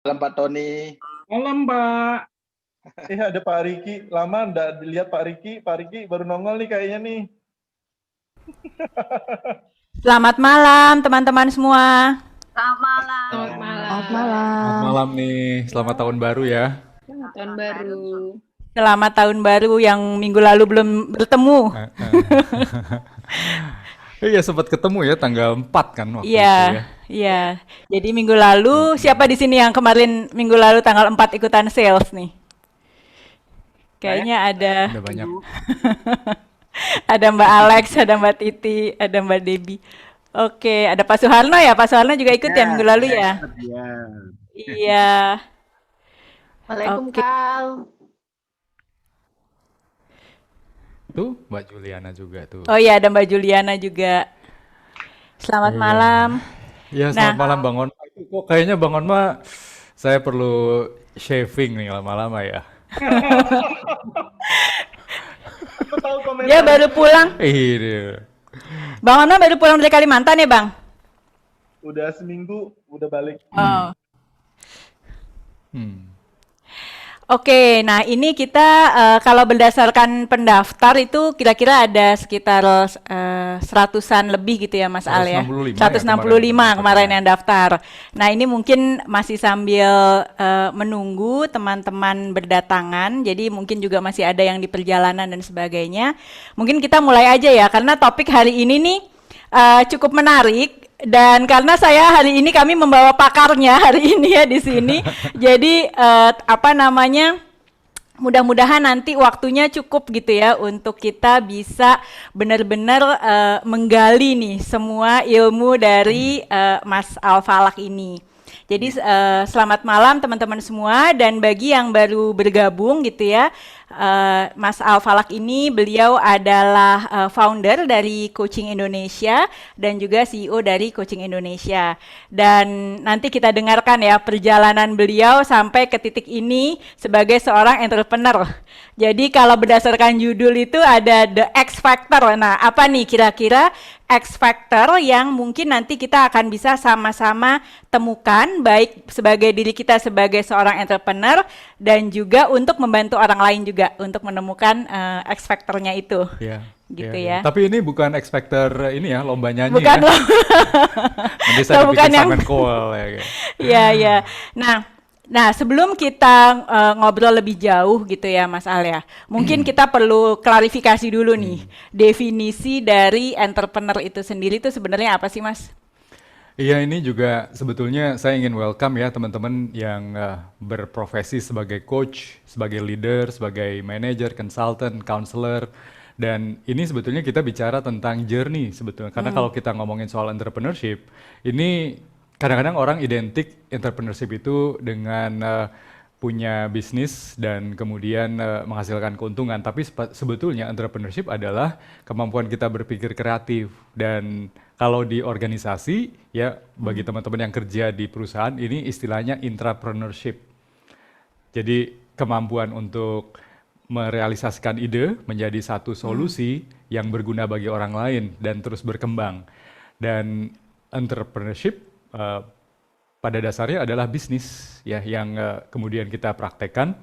Malam Pak Tony. Malam, Mbak. Ada Pak Riki. Lama nggak dilihat Pak Riki. Pak Riki baru nongol nih kayaknya nih. Selamat malam teman-teman semua. Selamat malam. Selamat malam. Selamat malam. Selamat malam nih, selamat tahun baru ya. Selamat tahun baru. Selamat tahun baru yang minggu lalu belum bertemu. Iya sempat ketemu ya tanggal 4 kan waktu itu Iya, ya. iya. Jadi minggu lalu siapa di sini yang kemarin minggu lalu tanggal 4 ikutan sales nih? Kayaknya ada Udah banyak. ada Mbak Alex, ada Mbak Titi, ada Mbak Debbie. Oke, ada Pak Suharno ya? Pak Suharno juga ikut ya minggu lalu ya? Iya. Oke. Waalaikumsalam. Tuh Mbak Juliana juga tuh. Oh iya, ada Mbak Juliana juga. Selamat Iya. malam. Iya selamat malam Bang Onma. Kok kayaknya Bang Onma saya perlu shaving nih lama-lama ya. Aku tahu komentar. Dia baru pulang. Iya. Bang Ono baru pulang dari Kalimantan ya, Bang? Udah seminggu, udah balik. Oh. Hmm. Oke, nah ini kita kalau berdasarkan pendaftar itu kira-kira ada sekitar seratusan lebih gitu ya Mas Al ya. 165 ya 165 kemarin kemarin. yang daftar. Nah ini mungkin masih sambil menunggu teman-teman berdatangan, jadi mungkin juga masih ada yang di perjalanan dan sebagainya. Mungkin kita mulai aja ya, karena topik hari ini nih cukup menarik. Dan karena saya hari ini kami membawa pakarnya hari ini ya di sini, jadi mudah-mudahan nanti waktunya cukup gitu ya untuk kita bisa benar-benar menggali nih semua ilmu dari Mas Al Falak ini. Jadi selamat malam teman-teman semua, dan bagi yang baru bergabung gitu ya, Mas Al Falak ini beliau adalah founder dari Coaching Indonesia dan juga CEO dari Coaching Indonesia. Dan nanti kita dengarkan ya perjalanan beliau sampai ke titik ini sebagai seorang entrepreneur. Jadi kalau berdasarkan judul itu ada The X Factor. Nah, apa nih kira-kira X Factor yang mungkin nanti kita akan bisa sama-sama temukan, baik sebagai diri kita sebagai seorang entrepreneur dan juga untuk membantu orang lain juga untuk menemukan X Factor-nya itu. Iya. Gitu iya. ya. Tapi ini bukan X Factor ini ya, lomba nyanyi Bukan ya. loh. Nanti saya bukan bikin yang- Simon Cowell ya. Kayak. Iya, iya. Nah, sebelum kita ngobrol lebih jauh gitu ya Mas Al ya, mungkin kita perlu klarifikasi dulu nih, definisi dari entrepreneur itu sendiri itu sebenarnya apa sih Mas? Iya, ini juga sebetulnya saya ingin welcome ya teman-teman yang berprofesi sebagai coach, sebagai leader, sebagai manager, consultant, counselor. Dan ini sebetulnya kita bicara tentang journey sebetulnya. Karena kalau kita ngomongin soal entrepreneurship, ini kadang-kadang orang identik entrepreneurship itu dengan punya bisnis dan kemudian menghasilkan keuntungan. Tapi sebetulnya entrepreneurship adalah kemampuan kita berpikir kreatif. Dan kalau di organisasi, ya bagi teman-teman yang kerja di perusahaan, ini istilahnya intrapreneurship. Jadi kemampuan untuk merealisasikan ide menjadi satu solusi yang berguna bagi orang lain dan terus berkembang. Dan entrepreneurship pada dasarnya adalah bisnis ya yang kemudian kita praktekkan,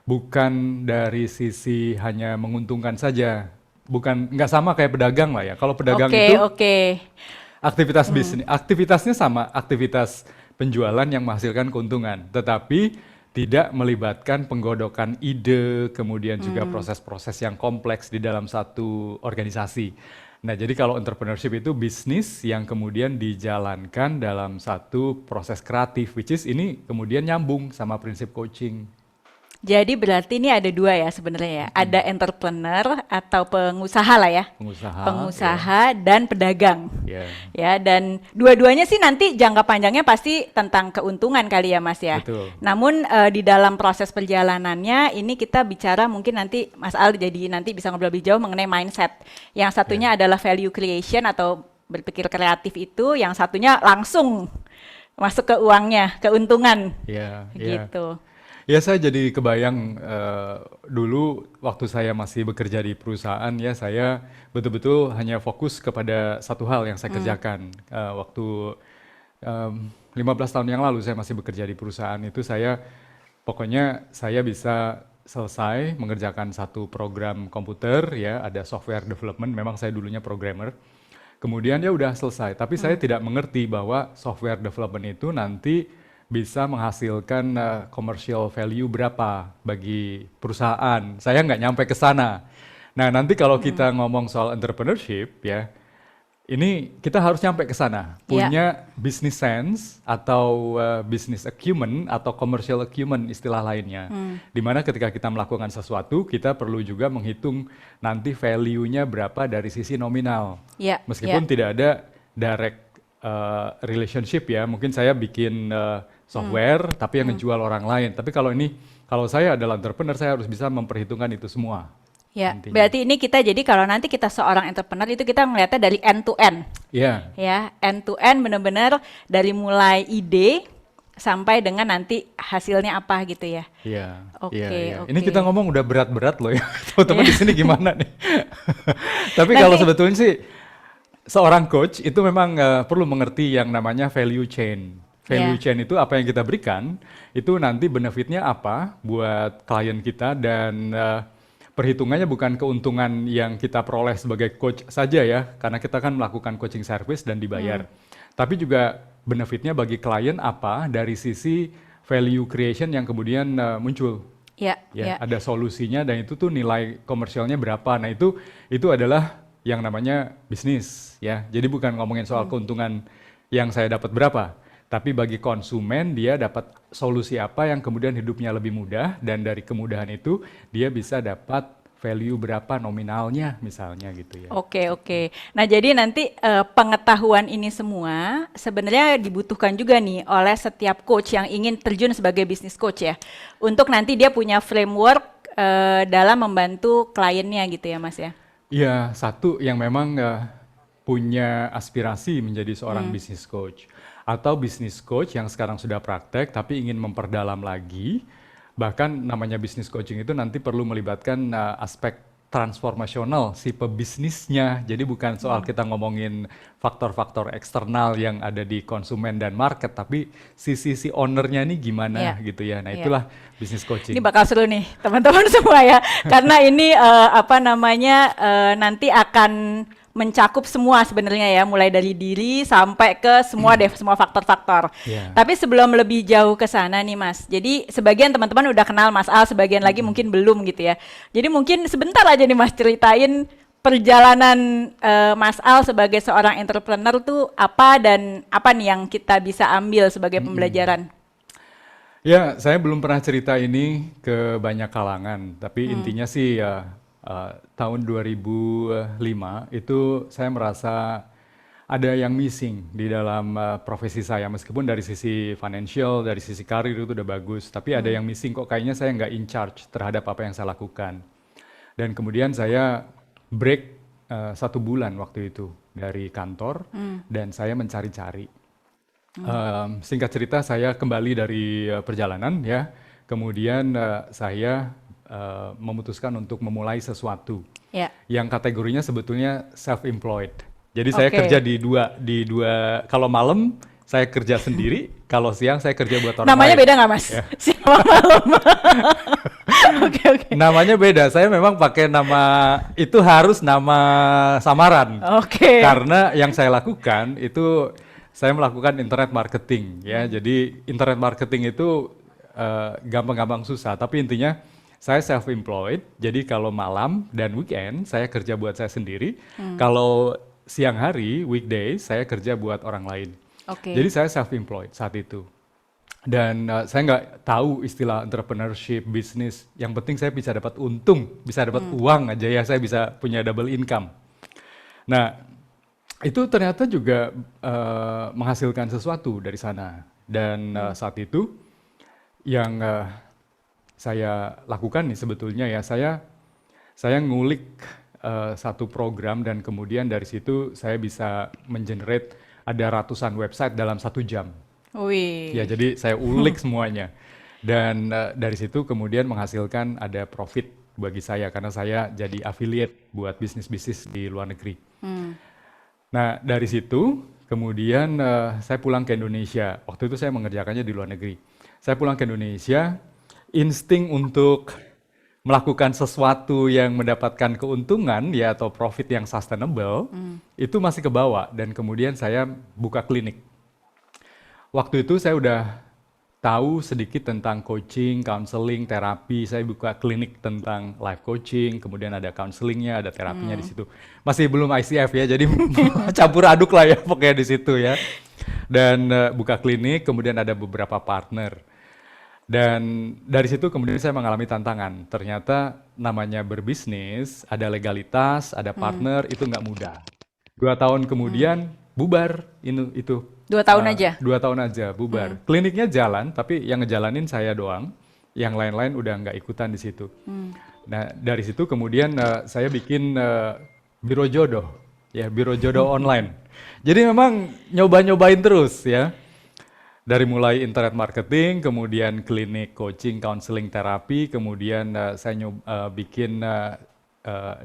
bukan dari sisi hanya menguntungkan saja, nggak sama kayak pedagang lah ya. Kalau pedagang itu aktivitas bisnis, aktivitasnya sama, aktivitas penjualan yang menghasilkan keuntungan, tetapi tidak melibatkan penggodokan ide, kemudian juga proses-proses yang kompleks di dalam satu organisasi. Nah, jadi kalau entrepreneurship itu bisnis yang kemudian dijalankan dalam satu proses kreatif, which is ini kemudian nyambung sama prinsip coaching. Jadi berarti ini ada dua ya sebenarnya ya, ada entrepreneur atau pengusaha lah ya, pengusaha dan pedagang. Ya, dan dua-duanya sih nanti jangka panjangnya pasti tentang keuntungan kali ya Mas ya. Betul. Namun di dalam proses perjalanannya ini kita bicara mungkin nanti Mas Al jadi nanti bisa ngobrol lebih jauh mengenai mindset. Yang satunya adalah value creation atau berpikir kreatif itu, yang satunya langsung masuk ke uangnya, keuntungan. Gitu. Ya, saya jadi kebayang dulu waktu saya masih bekerja di perusahaan ya, saya betul-betul hanya fokus kepada satu hal yang saya kerjakan. Waktu 15 tahun yang lalu saya masih bekerja di perusahaan itu, pokoknya saya bisa selesai mengerjakan satu program komputer ya, ada software development, memang saya dulunya programmer. Kemudian ya udah selesai, tapi saya tidak mengerti bahwa software development itu nanti bisa menghasilkan commercial value berapa bagi perusahaan. Saya nggak nyampe ke sana. Nah, nanti kalau kita ngomong soal entrepreneurship ya, ini kita harus nyampe ke sana, punya business sense atau business acumen atau commercial acumen istilah lainnya. Dimana ketika kita melakukan sesuatu, kita perlu juga menghitung nanti value-nya berapa dari sisi nominal. Meskipun tidak ada direct relationship ya, mungkin saya bikin software tapi yang ngejual orang lain. Tapi kalau saya adalah entrepreneur, saya harus bisa memperhitungkan itu semua. Ya, Intinya. berarti ini kita jadi kalau nanti kita seorang entrepreneur itu kita melihatnya dari end to end. Iya. Ya, end to end benar-benar dari mulai ide sampai dengan nanti hasilnya apa gitu ya. Iya. Oke, iya. oke. Ini kita ngomong udah berat-berat loh ya. Teman-teman di sini gimana nih? Tapi Nanti- kalau sebetulnya sih seorang coach itu memang perlu mengerti yang namanya value chain. Value Iya. chain itu apa yang kita berikan, itu nanti benefitnya apa buat klien kita, dan perhitungannya bukan keuntungan yang kita peroleh sebagai coach saja ya, karena kita kan melakukan coaching service dan dibayar. Tapi juga benefitnya bagi klien apa dari sisi value creation yang kemudian muncul. Ya, Ya, ya. ada solusinya, dan itu tuh nilai komersialnya berapa. Nah, itu adalah yang namanya bisnis ya. Jadi bukan ngomongin soal keuntungan yang saya dapat berapa, tapi bagi konsumen dia dapat solusi apa yang kemudian hidupnya lebih mudah, dan dari kemudahan itu dia bisa dapat value berapa nominalnya misalnya gitu ya. Oke, oke. Nah, jadi nanti pengetahuan ini semua sebenarnya dibutuhkan juga nih oleh setiap coach yang ingin terjun sebagai business coach ya. Untuk nanti dia punya framework dalam membantu kliennya gitu ya, Mas ya. Iya, satu yang memang punya aspirasi menjadi seorang business coach, atau business coach yang sekarang sudah praktek tapi ingin memperdalam lagi. Bahkan namanya business coaching itu nanti perlu melibatkan aspek transformasional si pebisnisnya. Jadi bukan soal kita ngomongin faktor-faktor eksternal yang ada di konsumen dan market, tapi sisi ownernya nih gimana Iya. gitu ya. Nah, Iya. itulah business coaching. Ini bakal seru nih teman-teman semua ya, karena ini nanti akan mencakup semua sebenarnya ya, mulai dari diri sampai ke semua semua faktor-faktor. Iya. Tapi sebelum lebih jauh ke sana nih Mas, jadi sebagian teman-teman udah kenal Mas Al, sebagian lagi mungkin belum gitu ya. Jadi mungkin sebentar aja nih Mas ceritain perjalanan Mas Al sebagai seorang entrepreneur tuh apa, dan apa nih yang kita bisa ambil sebagai pembelajaran. Ya, saya belum pernah cerita ini ke banyak kalangan, tapi intinya sih tahun 2005 itu saya merasa ada yang missing di dalam profesi saya. Meskipun dari sisi financial, dari sisi karir itu udah bagus, tapi ada yang missing kok, kayaknya saya nggak in charge terhadap apa yang saya lakukan. Dan kemudian saya break 1 bulan waktu itu dari kantor, dan saya mencari-cari. Singkat cerita, saya kembali dari perjalanan ya, kemudian saya memutuskan untuk memulai sesuatu Ya. yang kategorinya sebetulnya self-employed. Jadi saya Oke. kerja di dua, kalau malam saya kerja sendiri, kalau siang saya kerja buat orang Namanya lain. beda nggak Mas? Ya. Siapa malam? Oke, oke. Namanya beda, saya memang pakai nama, itu harus nama samaran. Oke. Karena yang saya lakukan itu, saya melakukan internet marketing ya. Jadi internet marketing itu gampang-gampang susah, tapi intinya saya self-employed. Jadi kalau malam dan weekend saya kerja buat saya sendiri. Kalau siang hari, weekdays, saya kerja buat orang lain. Oke. Jadi saya self-employed saat itu. Dan saya nggak tahu istilah entrepreneurship, bisnis. Yang penting saya bisa dapat untung, bisa dapat uang aja ya, saya bisa punya double income. Nah, itu ternyata juga menghasilkan sesuatu dari sana. Dan saat itu yang saya lakukan nih sebetulnya ya, saya ngulik satu program, dan kemudian dari situ saya bisa mengenerate ada ratusan website dalam 1 jam. Wih. Ya, jadi saya ulik semuanya. Dan dari situ kemudian menghasilkan ada profit bagi saya, karena saya jadi affiliate buat bisnis-bisnis di luar negeri. Nah, dari situ Kemudian saya pulang ke Indonesia. Waktu itu saya mengerjakannya di luar negeri. Saya pulang ke Indonesia, insting untuk melakukan sesuatu yang mendapatkan keuntungan ya atau profit yang sustainable itu masih kebawa, dan kemudian saya buka klinik. Waktu itu saya udah tahu sedikit tentang coaching, counseling, terapi. Saya buka klinik tentang life coaching, kemudian ada counselingnya, ada terapinya di situ. Masih belum ICF ya, jadi campur aduk lah ya pokoknya di situ ya. Dan buka klinik, kemudian ada beberapa partner. Dan dari situ kemudian saya mengalami tantangan. Ternyata namanya berbisnis, ada legalitas, ada partner, itu nggak mudah. 2 tahun kemudian bubar itu. 2 tahun aja? 2 tahun aja bubar. Kliniknya jalan, tapi yang ngejalanin saya doang. Yang lain-lain udah nggak ikutan di situ. Nah dari situ kemudian saya bikin biro jodoh, ya biro jodoh online. Jadi memang nyoba-nyobain terus ya. Dari mulai internet marketing, kemudian klinik coaching, counseling, terapi, kemudian saya bikin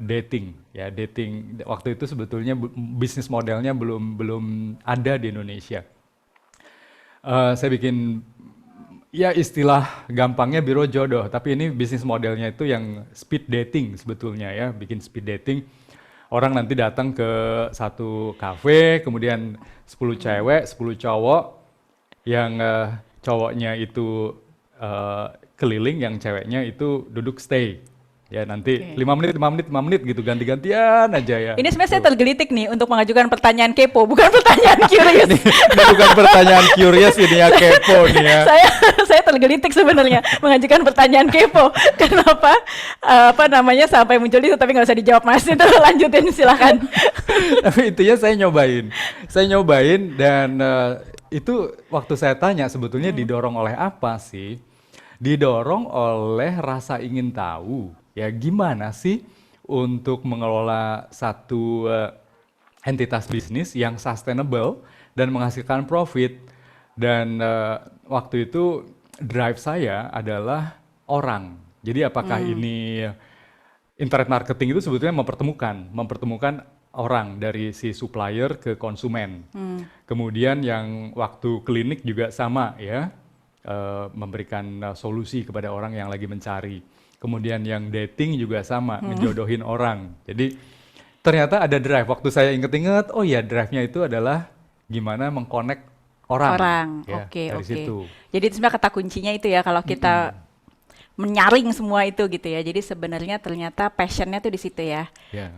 dating, ya dating. Waktu itu sebetulnya bisnis modelnya belum ada di Indonesia. Saya bikin ya istilah gampangnya biro jodoh, tapi ini bisnis modelnya itu yang speed dating sebetulnya ya, bikin speed dating. Orang nanti datang ke satu kafe, kemudian 10 cewek, 10 cowok, yang cowoknya itu keliling, yang ceweknya itu duduk stay. Ya nanti 5 menit gitu, ganti-gantian aja ya. Ini sebenarnya saya tergelitik nih untuk mengajukan pertanyaan kepo, bukan pertanyaan curious. Ini bukan pertanyaan curious, ini ya kepo nih ya. Saya tergelitik sebenarnya mengajukan pertanyaan kepo. Kenapa sampai muncul itu, tapi nggak usah dijawab Mas, itu lanjutin silakan. Tapi intinya saya nyobain dan itu waktu saya tanya sebetulnya didorong oleh apa sih? Didorong oleh rasa ingin tahu. Ya gimana sih untuk mengelola satu entitas bisnis yang sustainable dan menghasilkan profit. Dan waktu itu drive saya adalah orang. Jadi apakah ini internet marketing itu sebetulnya mempertemukan orang dari si supplier ke konsumen. Kemudian yang waktu klinik juga sama ya, memberikan solusi kepada orang yang lagi mencari. Kemudian yang dating juga sama, menjodohin orang. Jadi ternyata ada drive. Waktu saya inget-inget, oh ya drive-nya itu adalah gimana mengkonek orang. Ya, Oke. situ. Jadi itu sebenarnya kata kuncinya itu ya, kalau kita menyaring semua itu gitu ya. Jadi sebenarnya ternyata passionnya tuh di situ ya.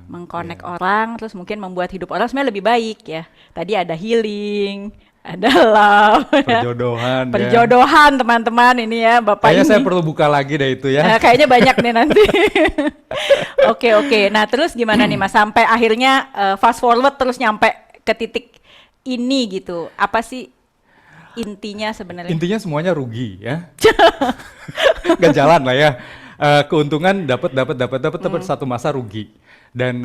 Mengkonek orang, terus mungkin membuat hidup orang sebenarnya lebih baik ya. Tadi ada healing, ada love, perjodohan teman-teman ini ya, Bapak. Kayaknya ini. saya perlu buka lagi deh itu ya. Kayaknya banyak nih nanti. Oke. Nah terus gimana nih Mas, sampai akhirnya fast forward terus nyampe ke titik ini gitu. Apa sih intinya sebenarnya? Intinya semuanya rugi ya. Gak jalan lah ya. Keuntungan dapat satu masa rugi. Dan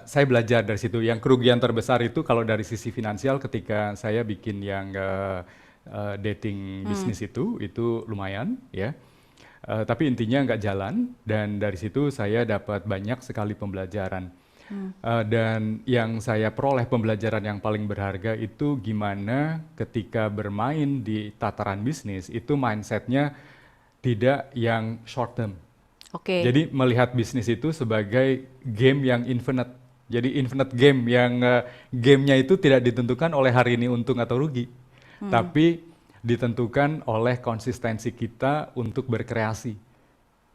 saya belajar dari situ. Yang kerugian terbesar itu kalau dari sisi finansial ketika saya bikin yang dating bisnis itu lumayan ya. Tapi intinya nggak jalan, dan dari situ saya dapat banyak sekali pembelajaran. Dan yang saya peroleh pembelajaran yang paling berharga itu gimana ketika bermain di tataran bisnis itu mindsetnya tidak yang short term. Jadi melihat bisnis itu sebagai game yang infinite. Jadi infinite game yang gamenya itu tidak ditentukan oleh hari ini untung atau rugi, tapi ditentukan oleh konsistensi kita untuk berkreasi.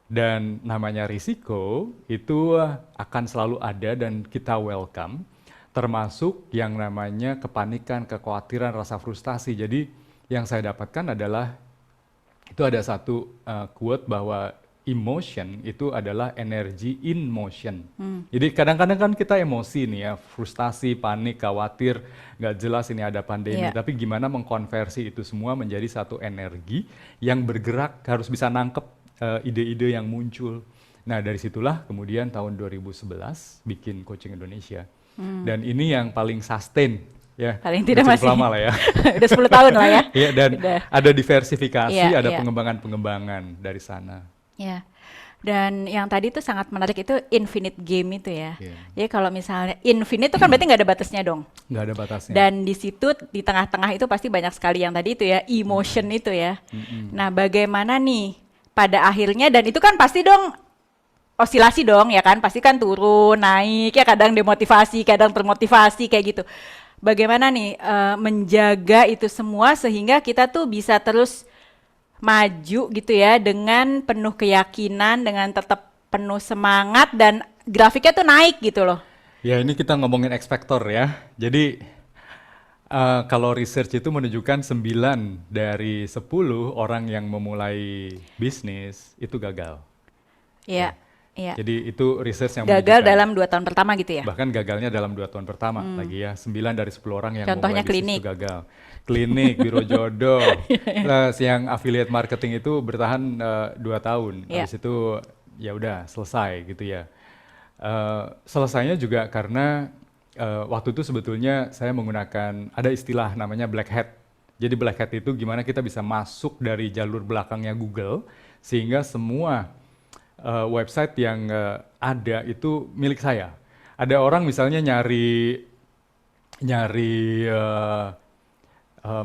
Dan namanya risiko itu akan selalu ada dan kita welcome, termasuk yang namanya kepanikan, kekhawatiran, rasa frustasi. Jadi yang saya dapatkan adalah itu ada satu quote bahwa emotion itu adalah energy in motion. Jadi kadang-kadang kan kita emosi nih ya, frustasi, panik, khawatir, nggak jelas ini ada pandemi. Tapi gimana mengkonversi itu semua menjadi satu energi yang bergerak, harus bisa nangkep ide-ide yang muncul. Nah dari situlah kemudian tahun 2011 bikin Coaching Indonesia. Dan ini yang paling sustain. Ya, paling tidak masih lama lah ya. Udah 10 tahun lah ya. Ya, dan ada diversifikasi, ada pengembangan-pengembangan dari sana. Ya. Dan yang tadi tuh sangat menarik itu infinite game itu ya. Iya. Jadi kalau misalnya infinite itu kan berarti nggak ada batasnya dong. Nggak ada batasnya. Dan di situ di tengah-tengah itu pasti banyak sekali yang tadi itu ya, emotion itu ya. Nah, bagaimana nih pada akhirnya, dan itu kan pasti dong osilasi dong ya kan, pasti kan turun, naik ya, kadang demotivasi, kadang termotivasi kayak gitu. Bagaimana nih menjaga itu semua sehingga kita tuh bisa terus maju gitu ya dengan penuh keyakinan, dengan tetap penuh semangat dan grafiknya tuh naik gitu loh. Ya ini kita ngomongin X factor ya. Jadi kalau research itu menunjukkan 9 dari 10 orang yang memulai bisnis itu gagal. Iya, iya. Jadi itu research yang Gagal menunjukkan. dalam 2 tahun pertama gitu ya. Bahkan gagalnya dalam 2 tahun pertama lagi ya. 9 dari 10 orang yang Contohnya memulai bisnis klinik. itu gagal. Klinik, biro jodoh. Terus yang affiliate marketing itu bertahan 2 tahun. Iya. Habis itu ya udah selesai gitu ya. Selesainya juga karena waktu itu sebetulnya saya menggunakan, ada istilah namanya black hat. Jadi black hat itu gimana kita bisa masuk dari jalur belakangnya Google sehingga semua website yang ada itu milik saya. Ada orang misalnya nyari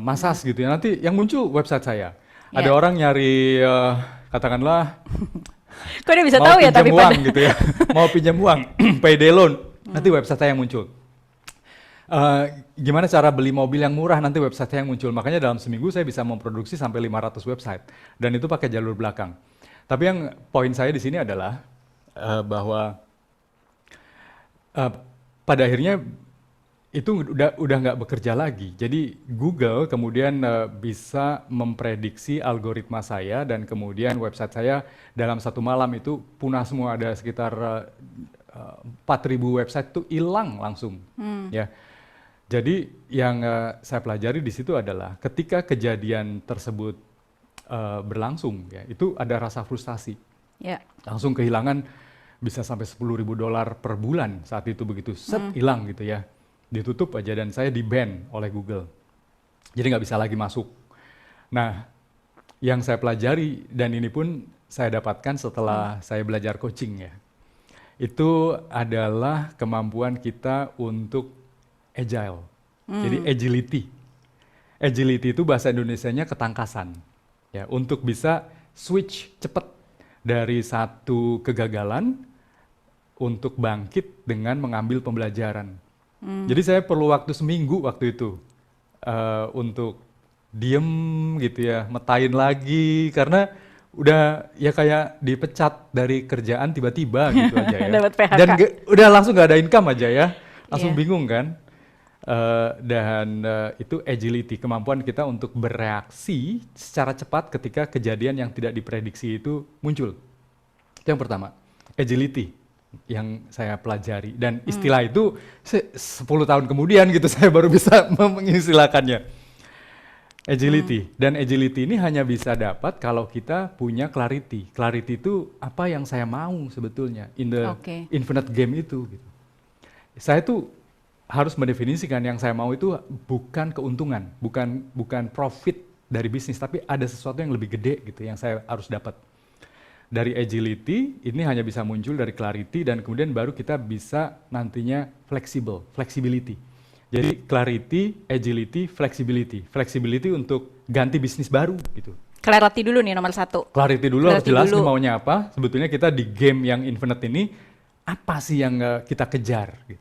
massage gitu ya, nanti yang muncul website saya. Ada Ya. orang nyari katakanlah Kok dia bisa mau tahu ya pinjam tapi uang pada gitu ya, mau pinjam uang, payday loan, nanti website saya yang muncul. Gimana cara beli mobil yang murah, nanti website saya yang muncul. Makanya dalam seminggu saya bisa memproduksi sampai 500 website dan itu pakai jalur belakang. Tapi yang poin saya di sini adalah bahwa pada akhirnya itu udah nggak bekerja lagi. Jadi Google kemudian bisa memprediksi algoritma saya dan kemudian website saya dalam 1 malam itu punah semua, ada sekitar 4.000 website itu hilang langsung. Ya. Jadi yang saya pelajari di situ adalah ketika kejadian tersebut berlangsung, ya, itu ada rasa frustasi. ya. Langsung kehilangan bisa sampai $10.000 per bulan saat itu, begitu set hilang gitu ya. Ditutup aja dan saya di-ban oleh Google. Jadi nggak bisa lagi masuk. Nah, yang saya pelajari dan ini pun saya dapatkan setelah saya belajar coaching ya. Itu adalah kemampuan kita untuk agile. Jadi agility. Agility itu bahasa Indonesianya ketangkasan. Ya, untuk bisa switch cepat dari satu kegagalan untuk bangkit dengan mengambil pembelajaran. Jadi saya perlu waktu seminggu waktu itu untuk diem gitu ya, metain lagi karena udah ya kayak dipecat dari kerjaan tiba-tiba gitu aja ya. Dapat PHK. Dan udah langsung nggak ada income aja ya, langsung Iya. bingung kan. Itu agility, kemampuan kita untuk bereaksi secara cepat ketika kejadian yang tidak diprediksi itu muncul. Itu yang pertama, agility yang saya pelajari dan istilah itu 10 tahun kemudian gitu saya baru bisa mengistilahkannya. Agility, dan agility ini hanya bisa dapat kalau kita punya clarity. Clarity itu apa yang saya mau sebetulnya in the Oke. infinite game itu gitu. Saya tuh harus mendefinisikan yang saya mau itu bukan keuntungan, bukan profit dari bisnis, tapi ada sesuatu yang lebih gede gitu yang saya harus dapat. Dari agility ini hanya bisa muncul dari clarity dan kemudian baru kita bisa nantinya flexibility. Jadi clarity, agility, flexibility. Flexibility untuk ganti bisnis baru gitu. Clarity dulu nih nomor 1. Clarity dulu harus Clarity jelas dulu. nih maunya apa. Sebetulnya kita di game yang infinite ini apa sih yang kita kejar gitu.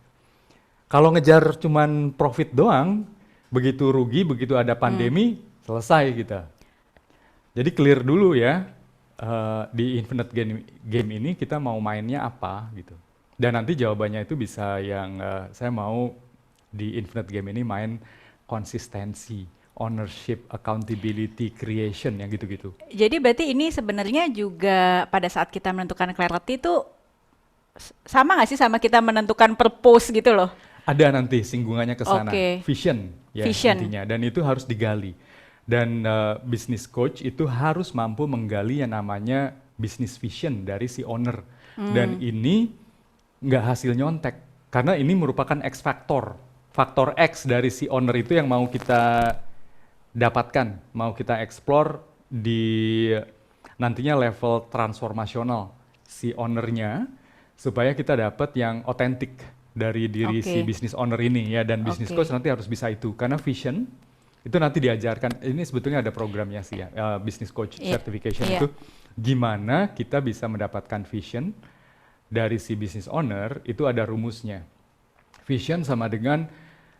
Kalau ngejar cuman profit doang, begitu rugi, begitu ada pandemi, selesai kita. Jadi clear dulu ya, di infinite game ini kita mau mainnya apa gitu. Dan nanti jawabannya itu bisa yang saya mau di infinite game ini main konsistensi, ownership, accountability, creation, yang gitu-gitu. Jadi berarti ini sebenarnya juga pada saat kita menentukan clarity itu sama nggak sih sama kita menentukan purpose gitu loh? Ada nanti singgungannya ke sana, Oke. vision ya Vision. intinya, dan itu harus digali. Dan business coach itu harus mampu menggali yang namanya business vision dari si owner. Dan ini nggak hasil nyontek, karena ini merupakan X factor, faktor X dari si owner itu yang mau kita dapatkan, mau kita explore di nantinya level transformasional si ownernya supaya kita dapat yang otentik dari diri si Oke. business owner ini ya, dan business Oke. coach nanti harus bisa itu karena vision itu nanti diajarkan. Ini sebetulnya ada programnya sih ya, business coach Iya, certification iya. itu gimana kita bisa mendapatkan vision dari si business owner, itu ada rumusnya. Vision sama dengan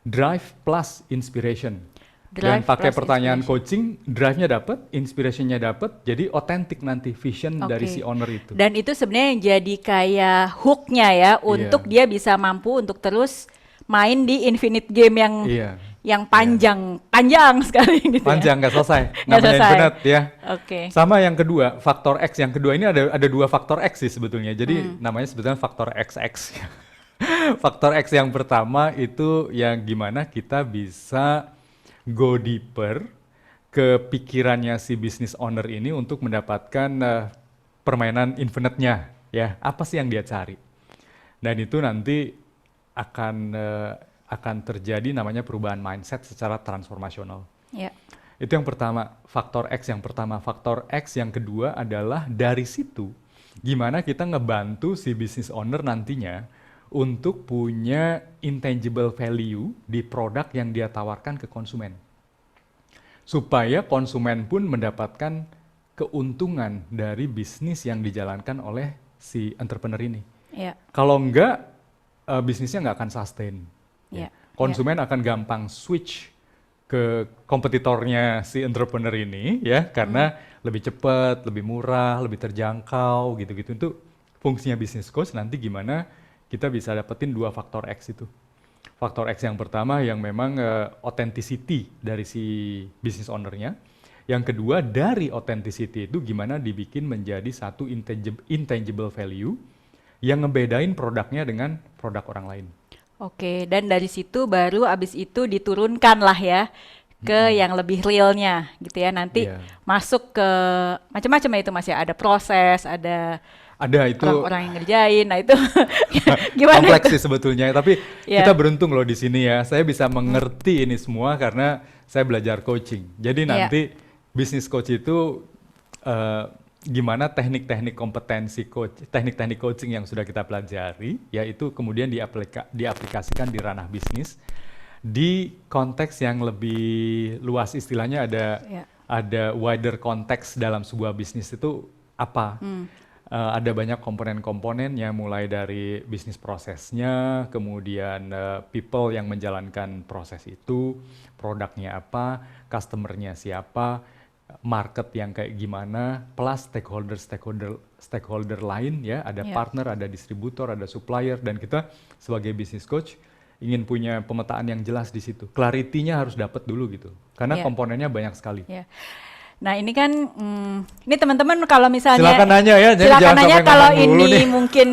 drive plus inspiration. Dan Drive pakai plus pertanyaan inspiration. coaching, drive-nya dapat, inspiration-nya dapat, jadi otentik nanti vision dari Oke. si owner itu. Dan itu sebenarnya yang jadi kayak hook-nya ya untuk dia bisa mampu untuk terus main di infinite game Iya, yang panjang sekali gitu ya. panjang nggak selesai, Nggak namanya selesai. infinite ya. Oke. Sama yang kedua, faktor X. Yang kedua ini ada dua faktor X sih sebetulnya. Jadi namanya sebetulnya faktor XX. Faktor X yang pertama itu yang gimana kita bisa go deeper ke pikirannya si business owner ini untuk mendapatkan permainan infinite-nya ya. Apa sih yang dia cari? Dan itu nanti akan terjadi namanya perubahan mindset secara transformasional. Ya. Itu yang pertama, faktor X yang pertama. Faktor X yang kedua adalah dari situ gimana kita ngebantu si business owner nantinya untuk punya intangible value di produk yang dia tawarkan ke konsumen. Supaya konsumen pun mendapatkan keuntungan dari bisnis yang dijalankan oleh si entrepreneur ini. Ya. Kalau enggak, bisnisnya nggak akan sustain. Ya. Konsumen akan gampang switch ke kompetitornya si entrepreneur ini ya, karena lebih cepat, lebih murah, lebih terjangkau gitu-gitu. Itu fungsinya business coach nanti gimana kita bisa dapetin dua faktor X itu. Faktor X yang pertama yang memang authenticity dari si business owner-nya. Yang kedua dari authenticity itu gimana dibikin menjadi satu intangible value yang ngebedain produknya dengan produk orang lain. Oke, dan dari situ baru abis itu diturunkan lah ya ke yang lebih realnya gitu ya. Nanti Iya. masuk ke macam-macam ya, itu masih ada proses, ada Ada itu orang-orang yang ngerjain. Nah itu gimana kompleks itu? sih sebetulnya, tapi Iya. kita beruntung loh di sini ya. Saya bisa mengerti ini semua karena saya belajar coaching. Jadi Iya. nanti business coach itu gimana teknik-teknik kompetensi coach, teknik-teknik coaching yang sudah kita pelajari, yaitu kemudian diaplikasikan di ranah bisnis di konteks yang lebih luas. Istilahnya Iya. ada wider konteks dalam sebuah bisnis itu apa? Ada banyak komponen-komponennya, mulai dari bisnis prosesnya, kemudian people yang menjalankan proses itu, produknya apa, customernya siapa, market yang kayak gimana, plus stakeholder lain ya, ada Iya. partner, ada distributor, ada supplier, dan kita sebagai business coach ingin punya pemetaan yang jelas di situ. Clarity-nya harus dapat dulu gitu, karena Iya. komponennya banyak sekali. Ya. Nah ini kan, ini teman-teman kalau misalnya Silakan nanya ya, jadi silakan jangan nanya sampai kalau ngomong mulu ini nih. mungkin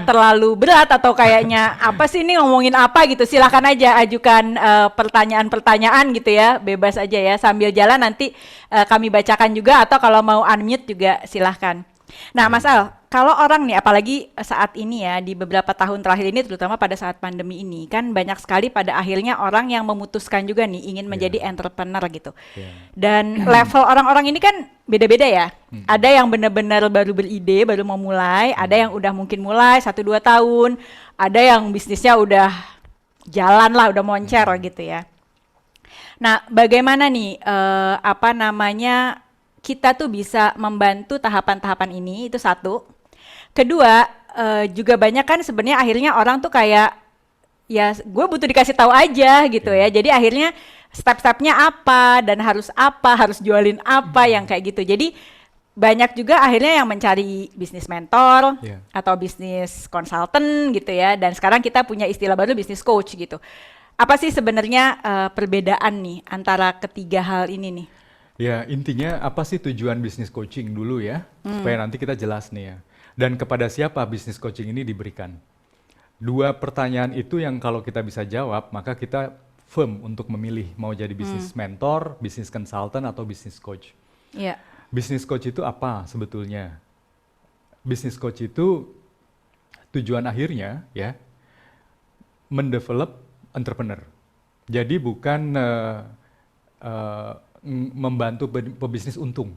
terlalu berat atau kayaknya apa sih ini ngomongin apa gitu. Silakan aja ajukan pertanyaan-pertanyaan gitu ya, bebas aja ya. Sambil jalan nanti kami bacakan juga, atau kalau mau unmute juga silahkan. Nah Mas Al, kalau orang nih apalagi saat ini ya, di beberapa tahun terakhir ini terutama pada saat pandemi ini kan banyak sekali pada akhirnya orang yang memutuskan juga nih ingin menjadi entrepreneur gitu. Iya. Dan level orang-orang ini kan beda-beda ya. Ada yang benar-benar baru beride, baru mau mulai, ada yang udah mungkin mulai 1-2 tahun, ada yang bisnisnya udah jalan lah, udah moncer gitu ya. Nah, bagaimana nih apa namanya kita tuh bisa membantu tahapan-tahapan ini, itu satu. Kedua, juga banyak kan sebenarnya akhirnya orang tuh kayak ya gue butuh dikasih tahu aja gitu ya. Jadi akhirnya step-stepnya apa dan harus apa, harus jualin apa yang kayak gitu. Jadi banyak juga akhirnya yang mencari bisnis mentor Iya. atau bisnis konsultan gitu ya. Dan sekarang kita punya istilah baru bisnis coach gitu. Apa sih sebenarnya perbedaan nih antara ketiga hal ini nih? Ya, intinya apa sih tujuan bisnis coaching dulu ya, supaya nanti kita jelas nih ya. Dan kepada siapa bisnis coaching ini diberikan? Dua pertanyaan itu yang kalau kita bisa jawab, maka kita firm untuk memilih mau jadi bisnis mentor, bisnis consultant, atau bisnis coach. Iya. Bisnis coach itu apa sebetulnya? Bisnis coach itu tujuan akhirnya ya, mendevelop entrepreneur. Jadi bukan membantu pebisnis untung.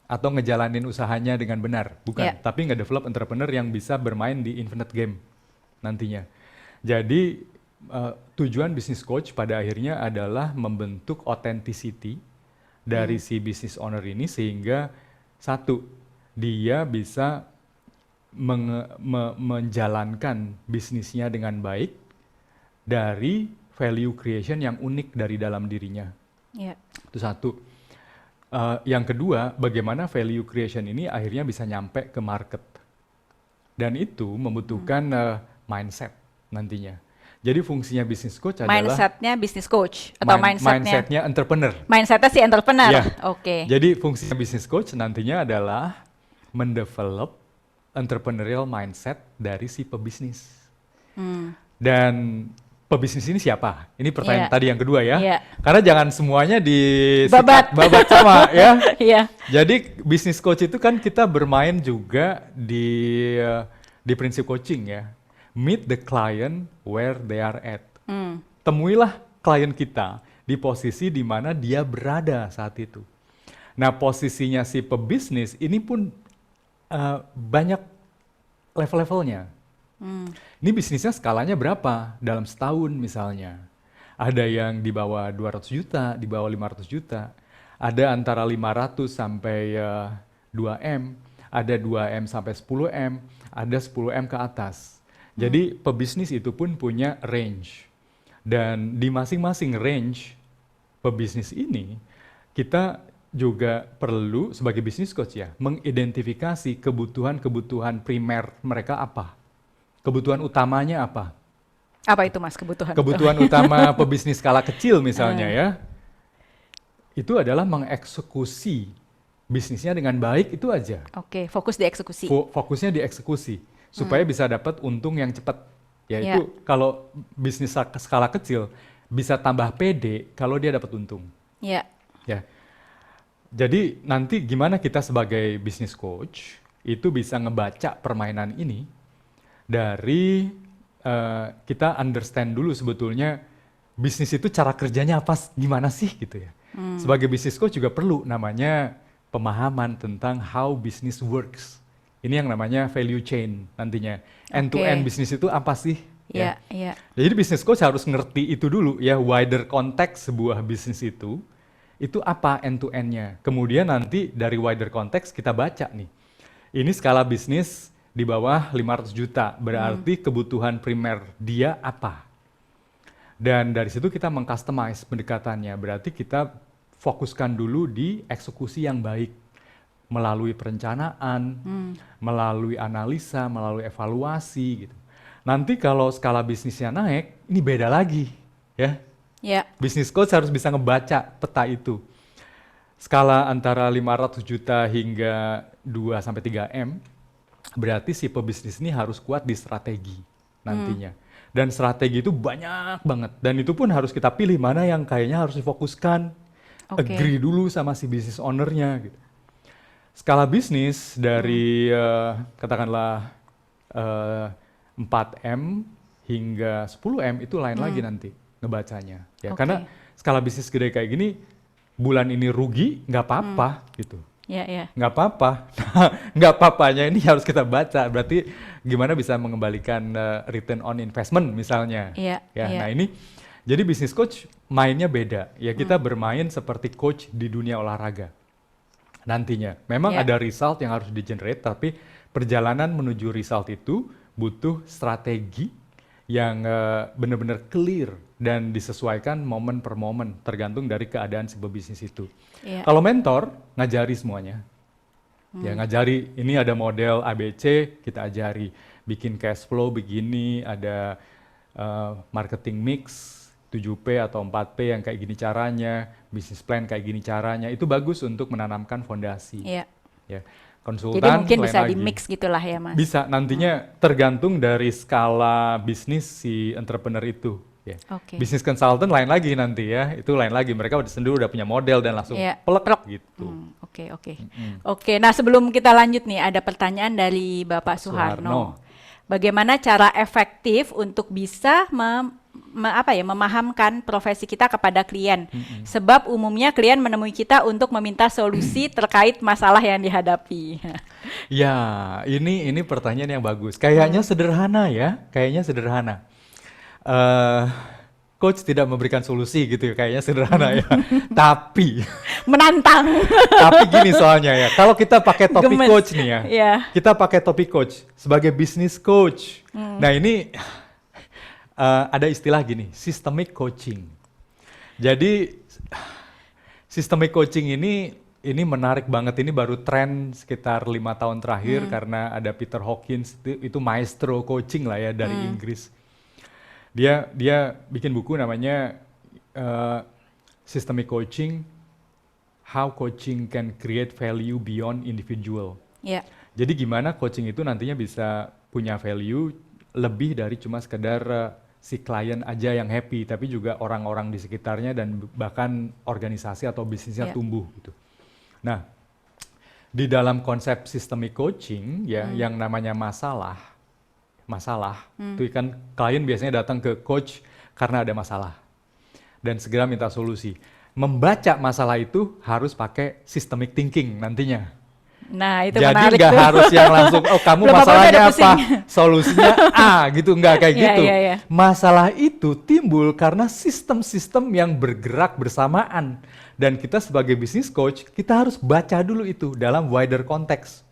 atau ngejalanin usahanya dengan benar, bukan. Ya. Tapi nge-develop entrepreneur yang bisa bermain di infinite game nantinya. Jadi tujuan business coach pada akhirnya adalah membentuk authenticity dari si business owner ini sehingga satu, dia bisa menjalankan bisnisnya dengan baik dari value creation yang unik dari dalam dirinya. Ya. Itu satu. Yang kedua, bagaimana value creation ini akhirnya bisa nyampe ke market. Dan itu membutuhkan mindset nantinya. Jadi fungsinya business coach adalah Mindsetnya business coach atau mindsetnya entrepreneur. mindsetnya si entrepreneur. Ya. Oke. Jadi fungsinya business coach nantinya adalah mendevelop entrepreneurial mindset dari si pebisnis. Dan pebisnis ini siapa? Ini pertanyaan Iya. tadi yang kedua ya. Iya. Karena jangan semuanya Babat. babat sama ya. Iya. Jadi business coach itu kan kita bermain juga di prinsip coaching ya. Meet the client where they are at. Temuilah klien kita di posisi di mana dia berada saat itu. Nah, posisinya si pebisnis ini pun banyak level-levelnya. Ini bisnisnya skalanya berapa dalam setahun misalnya. Ada yang di bawah 200 juta, di bawah 500 juta. Ada antara 500 sampai 2M, ada 2M sampai 10M, ada 10M ke atas. Jadi pebisnis itu pun punya range. Dan di masing-masing range pebisnis ini, kita juga perlu sebagai business coach ya, mengidentifikasi kebutuhan-kebutuhan primer mereka apa. Kebutuhan utamanya apa? Apa itu Mas kebutuhan? Kebutuhan utama pebisnis skala kecil misalnya ya, itu adalah mengeksekusi bisnisnya dengan baik itu aja. Oke, fokus di eksekusi. Fokusnya di eksekusi supaya bisa dapat untung yang cepat. Yaitu kalau bisnis skala kecil bisa tambah pede kalau dia dapat untung. Iya. Ya. Jadi nanti gimana kita sebagai business coach itu bisa ngebaca permainan ini dari kita understand dulu sebetulnya bisnis itu cara kerjanya apa, gimana sih gitu ya. Sebagai business coach juga perlu namanya pemahaman tentang how business works. Ini yang namanya value chain nantinya. End-to-end bisnis itu apa sih? Iya, iya. Jadi business coach harus ngerti itu dulu ya, wider konteks sebuah bisnis itu apa end-to-end-nya. Kemudian nanti dari wider konteks kita baca nih. Ini skala bisnis di bawah 500 juta, berarti kebutuhan primer dia apa? Dan dari situ kita meng-customize pendekatannya, berarti kita fokuskan dulu di eksekusi yang baik. Melalui perencanaan, melalui analisa, melalui evaluasi gitu. Nanti kalau skala bisnisnya naik, ini beda lagi ya. Iya. Business coach harus bisa ngebaca peta itu. Skala antara 500 juta hingga 2 sampai 3M, berarti si pebisnis ini harus kuat di strategi nantinya. Dan strategi itu banyak banget. Dan itu pun harus kita pilih mana yang kayaknya harus difokuskan. Agree dulu sama si business owner-nya gitu. Skala bisnis dari katakanlah 4M hingga 10M itu lain lagi nanti ngebacanya. Ya, karena skala bisnis gede kayak gini, bulan ini rugi nggak apa-apa gitu. Iya, iya. Nggak apa-apa. Nggak apa-apanya ini harus kita baca. Berarti gimana bisa mengembalikan return on investment misalnya. Iya, Ya, iya. nah ini jadi business coach mainnya beda. Ya kita bermain seperti coach di dunia olahraga. Nantinya memang ada result yang harus di-generate, tapi perjalanan menuju result itu butuh strategi yang benar-benar clear dan disesuaikan momen per momen tergantung dari keadaan sebuah bisnis itu. Iya. Kalau mentor ngajari semuanya, ya ngajari ini ada model ABC kita ajari, bikin cash flow begini, ada marketing mix 7P atau 4P yang kayak gini caranya, bisnis plan kayak gini caranya, itu bagus untuk menanamkan fondasi. Iya. Ya, konsultan Jadi mungkin lain bisa lagi. di-mix gitulah ya, Mas. Bisa, nantinya tergantung dari skala bisnis si entrepreneur itu. Ya. Oke. Bisnis consultant lain lagi nanti ya, itu lain lagi. Mereka udah punya model dan langsung Iya, pelek gitu. Oke, oke. Oke, nah sebelum kita lanjut nih, ada pertanyaan dari Bapak Suharno. Bagaimana cara efektif untuk bisa memahamkan profesi kita kepada klien. Sebab umumnya klien menemui kita untuk meminta solusi terkait masalah yang dihadapi. Ya, ini pertanyaan yang bagus. Kayaknya sederhana ya, kayaknya sederhana. Coach tidak memberikan solusi gitu ya, kayaknya sederhana ya. Tapi Menantang. Tapi gini soalnya ya, kalau kita pakai topik Gemes. coach nih ya, Iya. kita pakai topik coach sebagai business coach. Nah ini ada istilah gini, systemic coaching. Jadi systemic coaching ini menarik banget, ini baru tren sekitar 5 tahun terakhir karena ada Peter Hawkins itu maestro coaching lah ya dari Inggris. Dia bikin buku namanya Systemic Coaching, How Coaching Can Create Value Beyond Individual. Ya. Jadi gimana coaching itu nantinya bisa punya value lebih dari cuma sekedar si klien aja yang happy, tapi juga orang-orang di sekitarnya dan bahkan organisasi atau bisnisnya Ya. tumbuh gitu. Nah, di dalam konsep systemic coaching ya yang namanya masalah itu kan klien biasanya datang ke coach karena ada masalah dan segera minta solusi. Membaca masalah itu harus pakai systemic thinking nantinya. Nah, itu Jadi menarik nggak tuh. harus yang langsung, oh kamu Belum apa-apa masalahnya udah apa, pusing. solusinya A gitu, nggak kayak Iya, gitu. iya. Masalah itu timbul karena sistem-sistem yang bergerak bersamaan. Dan kita sebagai business coach, kita harus baca dulu itu dalam wider konteks.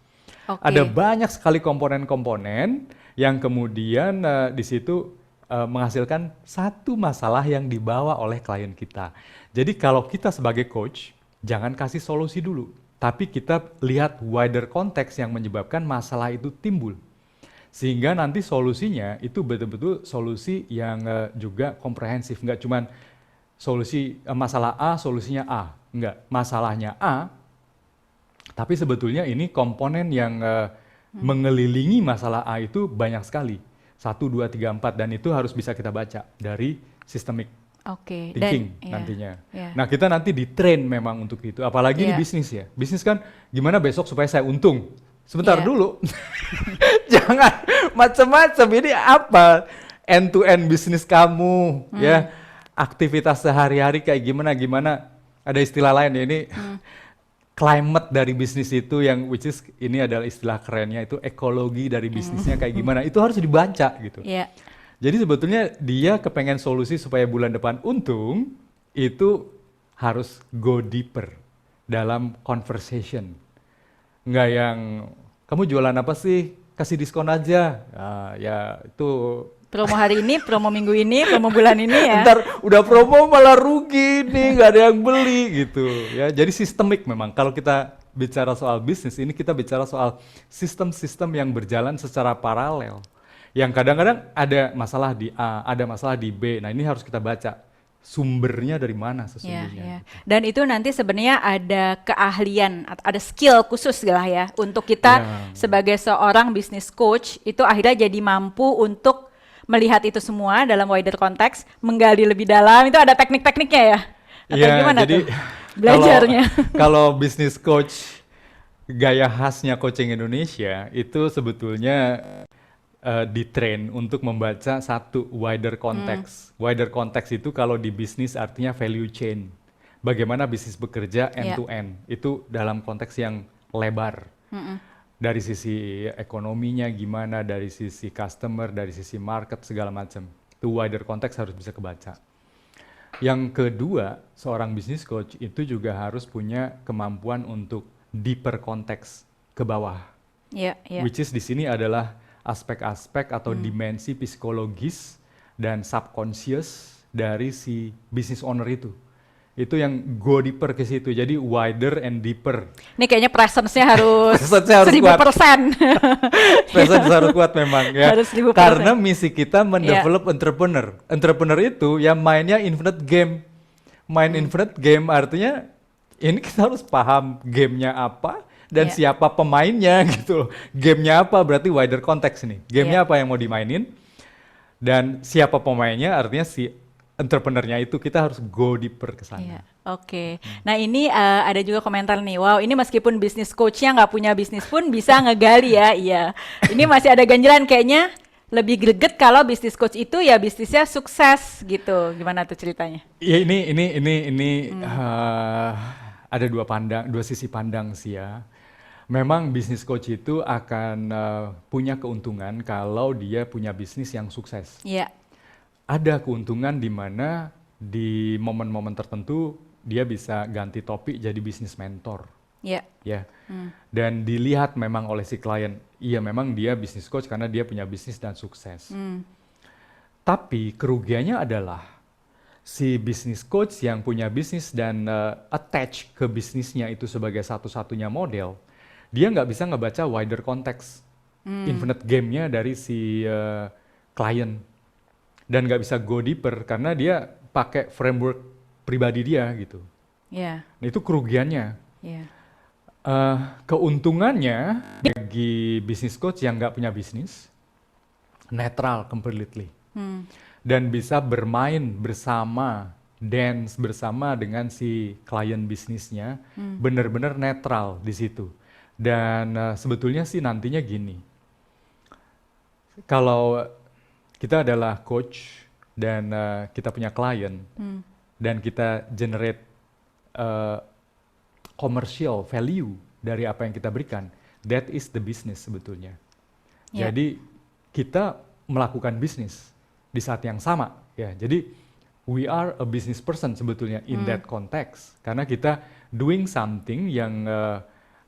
Oke. Ada banyak sekali komponen-komponen yang kemudian di situ menghasilkan satu masalah yang dibawa oleh klien kita. Jadi kalau kita sebagai coach, jangan kasih solusi dulu, tapi kita lihat wider konteks yang menyebabkan masalah itu timbul. Sehingga nanti solusinya itu betul-betul solusi yang juga komprehensif, nggak cuman solusi masalah A, solusinya A. Enggak, masalahnya A, tapi sebetulnya ini komponen yang mengelilingi masalah A itu banyak sekali. 1, 2, 3, 4, dan itu harus bisa kita baca dari systemic Oke. thinking Dan, nantinya. ya. Nah kita nanti di-train memang untuk itu, apalagi di Iya. bisnis ya. Bisnis kan gimana besok supaya saya untung? Sebentar Iya. dulu, jangan macam-macam. Ini apa? End-to-end bisnis kamu, ya. Aktivitas sehari-hari kayak gimana? Ada istilah lain ya ini. Climate dari bisnis itu yang which is ini adalah istilah kerennya itu ekologi dari bisnisnya kayak gimana. Itu harus dibaca gitu. Iya. Jadi sebetulnya dia kepengen solusi supaya bulan depan untung, itu harus go deeper dalam conversation. Nggak yang, kamu jualan apa sih? Kasih diskon aja. Ah, ya itu, Promo hari ini, promo minggu ini, promo bulan ini ya. ntar udah promo malah rugi nih, nggak ada yang beli gitu. Ya, jadi sistemik memang. Kalau kita bicara soal bisnis, ini kita bicara soal sistem-sistem yang berjalan secara paralel. Yang kadang-kadang ada masalah di A, ada masalah di B. Nah ini harus kita baca sumbernya dari mana Ya, sesungguhnya. ya. Dan itu nanti sebenarnya ada keahlian, ada skill khusus lah ya untuk kita Ya. sebagai seorang business coach itu akhirnya jadi mampu untuk melihat itu semua dalam wider konteks, menggali lebih dalam. Itu ada teknik-tekniknya ya? Atau Iya, gimana jadi tuh belajarnya? Kalau business coach gaya khasnya coaching Indonesia itu sebetulnya di-train untuk membaca satu wider konteks. Wider konteks itu kalau di bisnis artinya value chain. Bagaimana bisnis bekerja end to end. Itu dalam konteks yang lebar. Dari sisi ekonominya gimana, dari sisi customer, dari sisi market segala macam. Itu wider konteks harus bisa kebaca. Yang kedua, seorang business coach itu juga harus punya kemampuan untuk deeper konteks ke bawah. Iya, iya. Which is di sini adalah aspek-aspek atau dimensi psikologis dan subconscious dari si business owner itu. Itu yang go deeper ke situ, jadi wider and deeper. Ini kayaknya presence-nya harus Presence-nya harus kuat. 1000%. Presence harus kuat memang ya. Harus 1000%. Karena misi kita mendevelop entrepreneur. Entrepreneur itu yang mainnya infinite game. Main infinite game artinya ini kita harus paham gamenya apa dan Iya. siapa pemainnya gitu loh. Gamenya apa berarti wider konteks nih. Gamenya Iya. apa yang mau dimainin dan siapa pemainnya artinya si entrepreneurnya itu kita harus go deeper ke sana. Iya, oke. Nah ini ada juga komentar nih, wow ini meskipun bisnis coachnya nggak punya bisnis pun bisa ngegali ya, iya. Ini masih ada ganjalan kayaknya lebih greget kalau bisnis coach itu ya bisnisnya sukses gitu. Gimana tuh ceritanya? Ya ini ada dua sisi pandang sih ya. Memang bisnis coach itu akan punya keuntungan kalau dia punya bisnis yang sukses. Iya. Ada keuntungan di mana di momen-momen tertentu dia bisa ganti topik jadi bisnis mentor. Iya. Ya, dan dilihat memang oleh si klien, iya memang dia bisnis coach karena dia punya bisnis dan sukses. Tapi kerugiannya adalah si bisnis coach yang punya bisnis dan attach ke bisnisnya itu sebagai satu-satunya model, dia nggak bisa ngebaca wider konteks, infinite game-nya dari si klien, dan nggak bisa go deeper karena dia pakai framework pribadi dia gitu. Iya. Nah, itu kerugiannya. Iya. Keuntungannya bagi bisnis coach yang nggak punya bisnis, netral completely. Dan bisa bermain bersama, dance bersama dengan si klien bisnisnya, benar-benar netral di situ. Dan sebetulnya sih nantinya gini, kalau kita adalah coach dan kita punya klien, dan kita generate commercial value dari apa yang kita berikan, that is the business sebetulnya. Yeah. Jadi kita melakukan bisnis di saat yang sama, ya. Jadi we are a business person sebetulnya in that context, karena kita doing something yang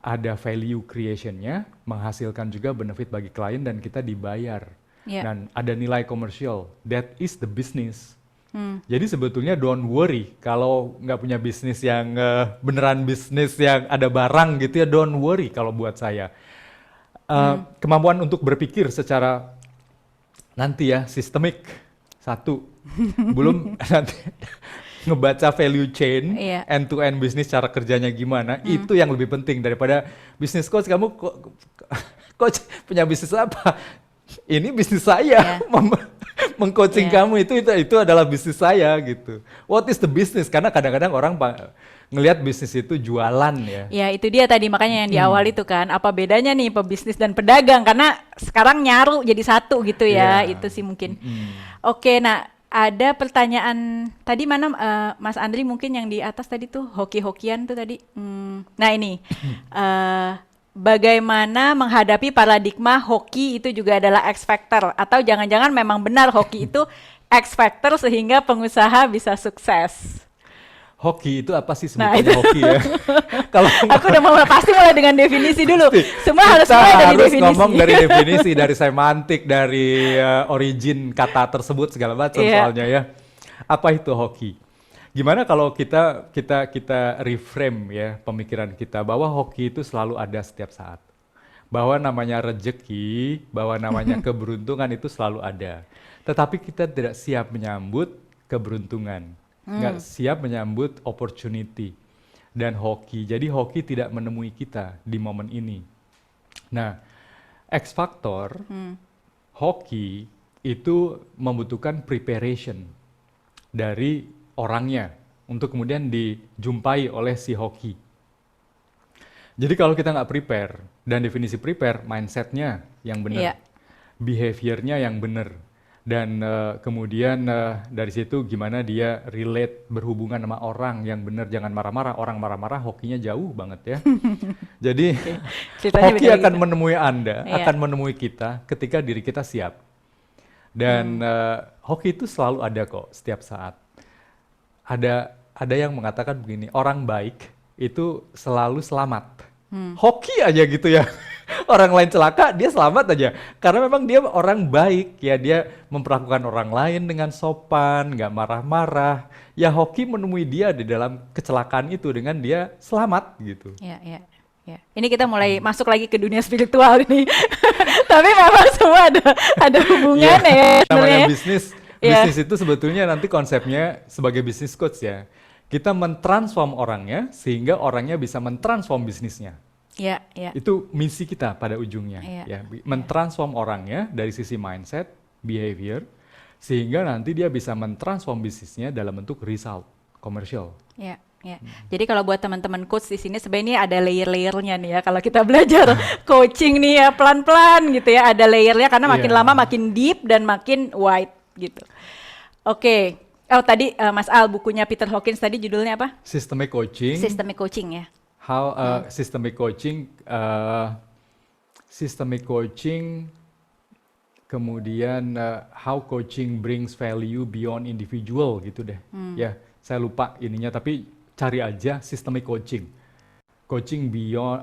ada value creation-nya, menghasilkan juga benefit bagi klien dan kita dibayar. Yeah. Dan ada nilai komersial, that is the business. Jadi sebetulnya don't worry kalau nggak punya bisnis yang beneran bisnis yang ada barang gitu ya, don't worry kalau buat saya. Kemampuan untuk berpikir secara nanti ya sistemik satu, belum nanti ngebaca value chain, Iya. end to end bisnis cara kerjanya gimana, itu yang lebih penting daripada bisnis coach. Kamu coach punya bisnis apa? Ini bisnis saya. Mengcoaching kamu itu adalah bisnis saya gitu. What is the business? Karena kadang-kadang orang ngelihat bisnis itu jualan ya. Ya itu dia tadi makanya yang di awal itu kan, apa bedanya nih pebisnis dan pedagang, karena sekarang nyaru jadi satu gitu ya. Iya. Itu sih mungkin. Oke, nah ada pertanyaan tadi mana Mas Andri mungkin yang di atas tadi tuh hoki-hokian tuh tadi. Nah ini bagaimana menghadapi paradigma hoki itu juga adalah X factor, atau jangan-jangan memang benar hoki itu X factor sehingga pengusaha bisa sukses. Hoki itu apa sih sebetulnya hoki ya? Kalau Aku udah pasti mulai dengan definisi dulu. Semua harus mulai dari harus definisi. ngomong dari definisi, dari semantik, dari origin kata tersebut segala macam soalnya ya. Apa itu hoki? Gimana kalau kita reframe ya pemikiran kita bahwa hoki itu selalu ada setiap saat. Bahwa namanya rejeki, bahwa namanya keberuntungan itu selalu ada. Tetapi kita tidak siap menyambut keberuntungan. Nggak siap menyambut opportunity dan hoki. Jadi hoki tidak menemui kita di momen ini. Nah, X factor hoki itu membutuhkan preparation dari orangnya untuk kemudian dijumpai oleh si hoki. Jadi kalau kita nggak prepare, dan definisi prepare, mindsetnya yang benar, behaviornya yang benar, dan kemudian dari situ gimana dia relate berhubungan sama orang yang benar, jangan marah-marah. Orang marah-marah hokinya jauh banget ya. Jadi hoki akan menemui Anda, akan menemui kita ketika diri kita siap. Dan hoki itu selalu ada kok setiap saat. Ada yang mengatakan begini, orang baik itu selalu selamat. Hoki aja gitu ya. Orang lain celaka, dia selamat aja. Karena memang dia orang baik ya, dia memperlakukan orang lain dengan sopan, nggak marah-marah. Ya hoki menemui dia di dalam kecelakaan itu dengan dia selamat gitu. Ya. Ini kita mulai masuk lagi ke dunia spiritual ini. Tapi memang semua ada hubungannya ya. Namanya bisnis itu sebetulnya nanti konsepnya sebagai bisnis coach ya. Kita mentransform orangnya sehingga orangnya bisa mentransform bisnisnya. Ya. Itu misi kita pada ujungnya. Ya, mentransform orangnya dari sisi mindset, behavior, sehingga nanti dia bisa mentransform bisnisnya dalam bentuk result komersial. Ya. Ya. Jadi kalau buat teman-teman coach di sini sebenarnya ini ada layer-layernya nih ya. Kalau kita belajar coaching nih ya pelan-pelan gitu ya, ada layernya karena makin Iya. lama makin deep dan makin wide gitu. Oke. Oh tadi Mas Al bukunya Peter Hawkins tadi judulnya apa? Systemic coaching, Systemic Coaching ya. how systemic coaching, kemudian how coaching brings value beyond individual gitu deh. Ya, saya lupa ininya tapi cari aja systemic coaching. Coaching beyond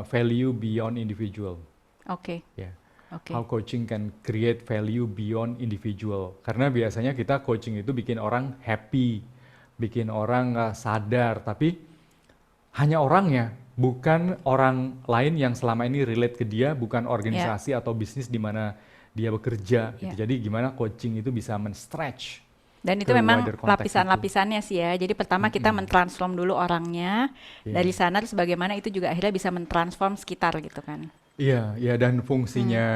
value beyond individual. Oke. Ya. Oke. How coaching can create value beyond individual. Karena biasanya kita coaching itu bikin orang happy, bikin orang sadar, tapi hanya orangnya, bukan orang lain yang selama ini relate ke dia, bukan organisasi atau bisnis di mana dia bekerja. Gitu. Yeah. Jadi gimana coaching itu bisa men-stretch. Dan itu ke memang wider konteks lapisan-lapisannya sih ya. Jadi pertama kita mentransform dulu orangnya, Iya. dari sana terus bagaimana itu juga akhirnya bisa mentransform sekitar gitu kan. Iya, ya dan fungsinya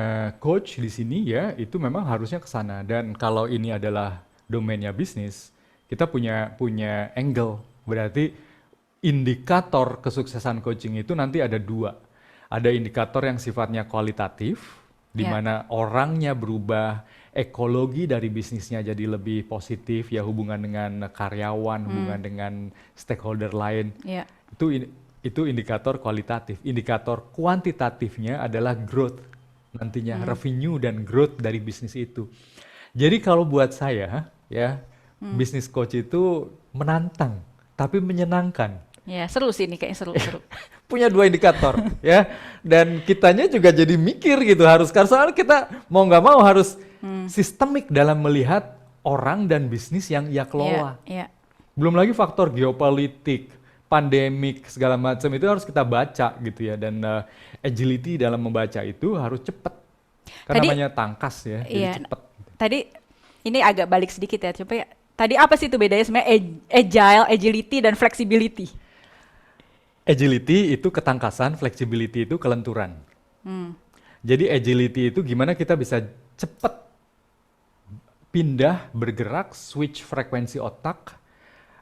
coach di sini ya itu memang harusnya ke sana. Dan kalau ini adalah domainnya bisnis, kita punya angle. Berarti indikator kesuksesan coaching itu nanti ada dua. Ada indikator yang sifatnya kualitatif, di Ya. mana orangnya berubah, ekologi dari bisnisnya jadi lebih positif, ya hubungan dengan karyawan, hubungan dengan stakeholder lain. Iya. Itu indikator kualitatif. Indikator kuantitatifnya adalah growth nantinya, revenue dan growth dari bisnis itu. Jadi kalau buat saya ya, bisnis coach itu menantang tapi menyenangkan. Ya, seru sih ini kayaknya seru-seru. Punya dua indikator ya, dan kitanya juga jadi mikir gitu harus, karena soalnya kita mau nggak mau harus sistemik dalam melihat orang dan bisnis yang ia kelola. Iya, iya. Belum lagi faktor geopolitik, pandemik, segala macam itu harus kita baca gitu ya. Dan agility dalam membaca itu harus cepat. Karena Tadi- namanya tangkas ya, Iya. jadi cepat. Tadi ini agak balik sedikit ya, coba ya. Tadi apa sih itu bedanya sebenarnya agile, agility dan flexibility? Agility itu ketangkasan, flexibility itu kelenturan. Jadi agility itu gimana kita bisa cepat pindah, bergerak, switch frekuensi otak,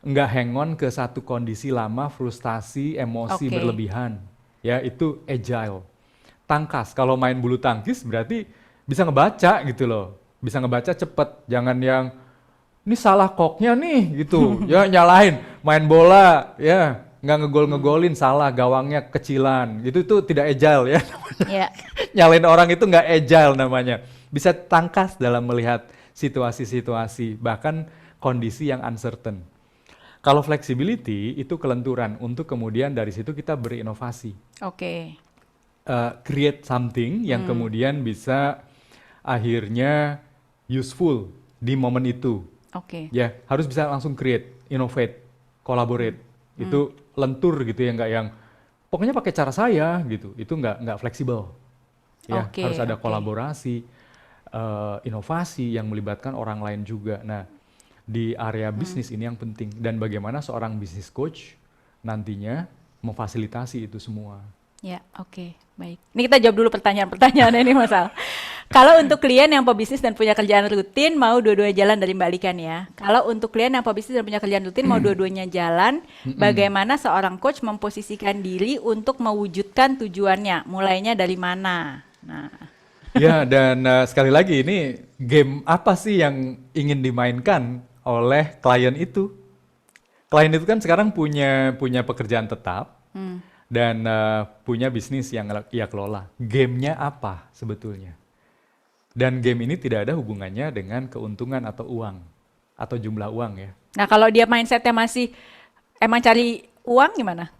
nggak hang on ke satu kondisi lama, frustasi, emosi Oke. berlebihan. Ya, itu agile. Tangkas, kalau main bulu tangkis berarti bisa ngebaca gitu loh. Bisa ngebaca cepet, jangan yang ini salah koknya nih gitu. Ya nyalahin, main bola ya nggak ngegolin salah, gawangnya kecilan. Itu tidak agile ya. Iya. Nyalain orang itu nggak agile namanya. Bisa tangkas dalam melihat situasi-situasi, bahkan kondisi yang uncertain. Kalau flexibility itu kelenturan untuk kemudian dari situ kita berinovasi. Oke. Create something yang kemudian bisa akhirnya useful di momen itu. Oke. Ya, harus bisa langsung create, innovate, collaborate. Itu lentur gitu ya, nggak yang pokoknya pakai cara saya gitu. Itu nggak fleksibel. Ya, Oke, harus ada oke. kolaborasi, inovasi yang melibatkan orang lain juga. Nah, di area bisnis ini yang penting, dan bagaimana seorang business coach nantinya memfasilitasi itu semua. Ya, oke, baik. Ini kita jawab dulu pertanyaan-pertanyaannya ini Mas Al. Kalau untuk klien yang pebisnis dan punya kerjaan rutin, mau dua-duanya jalan dari Mbak Likan ya. Kalau untuk klien yang pebisnis dan punya kerjaan rutin, mau dua-duanya jalan, bagaimana seorang coach memposisikan diri untuk mewujudkan tujuannya? Mulainya dari mana? Nah, Ya, dan sekali lagi ini game apa sih yang ingin dimainkan oleh klien itu? Klien itu kan sekarang punya pekerjaan tetap dan punya bisnis yang ia kelola. Gamenya apa sebetulnya? Dan game ini tidak ada hubungannya dengan keuntungan atau uang atau jumlah uang ya. nah kalau dia mindsetnya masih emang cari uang gimana?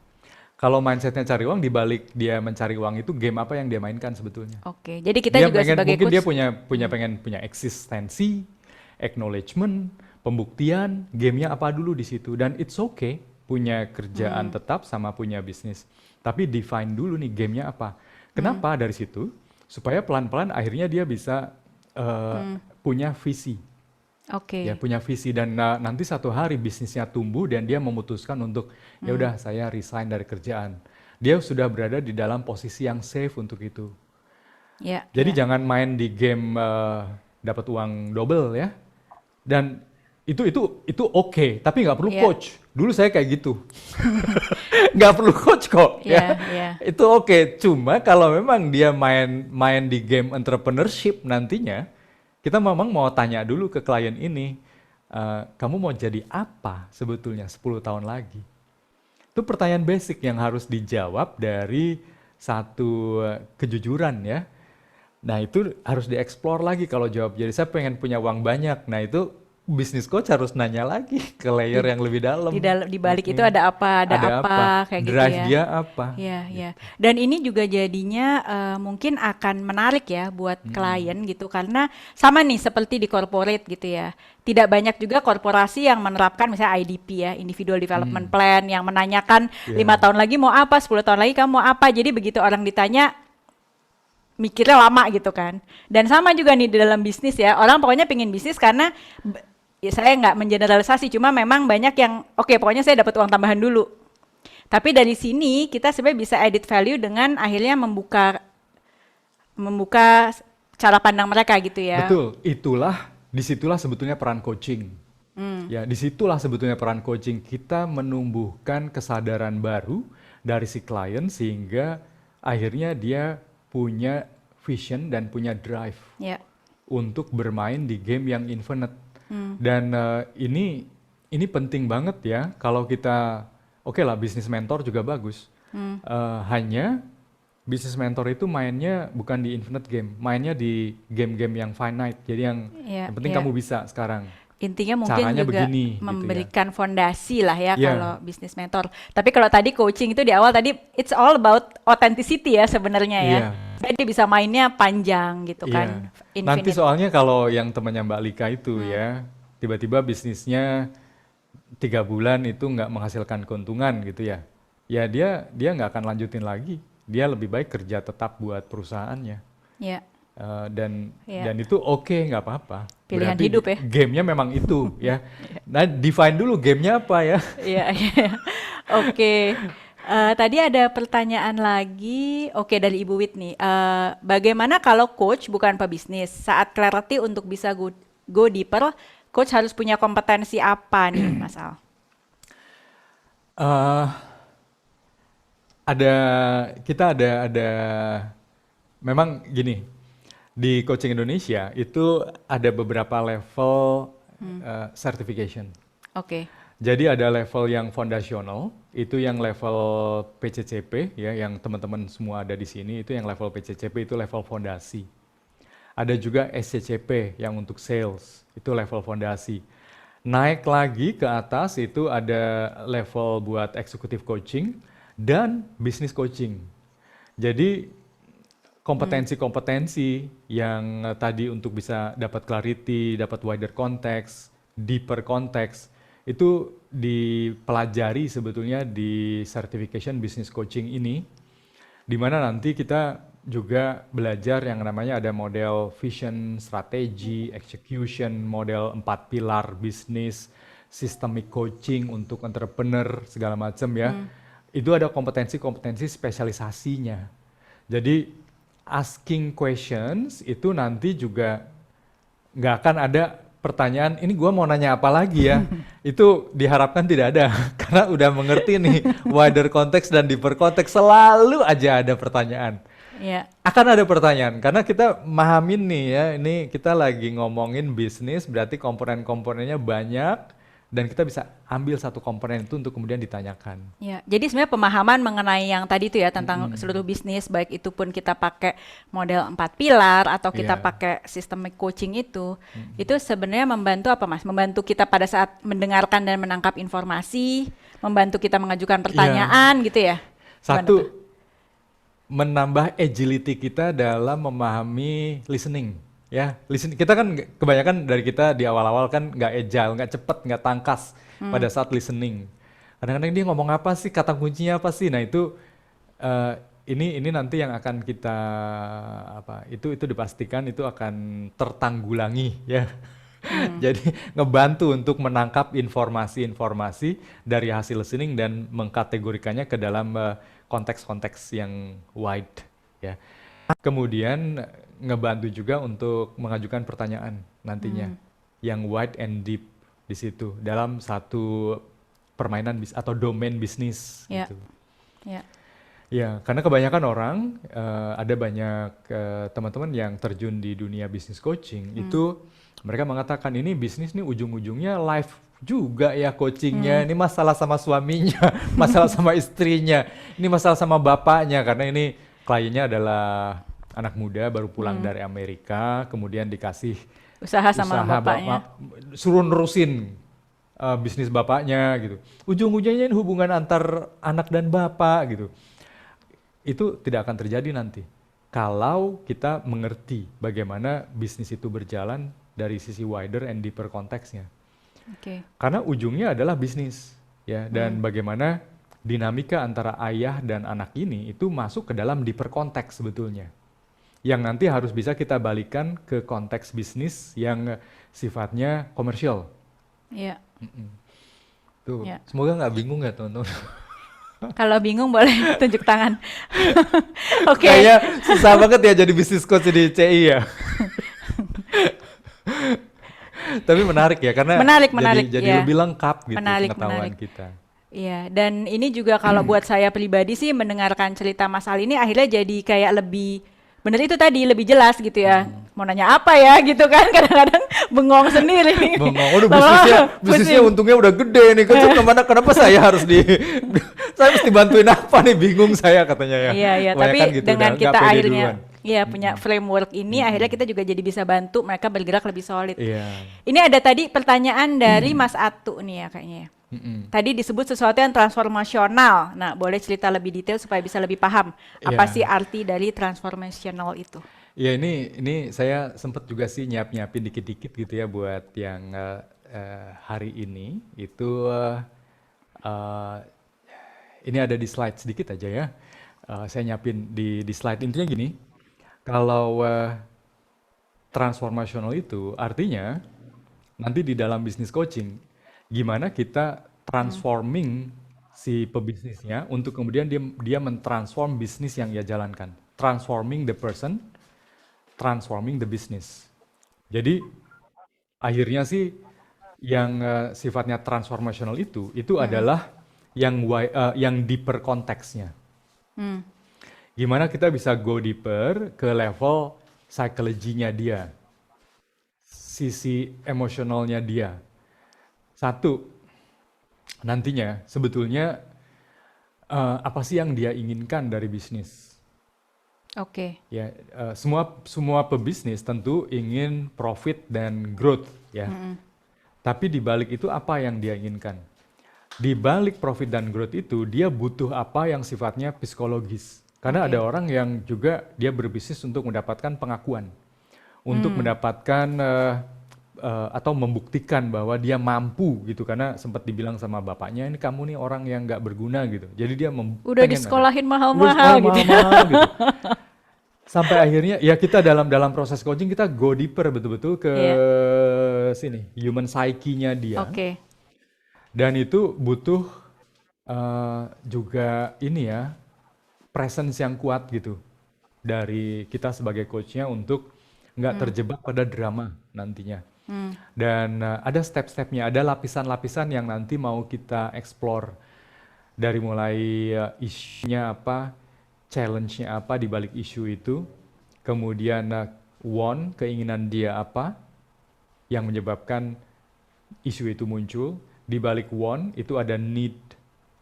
Kalau mindsetnya cari uang, dibalik dia mencari uang itu game apa yang dia mainkan sebetulnya? Oke, jadi kita juga sebagai mungkin coach, dia pengen punya eksistensi, acknowledgement, pembuktian, gamenya apa dulu di situ. Dan it's okay punya kerjaan tetap sama punya bisnis. Tapi define dulu nih gamenya apa. Kenapa dari situ? Supaya pelan-pelan akhirnya dia bisa punya visi. oke, Ya, punya visi, dan nanti satu hari bisnisnya tumbuh dan dia memutuskan untuk ya udah saya resign dari kerjaan. Dia sudah berada di dalam posisi yang safe untuk itu. ya, Jadi ya. jangan main di game dapat uang double ya. Dan itu oke, tapi nggak perlu Iya. coach. Dulu saya kayak gitu. Nggak perlu coach kok, Iya, ya. iya. Itu oke. Cuma kalau memang dia main di game entrepreneurship nantinya, kita memang mau tanya dulu ke klien ini, kamu mau jadi apa sebetulnya 10 tahun lagi? Itu pertanyaan basic yang harus dijawab dari satu kejujuran ya. Nah itu harus dieksplor lagi kalau jawab. Jadi saya pengen punya uang banyak. Nah itu bisnis coach harus nanya lagi ke layer yang lebih dalam. Di balik itu ada apa kayak gitu Drive ya. dia apa? Iya, iya. Dan ini juga jadinya mungkin akan menarik ya buat klien gitu karena sama nih seperti di corporate gitu ya. Tidak banyak juga korporasi yang menerapkan misalnya IDP ya, Individual Development Plan yang menanyakan 5 tahun lagi mau apa, 10 tahun lagi kamu mau apa. Jadi begitu orang ditanya mikirnya lama gitu kan. Dan sama juga nih di dalam bisnis ya, orang pokoknya pengen bisnis karena ya saya nggak mengeneralisasi, cuma memang banyak yang oke pokoknya saya dapat uang tambahan dulu. Tapi dari sini kita sebenarnya bisa edit value dengan akhirnya membuka cara pandang mereka gitu ya. Betul, disitulah sebetulnya peran coaching. Ya, disitulah sebetulnya peran coaching. Kita menumbuhkan kesadaran baru dari si klien sehingga akhirnya dia punya vision dan punya drive Ya. untuk bermain di game yang infinite. Dan ini penting banget ya kalau kita oke lah bisnis mentor juga bagus. Hanya bisnis mentor itu mainnya bukan di infinite game, mainnya di game-game yang finite. Jadi yang penting kamu bisa sekarang. Intinya mungkin Caranya juga begini, gitu ya. memberikan fondasi lah ya Iya. kalau bisnis mentor. Tapi kalau tadi coaching itu di awal tadi it's all about authenticity ya sebenarnya ya. Iya. Jadi bisa mainnya panjang gitu Iya. kan. Nanti Infinite. soalnya kalau yang temannya Mbak Lika itu ya, tiba-tiba bisnisnya 3 bulan itu nggak menghasilkan keuntungan gitu ya. Ya dia nggak akan lanjutin lagi. Dia lebih baik kerja tetap buat perusahaannya. Ya. Dan Iya. itu oke, nggak apa-apa. Pilihan Berarti hidup ya. Gamenya memang itu ya. Nah define dulu gamenya apa ya. Iya, iya. Oke. Tadi ada pertanyaan lagi, oke dari Ibu Whitney. Bagaimana kalau coach bukan pebisnis? Saat clarity untuk bisa go deeper, coach harus punya kompetensi apa nih, Mas Al? Eh, kita ada memang gini di Coaching Indonesia itu ada beberapa level certification. Oke. Jadi ada level yang fondasional, itu yang level PCCP ya, yang teman-teman semua ada di sini itu yang level PCCP itu level fondasi. Ada juga SCCP yang untuk sales, itu level fondasi. Naik lagi ke atas itu ada level buat executive coaching dan business coaching. Jadi kompetensi-kompetensi yang tadi untuk bisa dapat clarity, dapat wider context, deeper context, itu dipelajari sebetulnya di certification business coaching ini, di mana nanti kita juga belajar yang namanya ada model vision, strategi, execution, model 4 pilar bisnis, systemic coaching untuk entrepreneur segala macam ya. Itu ada kompetensi-kompetensi spesialisasinya. Jadi asking questions itu nanti juga nggak akan ada pertanyaan, ini gua mau nanya apa lagi ya? Itu diharapkan tidak ada, karena udah mengerti nih wider konteks dan deeper konteks, selalu aja ada pertanyaan. Iya. Akan ada pertanyaan, karena kita mahamin nih ya, ini kita lagi ngomongin bisnis, berarti komponen-komponennya banyak, dan kita bisa ambil satu komponen itu untuk kemudian ditanyakan. Ya, jadi sebenarnya pemahaman mengenai yang tadi itu ya tentang seluruh bisnis, baik itu pun kita pakai model 4 pilar atau kita Iya. pakai systemic coaching itu sebenarnya membantu apa Mas? Membantu kita pada saat mendengarkan dan menangkap informasi, membantu kita mengajukan pertanyaan gitu ya? Gimana tuh? Satu, menambah agility kita dalam memahami listening. Ya, listening kita kan kebanyakan dari kita di awal-awal kan nggak agile, nggak cepet, nggak tangkas pada saat listening. Kadang-kadang dia ngomong apa sih, kata kuncinya apa sih? Nah itu ini nanti yang akan kita itu dipastikan itu akan tertanggulangi ya. Jadi ngebantu untuk menangkap informasi-informasi dari hasil listening dan mengkategorikannya ke dalam konteks-konteks yang wide ya. Kemudian ngebantu juga untuk mengajukan pertanyaan nantinya yang wide and deep. di situ dalam satu permainan atau domain bisnis Ya. gitu. Ya. Ya, karena kebanyakan orang, ada banyak teman-teman yang terjun di dunia bisnis coaching, itu mereka mengatakan ini bisnis nih ujung-ujungnya life juga ya coachingnya, ini masalah sama suaminya, masalah sama istrinya, ini masalah sama bapaknya, karena ini kliennya adalah anak muda baru pulang dari Amerika, kemudian dikasih Usaha sama bapaknya. suruh nerusin bisnis bapaknya gitu. Ujung-ujungnya ini hubungan antar anak dan bapak gitu. Itu tidak akan terjadi nanti kalau kita mengerti bagaimana bisnis itu berjalan dari sisi wider and deeper konteksnya. Oke. Karena ujungnya adalah bisnis ya, dan bagaimana dinamika antara ayah dan anak ini itu masuk ke dalam deeper konteks sebetulnya. Yang nanti harus bisa kita balikan ke konteks bisnis yang sifatnya komersial. Iya. Tuh, Ya. semoga nggak bingung ya teman-teman. Kalau bingung boleh tunjuk tangan. Oke. Kayaknya susah banget ya jadi bisnis coach di CI ya. Tapi menarik ya, karena Menarik, jadi ya. lebih lengkap gitu Menarik, pengetahuan menarik. kita. Iya, dan ini juga kalau buat saya pribadi sih mendengarkan cerita Mas Al ini akhirnya jadi kayak lebih bener itu tadi, lebih jelas gitu ya. Mau nanya apa ya gitu kan, kadang-kadang bengong sendiri. Bengong, udah Lama-lama bisnisnya pusing. untungnya udah gede nih, kemana, kenapa saya harus saya mesti bantuin apa nih, bingung saya katanya ya. Iya, iya, Kebanyakan tapi gitu, dengan nggak kita pede akhirnya duluan. iya punya framework ini akhirnya kita juga jadi bisa bantu mereka bergerak lebih solid. Iya. Ini ada tadi pertanyaan dari Mas Atu nih ya kayaknya ya. Tadi disebut sesuatu yang transformasional. Nah, boleh cerita lebih detail supaya bisa lebih paham apa Iya. sih arti dari transformasional itu? Ya ini saya sempet juga sih nyiapin dikit-dikit gitu ya buat yang hari ini itu ini ada di slide sedikit aja ya. Saya nyiapin di slide, intinya gini, kalau transformasional itu artinya nanti di dalam bisnis coaching gimana kita transforming si pebisnisnya untuk kemudian dia mentransform bisnis yang ia jalankan, transforming the person, transforming the business. Jadi akhirnya sih yang sifatnya transformational itu adalah yang deeper konteksnya. Gimana kita bisa go deeper ke level psychology-nya dia, sisi emosionalnya dia. Satu, nantinya sebetulnya apa sih yang dia inginkan dari bisnis? Oke. Ya, semua pebisnis tentu ingin profit dan growth ya. Tapi di balik itu apa yang dia inginkan? Di balik profit dan growth itu dia butuh apa yang sifatnya psikologis. Karena ada orang yang juga dia berbisnis untuk mendapatkan pengakuan, untuk mendapatkan atau membuktikan bahwa dia mampu gitu, karena sempat dibilang sama bapaknya, ini kamu nih orang yang nggak berguna gitu. Jadi dia Udah pengen disekolahin udah mahal-mahal sekolah gitu. mahal-mahal gitu. Sampai akhirnya ya kita dalam proses coaching kita go deeper betul-betul ke sini, human psyche-nya dia. Oke. Dan itu butuh juga ini ya, presence yang kuat gitu dari kita sebagai coachnya untuk nggak terjebak pada drama nantinya. Dan ada step-stepnya, ada lapisan-lapisan yang nanti mau kita explore dari mulai isunya apa, challenge-nya apa di balik isu itu, kemudian want, keinginan dia apa yang menyebabkan isu itu muncul, di balik want itu ada need,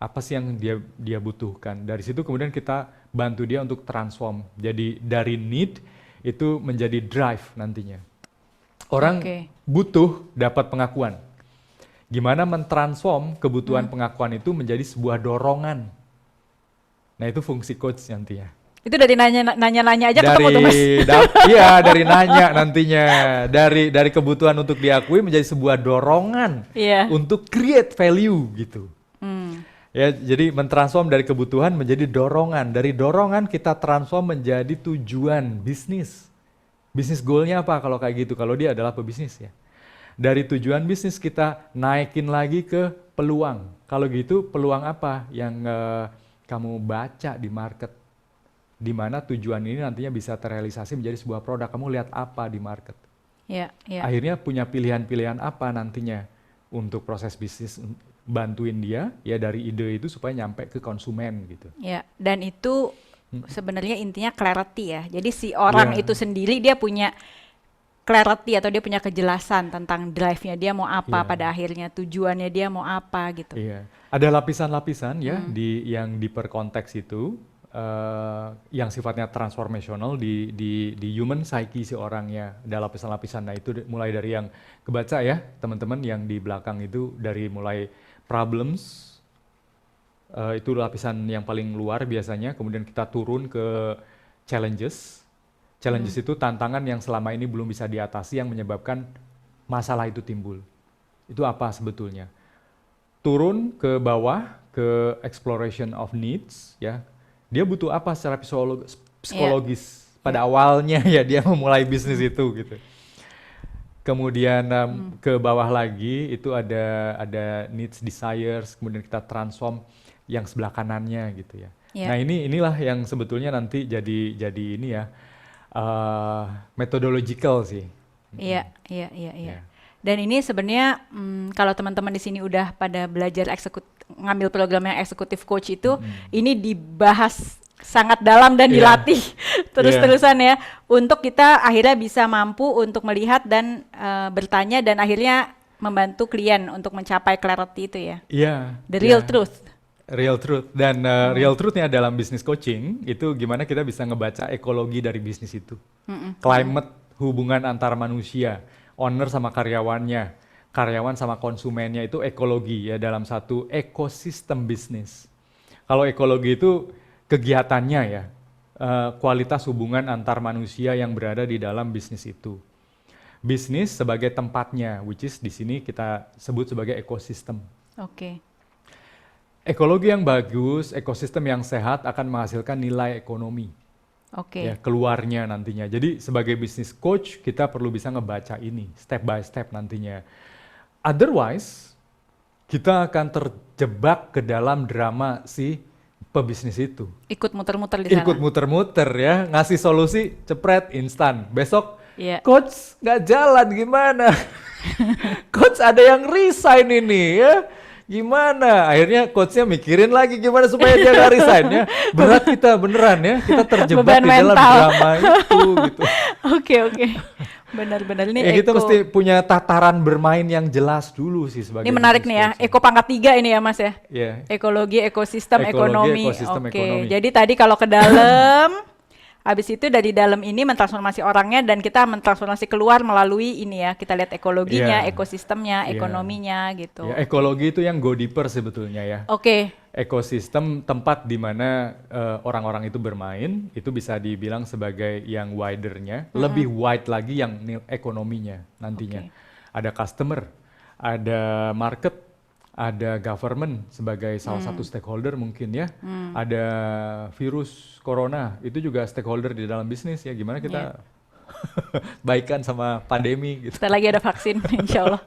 apa sih yang dia butuhkan. Dari situ kemudian kita bantu dia untuk transform. Jadi dari need itu menjadi drive nantinya. Orang butuh dapat pengakuan. Gimana mentransform kebutuhan pengakuan itu menjadi sebuah dorongan. Nah itu fungsi coach nantinya. Itu dari nanya-nanya aja ketemu tuh Mas. Iya, dari nanya nantinya, dari kebutuhan untuk diakui menjadi sebuah dorongan untuk create value gitu. Ya, jadi mentransform dari kebutuhan menjadi dorongan. Dari dorongan kita transform menjadi tujuan bisnis. Bisnis goalnya apa kalau kayak gitu? Kalau dia adalah pebisnis ya. Dari tujuan bisnis kita naikin lagi ke peluang. Kalau gitu peluang apa yang kamu baca di market? Di mana tujuan ini nantinya bisa terrealisasi menjadi sebuah produk. Kamu lihat apa di market? Iya, iya. Akhirnya punya pilihan-pilihan apa nantinya untuk proses bisnis, bantuin dia ya dari ide itu supaya nyampe ke konsumen gitu. Ya, dan itu sebenarnya intinya clarity ya. Jadi si orang Ya. itu sendiri dia punya clarity atau dia punya kejelasan tentang drive-nya dia mau apa Iya. pada akhirnya, tujuannya dia mau apa gitu. Iya, ada lapisan-lapisan ya yang diperkonteks itu yang sifatnya transformational di human psyche si orangnya. Ada lapisan-lapisan. Nah itu mulai dari yang kebaca ya teman-teman yang di belakang itu dari mulai problems itu lapisan yang paling luar biasanya. Kemudian kita turun ke challenges. Challenges itu tantangan yang selama ini belum bisa diatasi yang menyebabkan masalah itu timbul. Itu apa sebetulnya? Turun ke bawah ke exploration of needs ya. Dia butuh apa secara psikologis pada awalnya ya dia memulai bisnis itu gitu. Kemudian ke bawah lagi itu ada needs, desires, kemudian kita transform yang sebelah kanannya gitu ya. Ya. Nah inilah yang sebetulnya nanti jadi ini ya methodological sih. Iya. Ya. Dan ini sebenarnya kalau teman-teman di sini udah pada belajar ngambil program yang eksekutif coach itu, ini dibahas sangat dalam dan Iya. dilatih terus-terusan ya, untuk kita akhirnya bisa mampu untuk melihat dan bertanya dan akhirnya membantu klien untuk mencapai clarity itu ya. Iya. The real ya. truth. Real truth dan real truthnya dalam bisnis coaching itu gimana kita bisa ngebaca ekologi dari bisnis itu, climate, hubungan antar manusia, owner sama karyawannya, karyawan sama konsumennya itu ekologi ya dalam satu ekosistem bisnis. Kalau ekologi itu kegiatannya ya, kualitas hubungan antar manusia yang berada di dalam bisnis itu. Bisnis sebagai tempatnya, which is di sini kita sebut sebagai ekosistem. Oke. Ekologi yang bagus, ekosistem yang sehat akan menghasilkan nilai ekonomi Oke. ya keluarnya nantinya. Jadi sebagai business coach kita perlu bisa ngebaca ini step by step nantinya. Otherwise kita akan terjebak ke dalam drama si pebisnis itu. Ikut muter-muter di sana. Ikut muter-muter ya, ngasih solusi cepret instan. Besok Iya. coach nggak jalan gimana? Coach ada yang resign ini ya. Gimana? Akhirnya coachnya mikirin lagi gimana supaya dia nggak resign ya. Berat kita beneran ya. Kita terjebak Beban di dalam mental. drama itu gitu. Oke. Benar-benar ini Ya kita Eko. mesti punya tataran bermain yang jelas dulu sih sebagai Ini menarik business nih ya, coach. Eko pangkat 3 ini ya Mas ya. Iya. Ekologi, ekosistem, Ekologi, ekonomi. ekosistem, Oke, ekonomi. jadi tadi kalau ke dalam, habis itu dari dalam ini mentransformasi orangnya dan kita mentransformasi keluar melalui ini ya, kita lihat ekologinya, Iya. ekosistemnya, Iya. ekonominya gitu. Ya, ekologi itu yang go deeper sebetulnya ya. Oke, Ekosistem tempat di mana orang-orang itu bermain itu bisa dibilang sebagai yang widernya, lebih wide lagi yang ekonominya nantinya. Oke. Ada customer, ada market, ada government sebagai salah satu stakeholder mungkin ya. Ada virus corona itu juga stakeholder di dalam bisnis ya. Gimana kita baikan sama pandemi gitu. setelah lagi ada vaksin, insya Allah.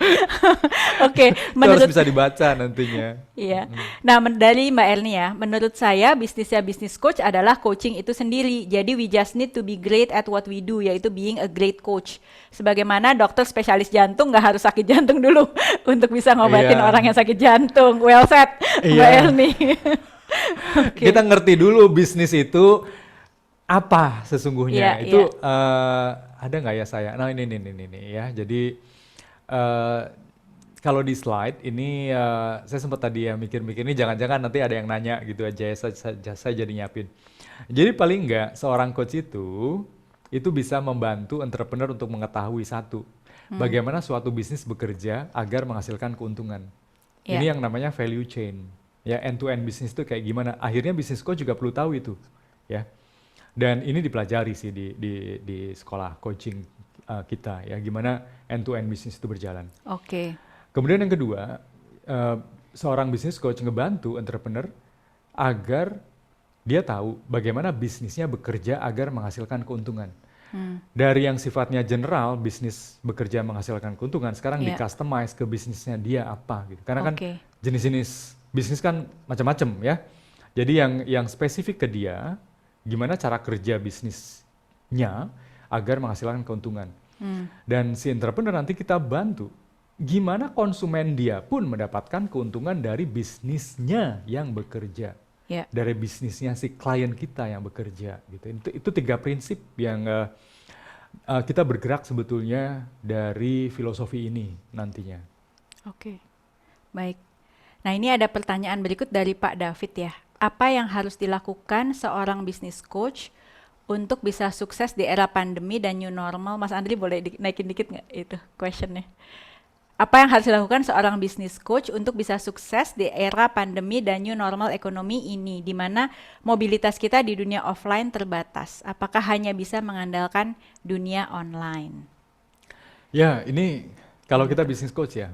Oke, Itu harus menurut bisa dibaca nantinya. Iya. Nah, dari Mbak Elni ya, menurut saya bisnisnya bisnis coach adalah coaching itu sendiri. Jadi we just need to be great at what we do, yaitu being a great coach. Sebagaimana dokter spesialis jantung nggak harus sakit jantung dulu untuk bisa ngobatin Iya. orang yang sakit jantung. Well said, Mbak Iya. Elni. Oke. Kita ngerti dulu bisnis itu apa sesungguhnya. Iya, Itu ada nggak ya saya? Nah ini ya. Jadi kalau di slide ini saya sempat tadi ya mikir-mikir ini jangan-jangan nanti ada yang nanya gitu aja saya jadi nyiapin. Jadi paling nggak seorang coach itu bisa membantu entrepreneur untuk mengetahui satu, bagaimana suatu bisnis bekerja agar menghasilkan keuntungan. Iya. Ini yang namanya value chain. Ya end to end bisnis itu kayak gimana? Akhirnya bisnis coach juga perlu tahu itu, ya. Dan ini dipelajari sih di sekolah coaching kita ya, gimana end to end bisnis itu berjalan. Oke. Kemudian yang kedua, seorang bisnis coach ngebantu entrepreneur agar dia tahu bagaimana bisnisnya bekerja agar menghasilkan keuntungan. Dari yang sifatnya general, bisnis bekerja menghasilkan keuntungan, sekarang Iya. di-customize ke bisnisnya dia apa gitu. Karena kan Oke. jenis-jenis bisnis kan macam-macam ya. Jadi yang spesifik ke dia, gimana cara kerja bisnisnya agar menghasilkan keuntungan. Dan si entrepreneur nanti kita bantu gimana konsumen dia pun mendapatkan keuntungan dari bisnisnya yang bekerja, Ya. dari bisnisnya si klien kita yang bekerja gitu. Itu 3 prinsip yang kita bergerak sebetulnya dari filosofi ini nantinya. Oke, baik. Nah, ini ada pertanyaan berikut dari Pak David ya. Apa yang harus dilakukan seorang business coach untuk bisa sukses di era pandemi dan new normal? Mas Andri boleh naikin dikit nggak itu questionnya? Apa yang harus dilakukan seorang business coach untuk bisa sukses di era pandemi dan new normal ekonomi ini, di mana mobilitas kita di dunia offline terbatas? Apakah hanya bisa mengandalkan dunia online? Ya, ini kalau kita business coach ya,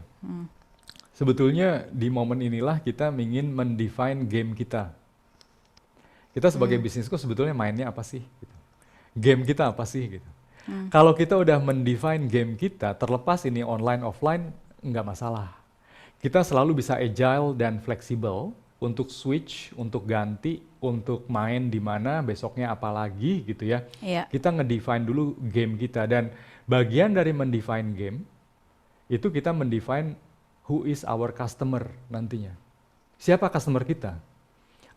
sebetulnya di momen inilah kita ingin mendefine game kita. Kita sebagai business coach sebetulnya mainnya apa sih? Gitu. Game kita apa sih? Gitu. Kalau kita udah mendefine game kita, terlepas ini online offline, nggak masalah. Kita selalu bisa agile dan fleksibel untuk switch, untuk ganti, untuk main di mana, besoknya apa lagi gitu ya. Iya. Kita ngedefine dulu game kita, dan bagian dari mendefine game, itu kita mendefine who is our customer nantinya. Siapa customer kita?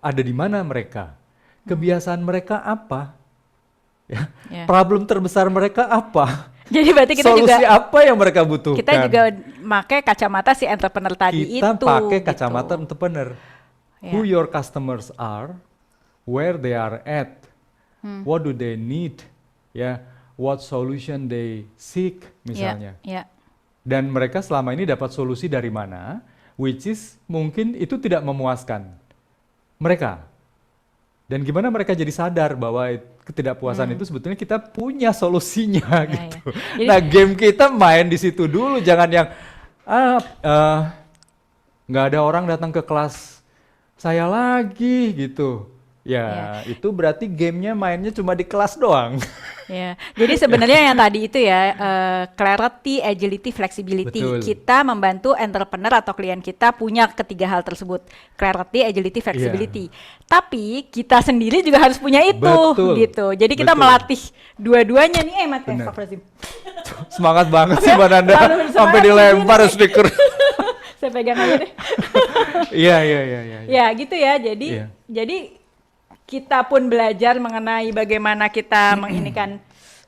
Ada di mana mereka? Kebiasaan mereka apa? Ya. Ya. Problem terbesar mereka apa? Jadi berarti kita Solusi juga apa yang mereka butuhkan? kita juga pakai kacamata si entrepreneur tadi Kita itu. pakai gitu. kacamata entrepreneur. Ya. Who your customers are, where they are at, what do they need, ya, what solution they seek misalnya. Ya. Dan mereka selama ini dapat solusi dari mana, which is mungkin itu tidak memuaskan mereka. Dan gimana mereka jadi sadar bahwa ketidakpuasan itu sebetulnya kita punya solusinya gitu. Jadi- Nah, game kita main di situ dulu, jangan yang nggak ada orang datang ke kelas saya lagi gitu. Ya, itu berarti gamenya mainnya cuma di kelas doang. Ya, jadi sebenarnya yang tadi itu ya, clarity, agility, flexibility. Betul. Kita membantu entrepreneur atau klien kita punya ketiga hal tersebut, clarity, agility, flexibility. Tapi kita sendiri juga harus punya itu, Betul. gitu. Jadi kita Betul. melatih dua-duanya nih, Mat. Benar. Astagfirullahaladzim. Semangat banget sih Mbak Nanda, Terlalu bersemangat sampai dilempar stiker. Saya pegang aja deh. Iya. Ya, gitu ya. Jadi Iya. jadi kita pun belajar mengenai bagaimana kita menginikan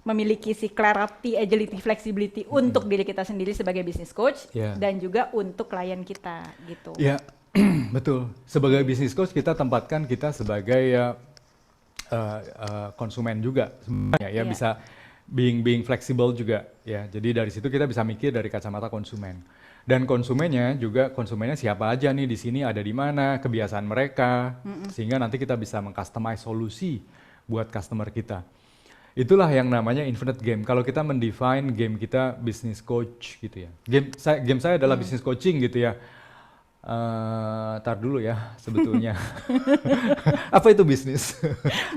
memiliki si clarity, agility, flexibility untuk diri kita sendiri sebagai business coach Iya. dan juga untuk klien kita gitu. Ya, betul. Sebagai business coach kita tempatkan kita sebagai konsumen juga sebenarnya ya, Iya. bisa being flexible juga ya. Jadi dari situ kita bisa mikir dari kacamata konsumen. Dan konsumennya siapa aja nih di sini, ada di mana, kebiasaan mereka, sehingga nanti kita bisa mengcustomize solusi buat customer kita. Itulah yang namanya infinite game. Kalau kita mendefine game kita business coach gitu ya. Game saya adalah business coaching gitu ya. Tar dulu ya sebetulnya. Apa itu bisnis?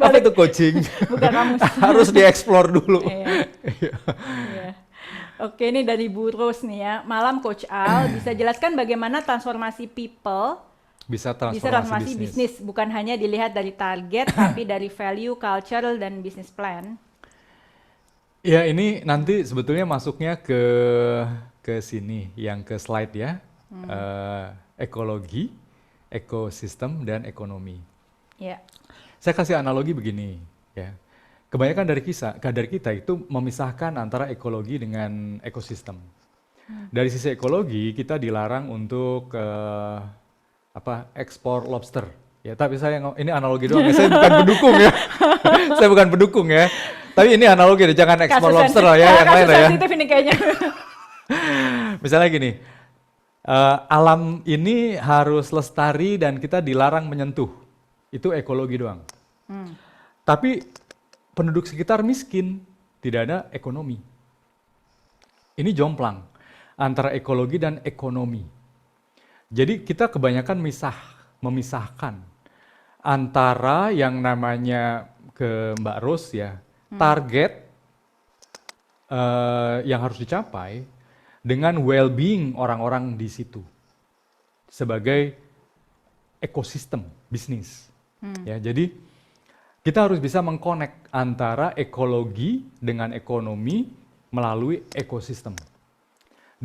Apa itu coaching? Bukan kamu. Harus dieksplor dulu. Iya. Iya. Oke, ini dari Bu Rose nih ya. Malam Coach Al, bisa jelaskan bagaimana transformasi people Bisa bisa transformasi bisnis. bisnis, bukan hanya dilihat dari target tapi dari value, culture, dan business plan. Ya, ini nanti sebetulnya masuknya ke sini, yang ke slide ya. Ekologi, ekosistem, dan ekonomi. Ya. Saya kasih analogi begini ya. Kebanyakan dari kita itu memisahkan antara ekologi dengan ekosistem. Dari sisi ekologi kita dilarang untuk ekspor lobster. Ya, tapi ini analogi doang. Saya bukan pendukung ya. Saya bukan pendukung ya. Tapi ini analogi, jangan ekspor lobster lah ya, yang lain lah ya. Kasus sensitif ini kayaknya. Misalnya gini, alam ini harus lestari dan kita dilarang menyentuh. Itu ekologi doang. Tapi penduduk sekitar miskin, tidak ada ekonomi. Ini jomplang antara ekologi dan ekonomi. Jadi kita kebanyakan memisahkan antara yang namanya ke Mbak Rose ya, target yang harus dicapai dengan well-being orang-orang di situ sebagai ekosistem bisnis. Ya, jadi kita harus bisa mengkonek antara ekologi dengan ekonomi melalui ekosistem.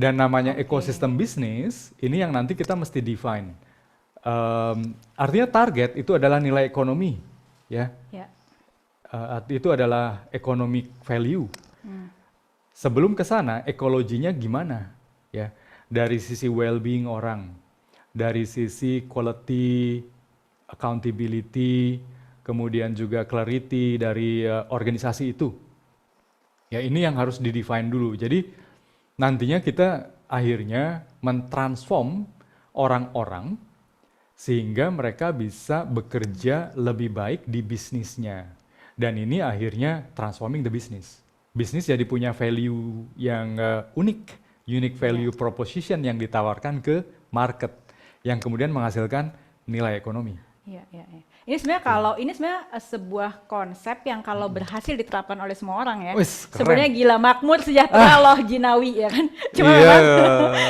Dan namanya Oke. ekosistem bisnis, ini yang nanti kita mesti define. Artinya target itu adalah nilai ekonomi, ya. Ya. Itu adalah economic value. Sebelum ke sana, ekologinya gimana? Ya, dari sisi well-being orang, dari sisi quality, accountability, kemudian juga clarity dari organisasi itu. Ya, ini yang harus didefine dulu. Jadi nantinya kita akhirnya mentransform orang-orang sehingga mereka bisa bekerja lebih baik di bisnisnya. Dan ini akhirnya transforming the business. Bisnis jadi punya value yang unik, unique value proposition yang ditawarkan ke market, yang kemudian menghasilkan nilai ekonomi. Iya, iya, iya. Ini sebenarnya kalau ini sebenarnya sebuah konsep yang kalau berhasil diterapkan oleh semua orang ya. Wis, keren. Sebenarnya gila makmur sejahtera loh jinawi ya kan. Cuma Iya.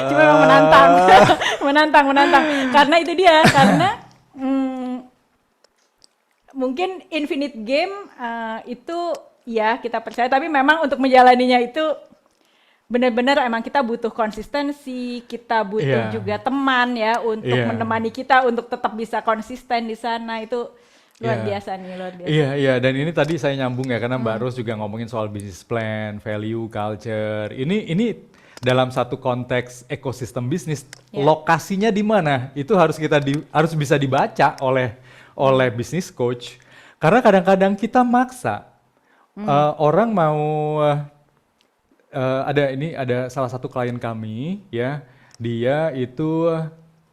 cuma memang menantang. menantang. Karena itu dia, karena mungkin infinite game itu ya kita percaya, tapi memang untuk menjalaninya itu benar-benar emang kita butuh konsistensi, kita butuh Iya. juga teman ya untuk Iya. menemani kita untuk tetap bisa konsisten di sana. Itu luar Iya. biasa nih, luar biasa. Iya, dan ini tadi saya nyambung ya, karena Mbak Ros juga ngomongin soal business plan, value, culture. Ini dalam satu konteks ekosistem bisnis, Ya. lokasinya di mana? Itu harus harus bisa dibaca oleh business coach. Karena kadang-kadang kita maksa orang mau ada salah satu klien kami ya, dia itu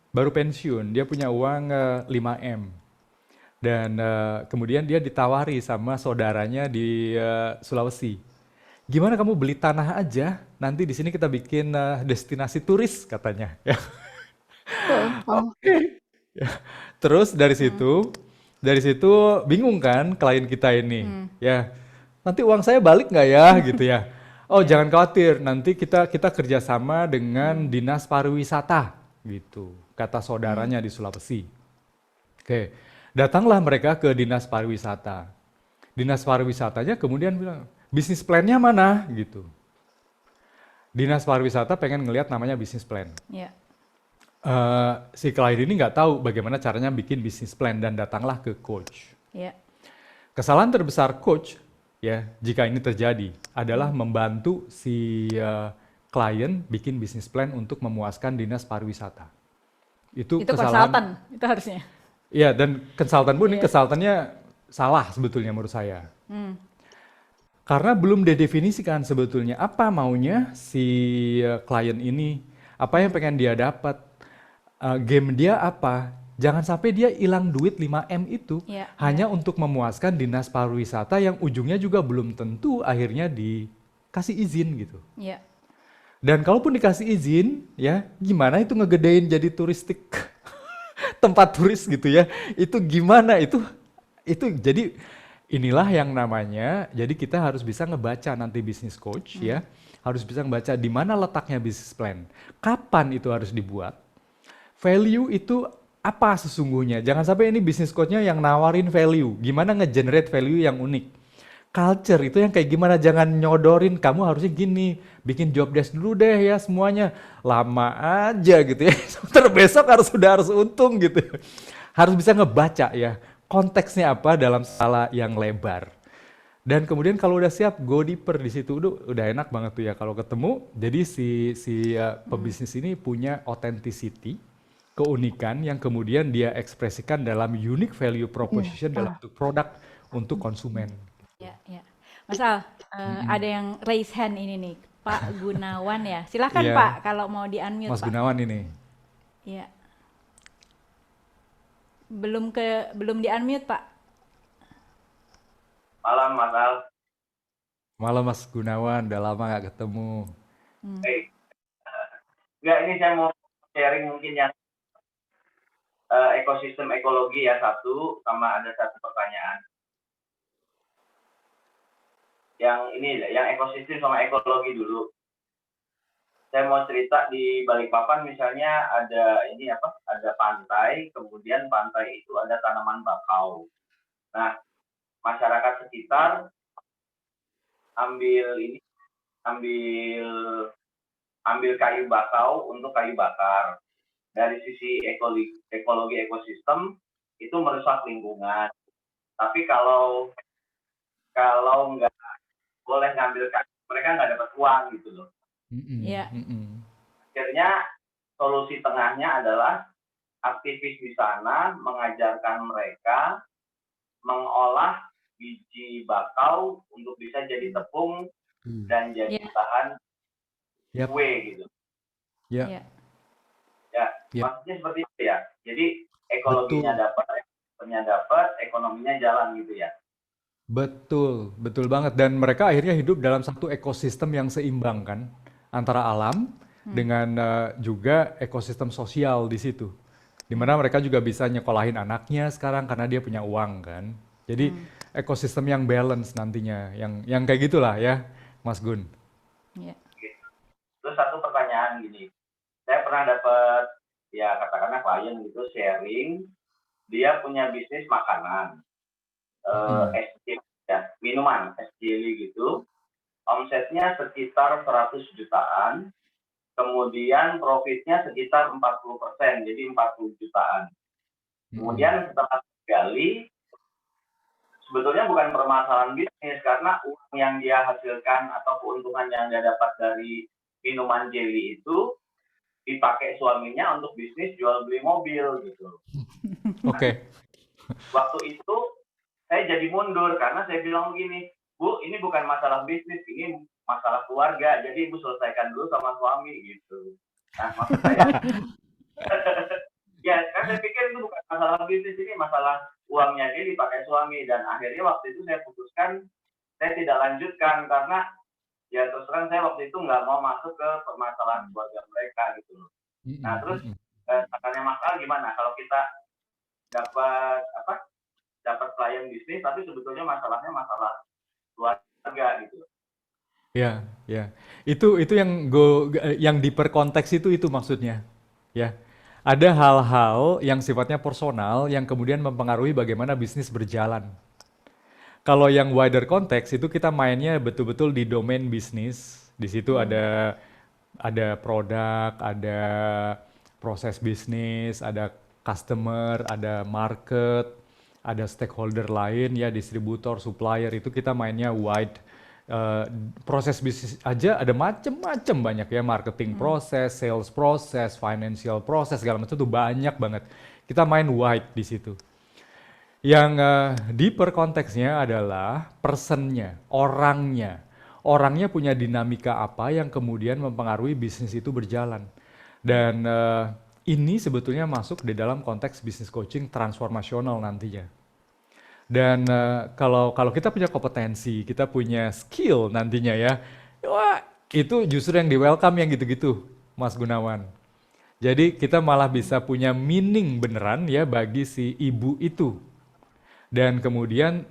baru pensiun, dia punya uang 5M. Dan kemudian dia ditawari sama saudaranya di Sulawesi. Gimana kamu beli tanah aja, nanti di sini kita bikin destinasi turis katanya. Ya. Oke. Ya. Terus dari situ bingung kan klien kita ini, ya nanti uang saya balik nggak ya gitu ya. Oh jangan khawatir, nanti kita kerjasama dengan dinas pariwisata gitu, kata saudaranya di Sulawesi. Oke, datanglah mereka ke dinas pariwisata. Dinas pariwisatanya kemudian bilang, bisnis plan-nya mana gitu. Dinas pariwisata pengen ngelihat namanya bisnis plan. Ya. Si klien ini nggak tahu bagaimana caranya bikin bisnis plan dan datanglah ke coach. Ya. Kesalahan terbesar coach ya jika ini terjadi adalah membantu si klien bikin bisnis plan untuk memuaskan dinas pariwisata. Itu kesalahan. Konsultan, itu harusnya. Iya, dan konsultan pun ini konsultannya salah sebetulnya menurut saya. Karena belum didefinisikan sebetulnya apa maunya si klien ini, apa yang pengen dia dapat, game dia apa. Jangan sampai dia hilang duit 5M itu hanya untuk memuaskan dinas pariwisata yang ujungnya juga belum tentu akhirnya dikasih izin gitu. Iya. Dan kalaupun dikasih izin, ya gimana itu ngegedein jadi turistik tempat turis gitu ya? Itu gimana itu jadi inilah yang namanya. Jadi kita harus bisa ngebaca nanti business coach ya, harus bisa ngebaca di mana letaknya business plan, kapan itu harus dibuat, value itu apa sesungguhnya. Jangan sampai ini business coach-nya yang nawarin value, gimana nge-generate value yang unik. Culture itu yang kayak gimana, jangan nyodorin kamu harusnya gini, bikin job desk dulu deh ya semuanya, lama aja gitu ya, terus besok harus untung gitu. Harus bisa ngebaca ya, konteksnya apa dalam skala yang lebar. Dan kemudian kalau udah siap, go deeper di situ, udah enak banget tuh ya kalau ketemu. Jadi si pebisnis ini punya authenticity, keunikan yang kemudian dia ekspresikan dalam unique value proposition dalam produk untuk konsumen. Ya. Mas Al, ada yang raise hand ini nih, Pak Gunawan ya. Silahkan Iya. Pak, kalau mau di-unmute Mas Pak. Gunawan ini. Iya. Belum di-unmute Pak. Malam Mas Al. Malam Mas Gunawan, udah lama gak ketemu. Baik. Enggak, ini saya mau sharing mungkin yang ekosistem ekologi ya satu, sama ada satu pertanyaan. Yang ini yang ekosistem sama ekologi dulu. Saya mau cerita di Balikpapan misalnya ada ada pantai, kemudian pantai itu ada tanaman bakau. Nah, masyarakat sekitar ambil ambil kayu bakau untuk kayu bakar. Dari sisi ekologi ekosistem itu merusak lingkungan. Tapi kalau nggak boleh ngambil kayu, mereka nggak dapat uang gitu loh. Iya. Akhirnya solusi tengahnya adalah aktivis di sana mengajarkan mereka mengolah biji bakau untuk bisa jadi tepung dan jadi bahan Yap. kue gitu. Ya. Iya. Ya, Ya. maksudnya seperti itu ya. Jadi ekologinya dapat, ekonominya dapat, ekonominya jalan gitu ya. Betul, betul banget. Dan mereka akhirnya hidup dalam satu ekosistem yang seimbang kan, antara alam dengan juga ekosistem sosial di situ. Dimana mereka juga bisa nyekolahin anaknya sekarang karena dia punya uang kan. Jadi ekosistem yang balance nantinya, yang kayak gitulah ya, Mas Gun. Iya. Terus satu pertanyaan gini, saya pernah dapat ya katakanlah klien gitu sharing, dia punya bisnis makanan, es jelly ya, minuman es jelly gitu, omsetnya sekitar 100 jutaan, kemudian profitnya sekitar 40%, jadi 40 jutaan. Kemudian setelah gali, sebetulnya bukan permasalahan bisnis karena uang yang dia hasilkan atau keuntungan yang dia dapat dari minuman jelly itu dipakai suaminya untuk bisnis jual beli mobil gitu. Oke. Waktu itu saya jadi mundur karena saya bilang gini, Bu, ini bukan masalah bisnis, ini masalah keluarga. Jadi Ibu selesaikan dulu sama suami gitu. Nah, maksud saya, ya kan saya pikir itu bukan masalah bisnis, ini masalah uangnya dia dipakai suami. Dan akhirnya waktu itu saya putuskan saya tidak lanjutkan karena ya terus terang saya waktu itu nggak mau masuk ke permasalahan keluarga mereka gitu loh. Nah terus katanya Mas Al gimana kalau kita dapat klien bisnis tapi sebetulnya masalahnya masalah keluarga gitu. Ya, ya. Itu yang diperkonteks itu maksudnya. Ya. Ada hal-hal yang sifatnya personal yang kemudian mempengaruhi bagaimana bisnis berjalan. Kalau yang wider konteks itu kita mainnya betul-betul di domain bisnis. Di situ ada produk, ada proses bisnis, ada customer, ada market, ada stakeholder lain ya, distributor, supplier, itu kita mainnya wide. Proses bisnis aja ada macem-macem banyak ya, marketing proses, sales proses, financial proses, segala macam itu banyak banget. Kita main wide di situ. Yang deeper konteksnya adalah personnya, orangnya. Orangnya punya dinamika apa yang kemudian mempengaruhi bisnis itu berjalan. Dan ini sebetulnya masuk di dalam konteks bisnis coaching transformasional nantinya. Dan kalau kita punya kompetensi, kita punya skill nantinya ya, wah itu justru yang di welcome yang gitu-gitu, Mas Gunawan. Jadi kita malah bisa punya meaning beneran ya bagi si ibu itu. Dan kemudian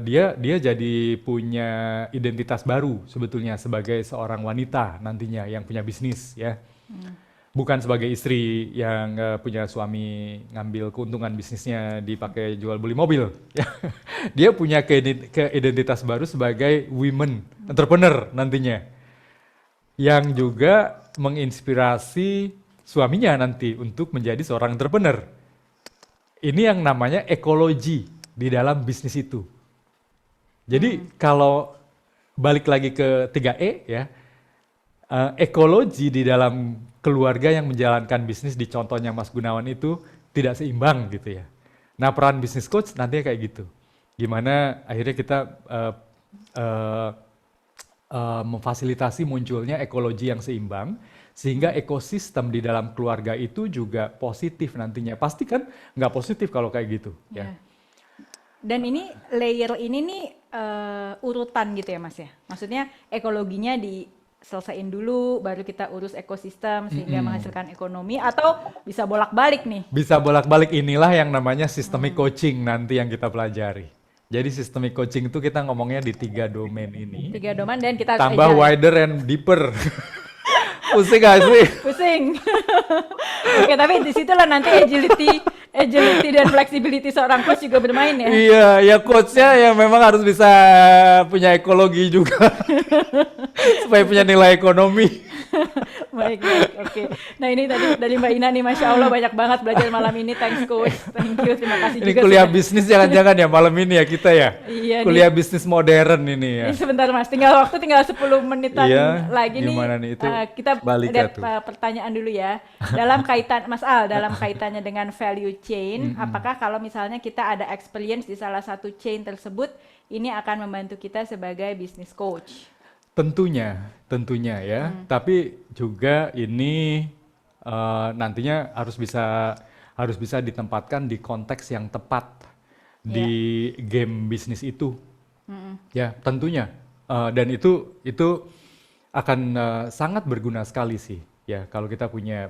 dia jadi punya identitas baru sebetulnya sebagai seorang wanita nantinya yang punya bisnis ya. Bukan sebagai istri yang punya suami ngambil keuntungan bisnisnya dipakai jual beli mobil. Dia punya identitas baru sebagai women entrepreneur nantinya. Yang juga menginspirasi suaminya nanti untuk menjadi seorang entrepreneur. Ini yang namanya ekologi di dalam bisnis itu. Jadi kalau balik lagi ke 3E ya, ekologi di dalam keluarga yang menjalankan bisnis di contohnya Mas Gunawan itu tidak seimbang gitu ya. Nah peran bisnis coach nantinya kayak gitu. Gimana akhirnya kita memfasilitasi munculnya ekologi yang seimbang sehingga ekosistem di dalam keluarga itu juga positif nantinya. Pasti kan nggak positif kalau kayak gitu ya. Dan ini layer ini nih urutan gitu ya Mas ya. Maksudnya ekologinya diselesain dulu baru kita urus ekosistem sehingga menghasilkan ekonomi atau bisa bolak-balik nih. Bisa bolak-balik, inilah yang namanya systemic coaching nanti yang kita pelajari. Jadi systemic coaching itu kita ngomongnya di 3 domain ini. 3 domain dan kita tambah wider and deeper. Pusing gak sih? Pusing. Oke, tapi di situlah nanti agility dan flexibility seorang coach juga bermain ya. Iya, ya coachnya ya memang harus bisa punya ekologi juga. Supaya punya nilai ekonomi. Baik, baik, oke. Nah ini tadi dari Mbak Ina nih, Masya Allah banyak banget belajar malam ini. Thanks Coach, thank you, terima kasih Ini juga kuliah sudah. bisnis jangan-jangan ya malam ini ya kita ya. Iya Kuliah nih, bisnis modern ini ya. ini sebentar Mas, tinggal 10 menitan Iya, lagi nih. gimana nih itu Kita balik ya lihat tuh. pertanyaan dulu ya. Dalam kaitan Mas Al, dalam kaitannya dengan value chain, apakah kalau misalnya kita ada experience di salah satu chain tersebut, ini akan membantu kita sebagai business coach? Tentunya ya. Tapi juga ini nantinya harus bisa ditempatkan di konteks yang tepat di game bisnis itu. Ya, tentunya. Dan itu akan sangat berguna sekali sih. Ya, kalau kita punya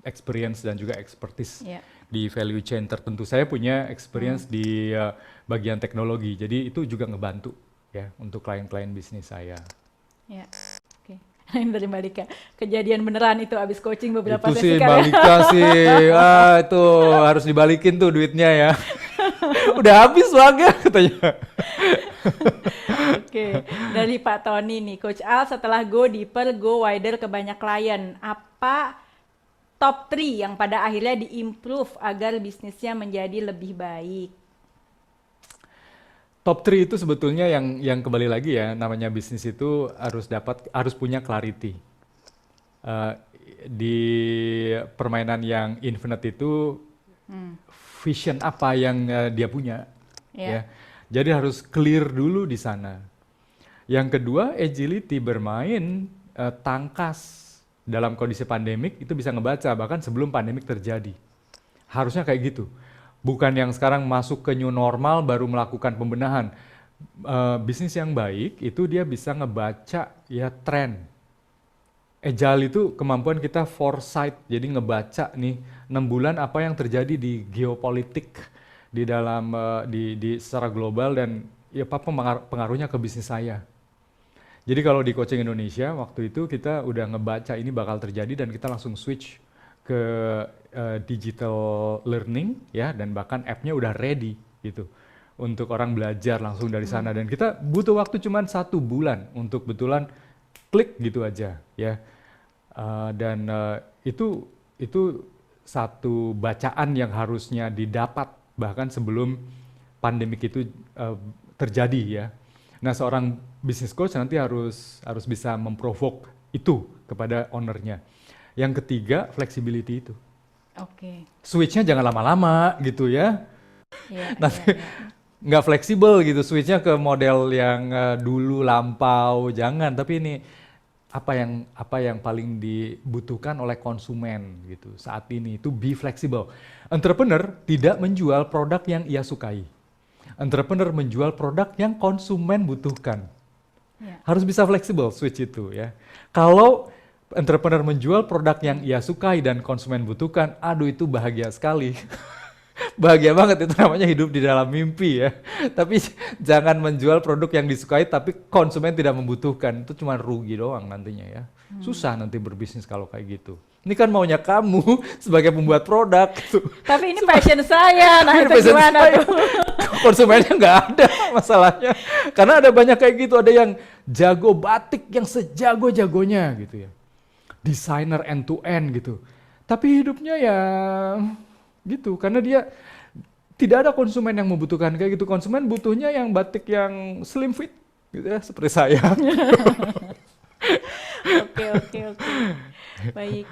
experience dan juga expertise Ya, di value chain tertentu. Saya punya experience di bagian teknologi. Jadi itu juga ngebantu ya untuk klien-klien bisnis saya. ya. Oke. Ini dari Mbak Dika. Kejadian beneran itu abis coaching beberapa Itu sesi sih kali ya. Malika sih, itu harus dibalikin tuh duitnya ya. Udah habis warga katanya. Oke, dari Pak Tony nih, Coach Al setelah go deeper, go wider ke banyak klien, apa top 3 yang pada akhirnya diimprove agar bisnisnya menjadi lebih baik? Top 3 itu sebetulnya yang kembali lagi ya, namanya bisnis itu harus punya clarity. Eh, di permainan yang infinite itu vision apa yang dia punya Ya. ya. Jadi harus clear dulu di sana. Yang kedua, agility, bermain tangkas dalam kondisi pandemik itu bisa ngebaca bahkan sebelum pandemik terjadi. Harusnya kayak gitu. Bukan yang sekarang masuk ke new normal baru melakukan pembenahan. Bisnis yang baik itu dia bisa ngebaca ya tren. Agile itu kemampuan kita foresight, jadi ngebaca nih 6 bulan apa yang terjadi di geopolitik di dalam di secara global dan ya apa pengaruhnya ke bisnis saya. Jadi kalau di Coaching Indonesia waktu itu kita udah ngebaca ini bakal terjadi dan kita langsung switch ke digital learning ya, dan bahkan app-nya udah ready gitu untuk orang belajar langsung dari sana, dan kita butuh waktu cuman 1 bulan untuk betulan klik gitu aja ya. Dan itu satu bacaan yang harusnya didapat bahkan sebelum pandemik itu terjadi ya. Nah, seorang business coach nanti harus bisa memprovok itu kepada ownernya. Yang ketiga, flexibility itu. Oke. Switch-nya jangan lama-lama gitu ya. Iya, Nanti iya, iya. nggak fleksibel gitu, switch-nya ke model yang dulu lampau, jangan. Tapi ini apa yang paling dibutuhkan oleh konsumen gitu saat ini, itu be flexible. Entrepreneur tidak menjual produk yang ia sukai. Entrepreneur menjual produk yang konsumen butuhkan. Iya. Harus bisa fleksibel switch itu ya. Kalau entrepreneur menjual produk yang ia sukai dan konsumen butuhkan, aduh itu bahagia sekali. Bahagia banget, itu namanya hidup di dalam mimpi ya. Tapi jangan menjual produk yang disukai tapi konsumen tidak membutuhkan, itu cuma rugi doang nantinya ya. Susah nanti berbisnis kalau kayak gitu. Ini kan maunya kamu sebagai pembuat produk gitu. Tapi ini passion saya, nah itu Passion gimana saya. tuh? Konsumennya nggak ada masalahnya. Karena ada banyak kayak gitu, ada yang jago batik yang sejago-jagonya gitu ya. Desainer end to end gitu. Tapi hidupnya ya gitu, karena dia tidak ada konsumen yang membutuhkan kayak gitu. Konsumen butuhnya yang batik yang slim fit gitu ya, seperti saya. Oke. Baik.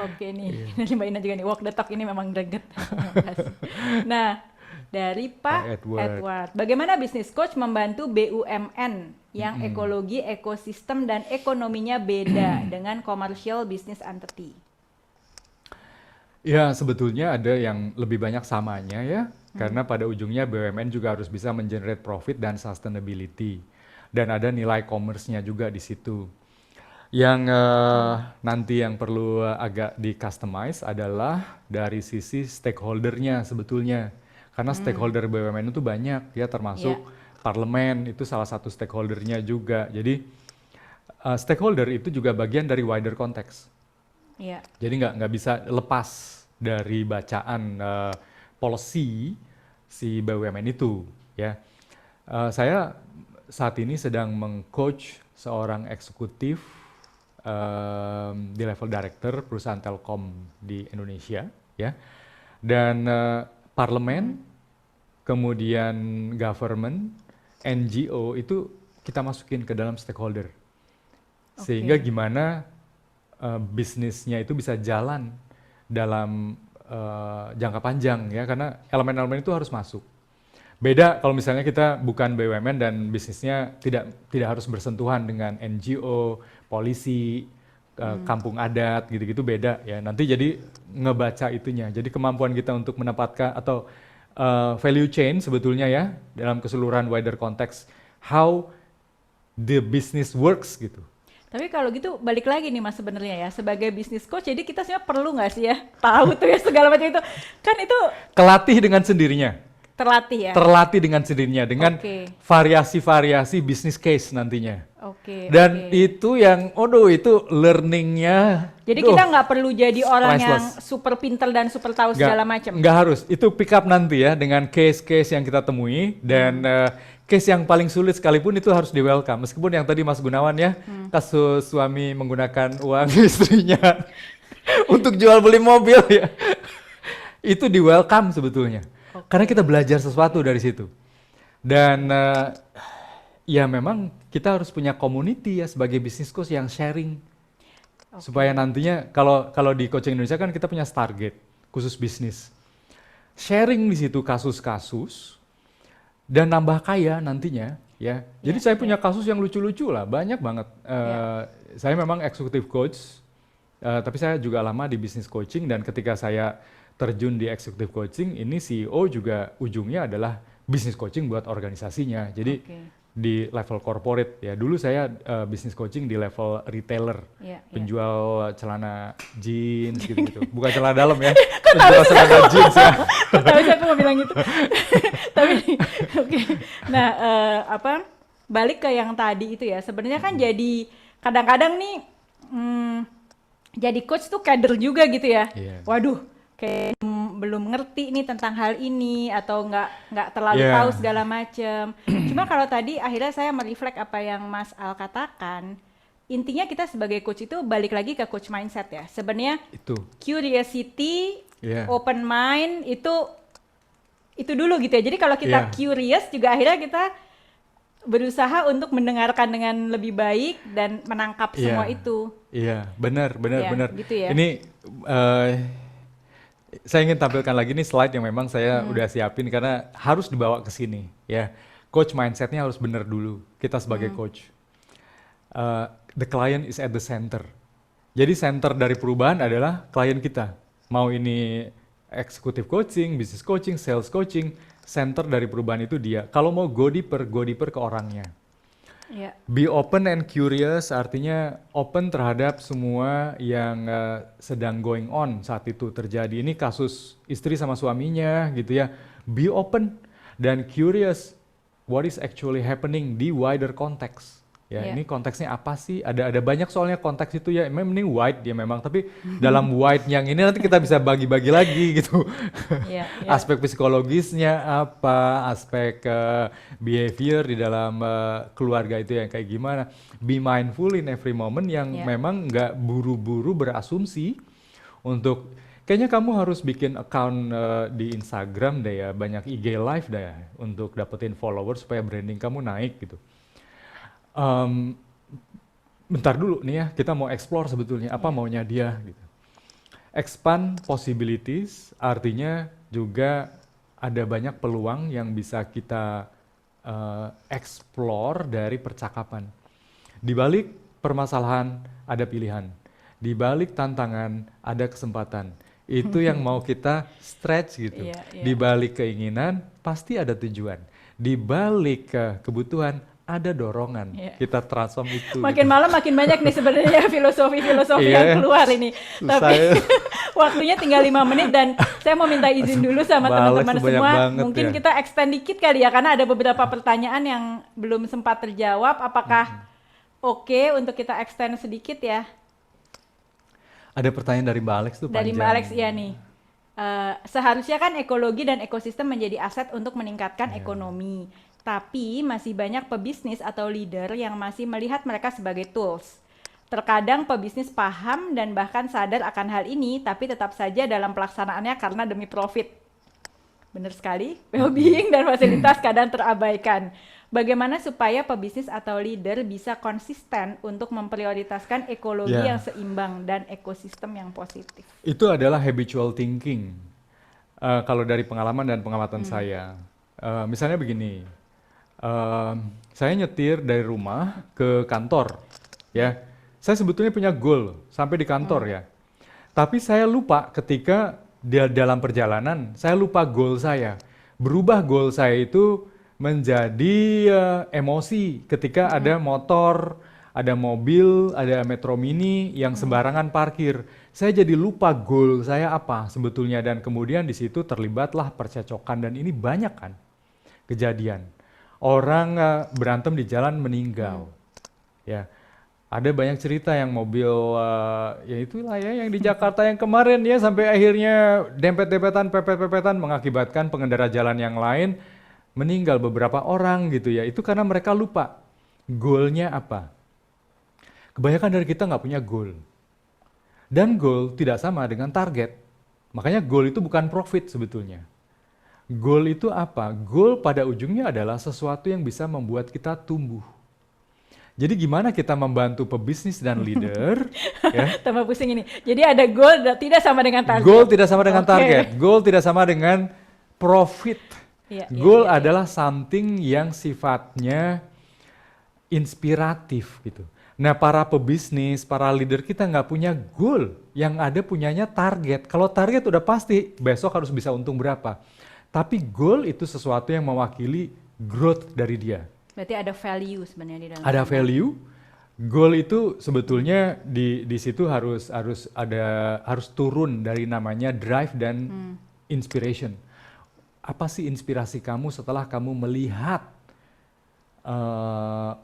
Oke nih, dari Mbak Ina juga nih, walk the talk ini memang greget. Makasih. Nah, dari Pak Edward. Bagaimana bisnis coach membantu BUMN yang ekologi, ekosistem, dan ekonominya beda dengan commercial business entity? Ya, sebetulnya ada yang lebih banyak samanya ya, karena pada ujungnya BUMN juga harus bisa mengenerate profit dan sustainability. Dan ada nilai commerce-nya juga di situ. Yang nanti yang perlu agak di-customize adalah dari sisi stakeholder-nya sebetulnya. Karena stakeholder BUMN itu banyak ya, termasuk parlemen itu salah satu stakeholder-nya juga. Jadi stakeholder itu juga bagian dari wider konteks. Iya. Jadi nggak bisa lepas dari bacaan policy si BUMN itu ya. Saya saat ini sedang meng-coach seorang eksekutif di level director perusahaan Telkom di Indonesia, ya. Dan parlemen, kemudian government, NGO itu kita masukin ke dalam stakeholder. Sehingga gimana bisnisnya itu bisa jalan dalam jangka panjang, ya, karena elemen-elemen itu harus masuk. Beda kalau misalnya kita bukan BUMN dan bisnisnya tidak harus bersentuhan dengan NGO, polisi, kampung adat, gitu-gitu beda ya. Nanti jadi ngebaca itunya. Jadi kemampuan kita untuk menempatkan atau value chain sebetulnya ya dalam keseluruhan wider konteks how the business works gitu. Tapi kalau gitu balik lagi nih Mas sebenarnya ya sebagai business coach, jadi kita sebenarnya perlu nggak sih ya tahu tuh ya segala macam itu, kan itu Kelatih dengan sendirinya. terlatih ya. Terlatih dengan sendirinya dengan Oke. variasi-variasi business case nantinya. Oke. Dan oke. itu yang, itu learningnya. Jadi kita nggak perlu jadi orang yang priceless. super pinter dan super tahu segala macam. Nggak harus, itu pick up nanti ya dengan case-case yang kita temui dan case yang paling sulit sekalipun itu harus di welcome. Meskipun yang tadi Mas Gunawan ya, kasus suami menggunakan uang istrinya untuk jual beli mobil ya, itu di welcome sebetulnya. Karena kita belajar sesuatu dari situ. Dan ya memang kita harus punya community ya sebagai business coach yang sharing. Supaya nantinya kalau di coaching Indonesia kan kita punya target khusus bisnis. Sharing di situ kasus-kasus dan nambah kaya nantinya ya. Jadi saya punya kasus yang lucu-lucu lah, banyak banget. Saya memang executive coach, tapi saya juga lama di business coaching dan ketika saya terjun di executive coaching, ini CEO juga ujungnya adalah business coaching buat organisasinya. Jadi di level corporate ya. Dulu saya business coaching di level retailer, penjual celana jeans gitu-gitu. Bukan celana dalam ya, penjual celana jeans ya. Tahu sih aku mau bilang gitu. Tapi oke. Nah, balik ke yang tadi itu ya. Sebenarnya kan jadi kadang-kadang nih jadi coach tuh kader juga gitu ya. Waduh, kayak belum ngerti nih tentang hal ini atau nggak terlalu tahu segala macam. Cuma kalau tadi akhirnya saya mereflect apa yang Mas Al katakan, intinya kita sebagai coach itu balik lagi ke coach mindset ya. Sebenarnya curiosity, open mind itu dulu gitu ya. Jadi kalau kita curious juga akhirnya kita berusaha untuk mendengarkan dengan lebih baik dan menangkap semua itu. Iya, benar. Gitu ya. Ini saya ingin tampilkan lagi nih slide yang memang saya udah siapin karena harus dibawa ke sini ya. Coach mindsetnya harus benar dulu kita sebagai coach. The client is at the center. Jadi center dari perubahan adalah klien kita. Mau ini executive coaching, business coaching, sales coaching, center dari perubahan itu dia. Kalau mau go deeper ke orangnya. Be open and curious artinya open terhadap semua yang sedang going on saat itu terjadi. Ini kasus istri sama suaminya gitu ya. Be open dan curious what is actually happening di wider context. Ya, ini konteksnya apa sih? Ada banyak soalnya konteks itu ya. Memang ini wide dia memang, tapi dalam wide yang ini nanti kita bisa bagi-bagi lagi gitu. Aspek psikologisnya apa, aspek behavior di dalam keluarga itu yang kayak gimana. Be mindful in every moment yang memang nggak buru-buru berasumsi untuk kayaknya kamu harus bikin account di Instagram deh ya, banyak IG live deh ya, untuk dapetin followers supaya branding kamu naik gitu. Bentar dulu nih ya, kita mau explore sebetulnya apa maunya dia gitu. Expand possibilities artinya juga ada banyak peluang yang bisa kita explore dari percakapan. Di balik permasalahan ada pilihan, di balik tantangan ada kesempatan. Itu yang mau kita stretch gitu. Di balik keinginan pasti ada tujuan. Di balik kebutuhan ada dorongan, kita transform itu. Makin malam makin banyak nih sebenarnya filosofi-filosofi yang keluar ini. Tapi waktunya tinggal 5 menit dan saya mau minta izin dulu sama teman-teman semua. Mungkin kita extend dikit kali ya, karena ada beberapa pertanyaan yang belum sempat terjawab. Apakah oke untuk kita extend sedikit ya? Ada pertanyaan dari Mbak Alex tuh panjang. Dari Mbak Alex, iya nih. Seharusnya kan ekologi dan ekosistem menjadi aset untuk meningkatkan ekonomi. Tapi masih banyak pebisnis atau leader yang masih melihat mereka sebagai tools. Terkadang pebisnis paham dan bahkan sadar akan hal ini, tapi tetap saja dalam pelaksanaannya karena demi profit. Benar sekali, well-being dan fasilitas kadang terabaikan. Bagaimana supaya pebisnis atau leader bisa konsisten untuk memprioritaskan ekologi Ya. yang seimbang dan ekosistem yang positif? Itu adalah habitual thinking. Kalau dari pengalaman dan pengamatan saya, misalnya begini, saya nyetir dari rumah ke kantor, ya. Saya sebetulnya punya goal sampai di kantor ya. Tapi saya lupa ketika dalam perjalanan, saya lupa goal saya. Berubah goal saya itu menjadi emosi ketika ada motor, ada mobil, ada Metro Mini yang sembarangan parkir. Saya jadi lupa goal saya apa sebetulnya, dan kemudian di situ terlibatlah percecokan, dan ini banyak kan kejadian. Orang berantem di jalan meninggal. Ya. Ada banyak cerita yang mobil, ya itulah ya yang di Jakarta yang kemarin ya, sampai akhirnya dempet-dempetan, pepet-pepetan mengakibatkan pengendara jalan yang lain meninggal beberapa orang gitu ya. Itu karena mereka lupa goalnya apa. Kebanyakan dari kita nggak punya goal. Dan goal tidak sama dengan target. Makanya goal itu bukan profit sebetulnya. Goal itu apa? Goal pada ujungnya adalah sesuatu yang bisa membuat kita tumbuh. Jadi gimana kita membantu pebisnis dan leader, ya? Tambah pusing ini. Jadi ada goal tidak sama dengan target. Goal tidak sama dengan Oke. target, goal tidak sama dengan profit. Iya, iya, Goal iya, iya. adalah something yang sifatnya inspiratif gitu. Nah, para pebisnis, para leader kita nggak punya goal, yang ada punyanya target. Kalau target udah pasti besok harus bisa untung berapa. Tapi goal itu sesuatu yang mewakili growth dari dia. Berarti ada value sebenarnya di dalam. Ada value. Goal itu sebetulnya di situ harus turun dari namanya drive dan inspiration. Apa sih inspirasi kamu setelah kamu melihat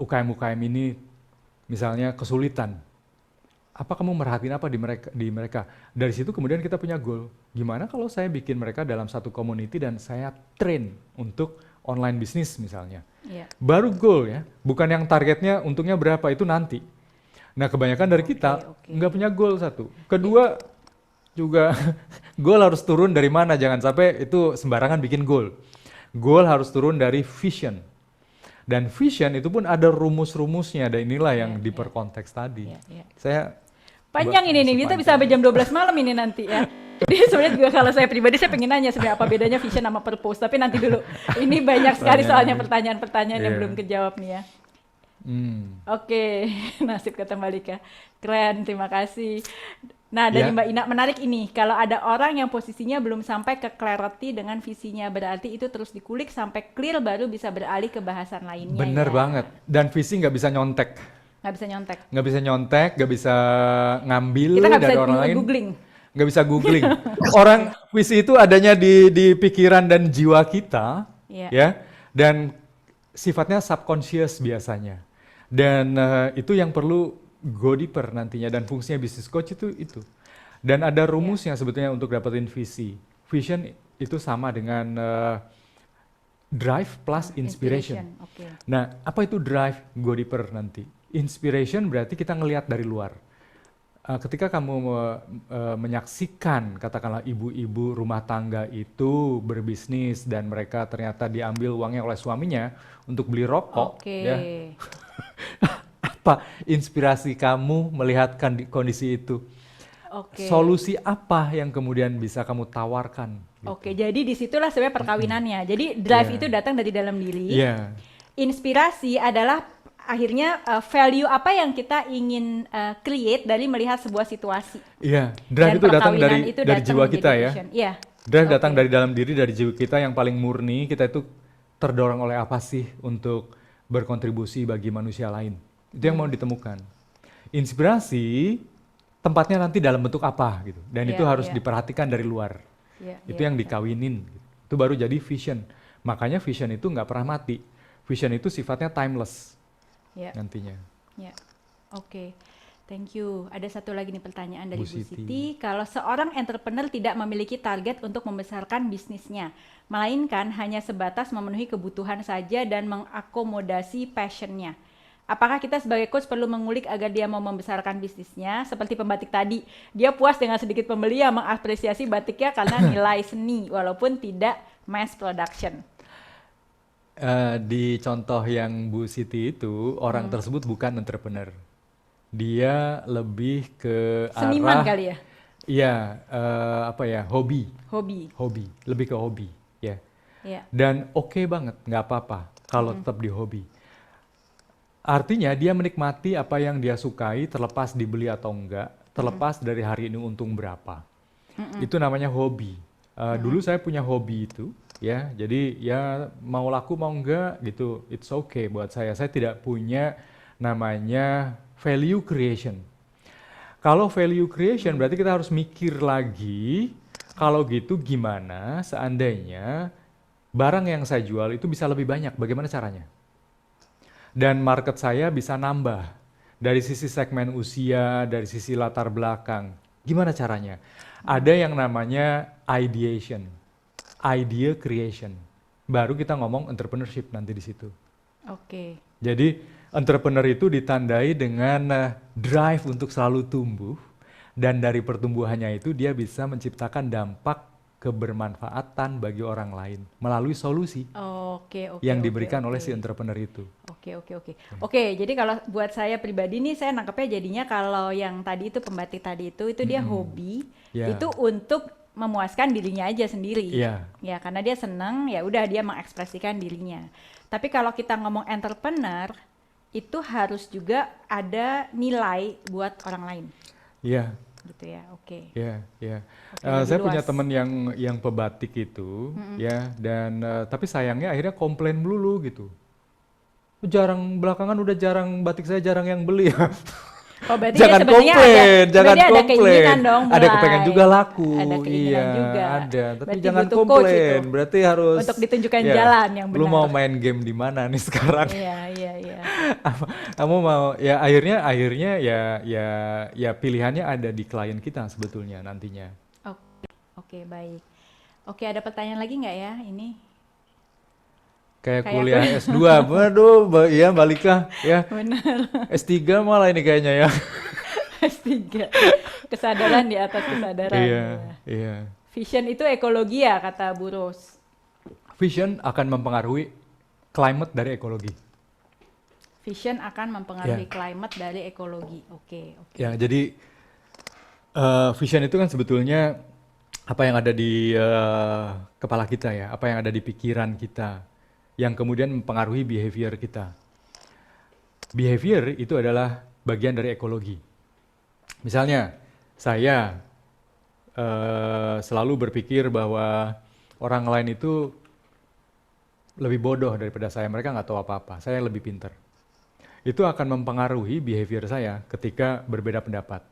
UKM-UKM ini misalnya kesulitan? Apa kamu merhatiin apa di mereka? Dari situ kemudian kita punya goal. Gimana kalau saya bikin mereka dalam satu community dan saya train untuk online bisnis misalnya? Iya. Baru goal ya, bukan yang targetnya untungnya berapa, itu nanti. Nah, kebanyakan dari kita Oke. nggak punya goal satu. Kedua juga goal harus turun dari mana, jangan sampai itu sembarangan bikin goal. Goal harus turun dari vision. Dan vision itu pun ada rumus-rumusnya, dan inilah yang Iya, diperkonteks tadi. Iya, iya. Saya Panjang ini nih, kita bisa sampai jam 12 malam ini nanti ya. Jadi sebenarnya juga kalau saya pribadi saya pengen nanya sebenarnya apa bedanya vision sama purpose, tapi nanti dulu. Ini banyak sekali soalnya pertanyaan-pertanyaan yang Iya. belum kejawab nih ya. Oke, nasib kata Mbak Lika. Keren, terima kasih. Nah, dari Ya. Mbak Ina menarik ini. Kalau ada orang yang posisinya belum sampai ke clarity dengan visinya, berarti itu terus dikulik sampai clear baru bisa beralih ke bahasan lainnya. bener ya. banget. Dan visi nggak bisa nyontek. Nggak bisa nyontek. Nggak bisa nyontek, nggak bisa ngambil Kita nggak dari bisa orang lain. googling. Nggak bisa googling. Orang visi itu adanya di pikiran dan jiwa kita, Iya. ya, dan sifatnya subconscious biasanya. Dan itu yang perlu go deeper nantinya, dan fungsinya business coach itu. Dan ada rumusnya sebetulnya untuk dapetin visi. Vision itu sama dengan drive plus inspiration. Oke. Nah, apa itu drive? Go deeper nanti. Inspiration berarti kita ngelihat dari luar. Ketika kamu menyaksikan katakanlah ibu-ibu rumah tangga itu berbisnis dan mereka ternyata diambil uangnya oleh suaminya untuk beli rokok, Oke. ya, apa inspirasi kamu melihat kondisi itu? Oke. Solusi apa yang kemudian bisa kamu tawarkan? Gitu. Oke, jadi disitulah sebenarnya perkawinannya. Jadi drive Iya. itu datang dari dalam diri. Iya, Inspirasi adalah akhirnya value apa yang kita ingin create dari melihat sebuah situasi. iya. Drive Dan itu datang perkawinan dari itu dari datang jiwa menjadi kita ya. vision. Iya. Drive datang Oke. dari dalam diri, dari jiwa kita yang paling murni. Kita itu terdorong oleh apa sih untuk berkontribusi bagi manusia lain. Itu yang mau ditemukan. Inspirasi tempatnya nanti dalam bentuk apa gitu. Dan Iya, itu harus iya. diperhatikan dari luar. Iya, Itu iya, yang iya. dikawinin. Gitu. Itu baru jadi vision. Makanya vision itu nggak pernah mati. Vision itu sifatnya timeless Iya, nantinya. iya. Oke. Thank you. Ada satu lagi nih pertanyaan dari Bu Bu Siti. Siti. Kalau seorang entrepreneur tidak memiliki target untuk membesarkan bisnisnya, melainkan hanya sebatas memenuhi kebutuhan saja dan mengakomodasi passionnya, Apakah kita sebagai coach perlu mengulik agar dia mau membesarkan bisnisnya? Seperti pembatik tadi, dia puas dengan sedikit pembeli yang mengapresiasi batiknya karena nilai seni, walaupun tidak mass production. Di contoh yang Bu Siti itu, orang tersebut bukan entrepreneur. Dia lebih ke Seniman arah, kali ya? iya, apa ya, hobi, Hobi. lebih ke hobi, ya. Ya. Dan oke banget, nggak apa-apa kalau tetap di hobi. Artinya dia menikmati apa yang dia sukai terlepas dibeli atau enggak, terlepas dari hari ini untung berapa. Itu namanya hobi. Dulu saya punya hobi itu, ya. Jadi ya mau laku mau enggak gitu, it's okay buat saya. Saya tidak punya namanya value creation. Kalau value creation berarti kita harus mikir lagi, kalau gitu gimana seandainya barang yang saya jual itu bisa lebih banyak, bagaimana caranya? Dan market saya bisa nambah dari sisi segmen usia, dari sisi latar belakang. Gimana caranya? Ada yang namanya ideation, idea creation. Baru kita ngomong entrepreneurship nanti di situ. Oke. Jadi entrepreneur itu ditandai dengan drive untuk selalu tumbuh, dan dari pertumbuhannya itu dia bisa menciptakan dampak kebermanfaatan bagi orang lain melalui solusi Oke. yang diberikan oleh si entrepreneur itu. Oke. Oke, jadi kalau buat saya pribadi nih, saya nangkepnya jadinya kalau yang tadi itu pembatik tadi itu dia hobi, Ya. itu untuk memuaskan dirinya aja sendiri. Iya. Ya, karena dia seneng, ya udah dia mengekspresikan dirinya. Tapi kalau kita ngomong entrepreneur, itu harus juga ada nilai buat orang lain. Iya. Gitu ya, oke. Ya, ya. Oke, lebih Saya punya luas. teman yang pebatik itu, ya, dan tapi sayangnya akhirnya komplain melulu gitu. Belakangan udah jarang batik saya jarang yang beli ya. Oh, berarti Jangan dia sebenarnya komplain, jangan sebenarnya ada komplain. keinginan dong Ada mulai. kepengen juga laku, Ada keinginan iya, juga. ada. Tapi Berarti jangan butuh coach komplain. itu Berarti harus untuk ditunjukkan ya, jalan yang Lu benar. mau main game di mana nih sekarang? Iya. Kamu mau ya akhirnya ya pilihannya ada di klien kita sebetulnya nantinya. Oke, baik. Oke, ada pertanyaan lagi nggak ya ini? Kayak Kayak kuliah S2, waduh, iya baliklah ya. Benar. S3 malah ini kayaknya ya. S3. Kesadaran di atas kesadaran. Iya, Ya. iya. Vision itu ekologi ya, kata Bu Ros. Vision akan mempengaruhi climate dari ekologi. Vision akan mempengaruhi Ya. climate dari ekologi. Oke. Ya, jadi vision itu kan sebetulnya apa yang ada di kepala kita ya, apa yang ada di pikiran kita, yang kemudian mempengaruhi behavior kita. Behavior itu adalah bagian dari ekologi. Misalnya, saya selalu berpikir bahwa orang lain itu lebih bodoh daripada saya, mereka nggak tahu apa-apa, saya lebih pintar. Itu akan mempengaruhi behavior saya ketika berbeda pendapat.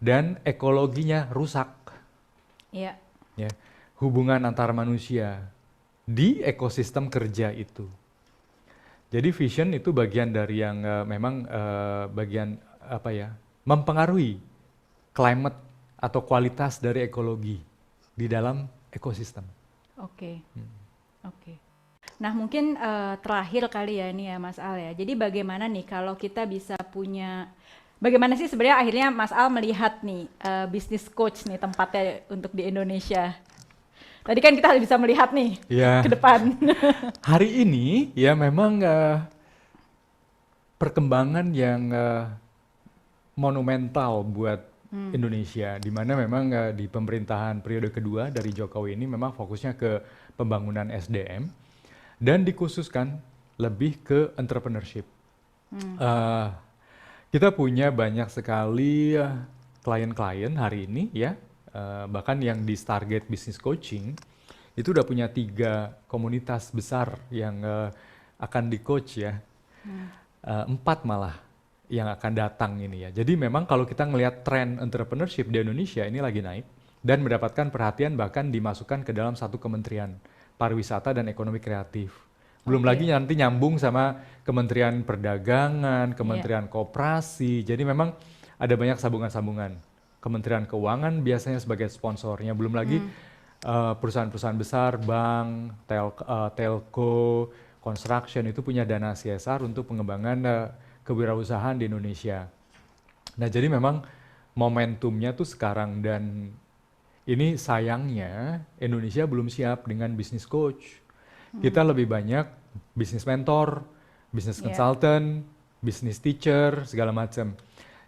Dan ekologinya rusak. Iya. Ya, hubungan antar manusia di ekosistem kerja itu. Jadi vision itu bagian dari yang memang bagian apa ya, mempengaruhi climate atau kualitas dari ekologi di dalam ekosistem. Oke. Nah, mungkin terakhir kali ya ini ya Mas Al ya. Jadi bagaimana nih kalau kita bisa punya, bagaimana sih sebenarnya akhirnya Mas Al melihat nih bisnis coach nih tempatnya untuk di Indonesia. Tadi kan kita bisa melihat nih Ya. ke depan. Hari ini ya memang perkembangan yang monumental buat Indonesia, di mana memang di pemerintahan periode kedua dari Jokowi ini memang fokusnya ke pembangunan SDM dan dikhususkan lebih ke entrepreneurship. Kita punya banyak sekali klien-klien hari ini ya, bahkan yang di Stargate Business Coaching itu udah punya 3 komunitas besar yang akan di-coach ya, 4 malah yang akan datang ini ya. Jadi memang kalau kita ngelihat tren entrepreneurship di Indonesia ini lagi naik dan mendapatkan perhatian, bahkan dimasukkan ke dalam satu kementerian pariwisata dan ekonomi kreatif. Belum lagi nanti nyambung sama Kementerian Perdagangan, Kementerian Koperasi. Jadi memang ada banyak sambungan-sambungan. Kementerian Keuangan biasanya sebagai sponsornya. Belum lagi perusahaan-perusahaan besar, bank, telco, construction itu punya dana CSR untuk pengembangan kewirausahaan di Indonesia. Nah, jadi memang momentumnya tuh sekarang, dan ini sayangnya Indonesia belum siap dengan business coach. Kita lebih banyak business mentor, business Iya. consultant, business teacher, segala macam.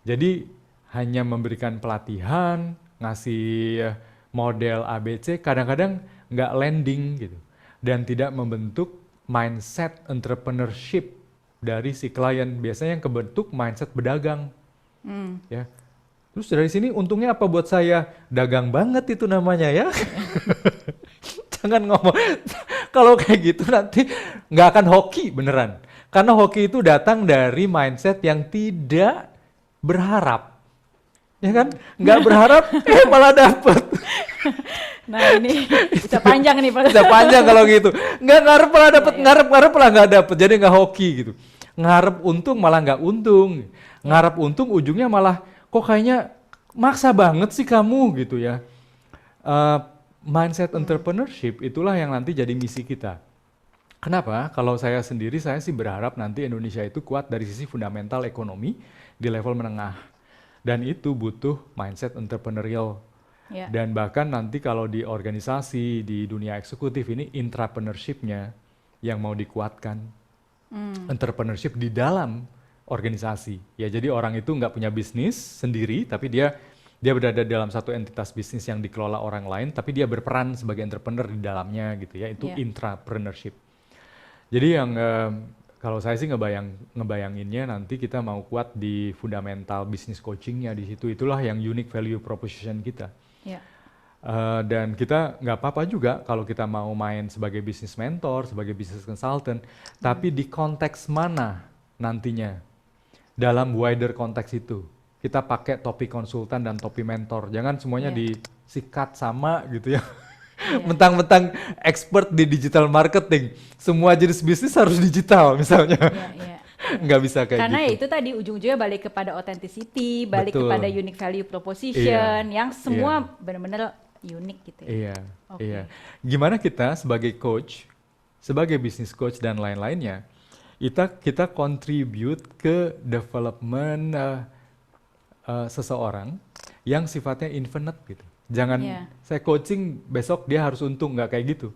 Jadi hanya memberikan pelatihan, ngasih model ABC, kadang-kadang nggak landing gitu. Dan tidak membentuk mindset entrepreneurship dari si klien. Biasanya yang kebentuk mindset berdagang. Ya. Terus dari sini untungnya apa buat saya? Dagang banget itu namanya ya. Jangan ngomong. Kalau kayak gitu nanti nggak akan hoki beneran. Karena hoki itu datang dari mindset yang tidak berharap. Ya kan? Nggak berharap, malah dapet. Nah ini bisa panjang nih Pak. Bisa panjang kalau gitu. Nggak ngarep malah dapet, ngarep malah nggak dapet. Jadi nggak hoki gitu. Ngarep untung malah nggak untung. Ngarep untung ujungnya malah kok kayaknya maksa banget sih kamu gitu ya. Mindset entrepreneurship itulah yang nanti jadi misi kita. Kenapa? Kalau saya sendiri, saya sih berharap nanti Indonesia itu kuat dari sisi fundamental ekonomi di level menengah. Dan itu butuh mindset entrepreneurial. Ya. Dan bahkan nanti kalau di organisasi, di dunia eksekutif ini intrapreneurship-nya yang mau dikuatkan. Entrepreneurship di dalam organisasi. Ya, jadi orang itu nggak punya bisnis sendiri, tapi dia berada dalam satu entitas bisnis yang dikelola orang lain, tapi dia berperan sebagai entrepreneur di dalamnya gitu ya. Itu Ya. intrapreneurship. Jadi yang kalau saya sih ngebayanginnya nanti kita mau kuat di fundamental business coachingnya di situ. Itulah yang unique value proposition kita. Ya. Dan kita nggak apa-apa juga kalau kita mau main sebagai business mentor, sebagai business consultant, tapi di konteks mana nantinya dalam wider konteks itu kita pakai topi konsultan dan topi mentor. Jangan semuanya Iya. disikat sama gitu ya. Iya. Mentang-mentang expert di digital marketing, semua jenis bisnis harus digital misalnya. Iya, iya. Nggak bisa kayak Karena gitu. itu tadi ujung-ujungnya balik kepada authenticity, balik Betul. kepada unique value proposition, Iya. yang semua Iya. benar-benar unik gitu ya. Iya, Oke. iya. Gimana kita sebagai coach, sebagai business coach dan lain-lainnya, kita contribute ke development seseorang yang sifatnya infinite gitu. Jangan Iya. saya coaching besok dia harus untung, nggak kayak gitu.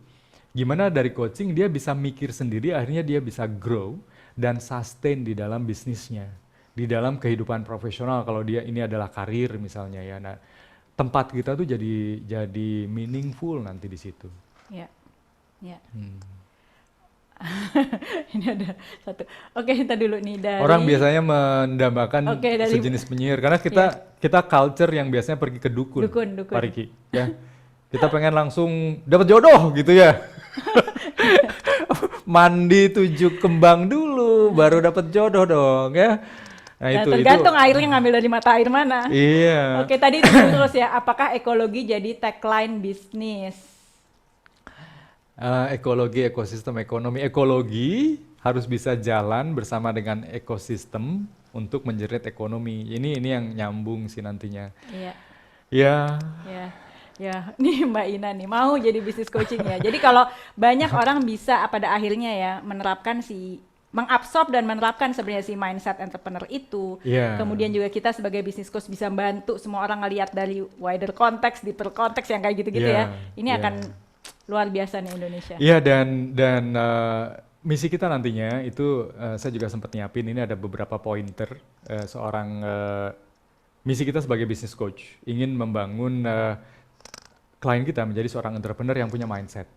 Gimana dari coaching dia bisa mikir sendiri, akhirnya dia bisa grow dan sustain di dalam bisnisnya, di dalam kehidupan profesional kalau dia ini adalah karir misalnya ya. Nah, tempat kita tuh jadi meaningful nanti di situ. Ya. Ya. Hmm. Ini ada satu. Oke, kita dulu nih dari Orang biasanya mendambakan Oke, dari- sejenis penyihir karena kita culture yang biasanya pergi ke dukun, Dukun. Pak Riki, ya. Kita pengen langsung dapat jodoh gitu ya. Mandi 7 kembang dulu baru dapat jodoh dong ya. Nah, Nah, itu tergantung airnya ngambil dari mata air mana. Iya. Oke, tadi itu terus ya, apakah ekologi jadi tagline bisnis? Ekologi, ekosistem, ekonomi. Ekologi harus bisa jalan bersama dengan ekosistem untuk menjerit ekonomi. Ini yang nyambung sih nantinya. Iya. Ya, Ya, nih Mbak Ina nih mau jadi bisnis coaching ya. Jadi kalau banyak orang bisa pada akhirnya ya menerapkan mengabsorb dan menerapkan sebenarnya si mindset entrepreneur itu. Iya. Kemudian juga kita sebagai bisnis coach bisa bantu semua orang ngelihat dari wider konteks, deeper konteks yang kayak gitu-gitu Iya, ya. Ini iya. akan luar biasa nih Indonesia. Iya, dan misi kita nantinya itu saya juga sempat nyiapin, ini ada beberapa pointer misi kita sebagai business coach ingin membangun klien kita menjadi seorang entrepreneur yang punya mindset.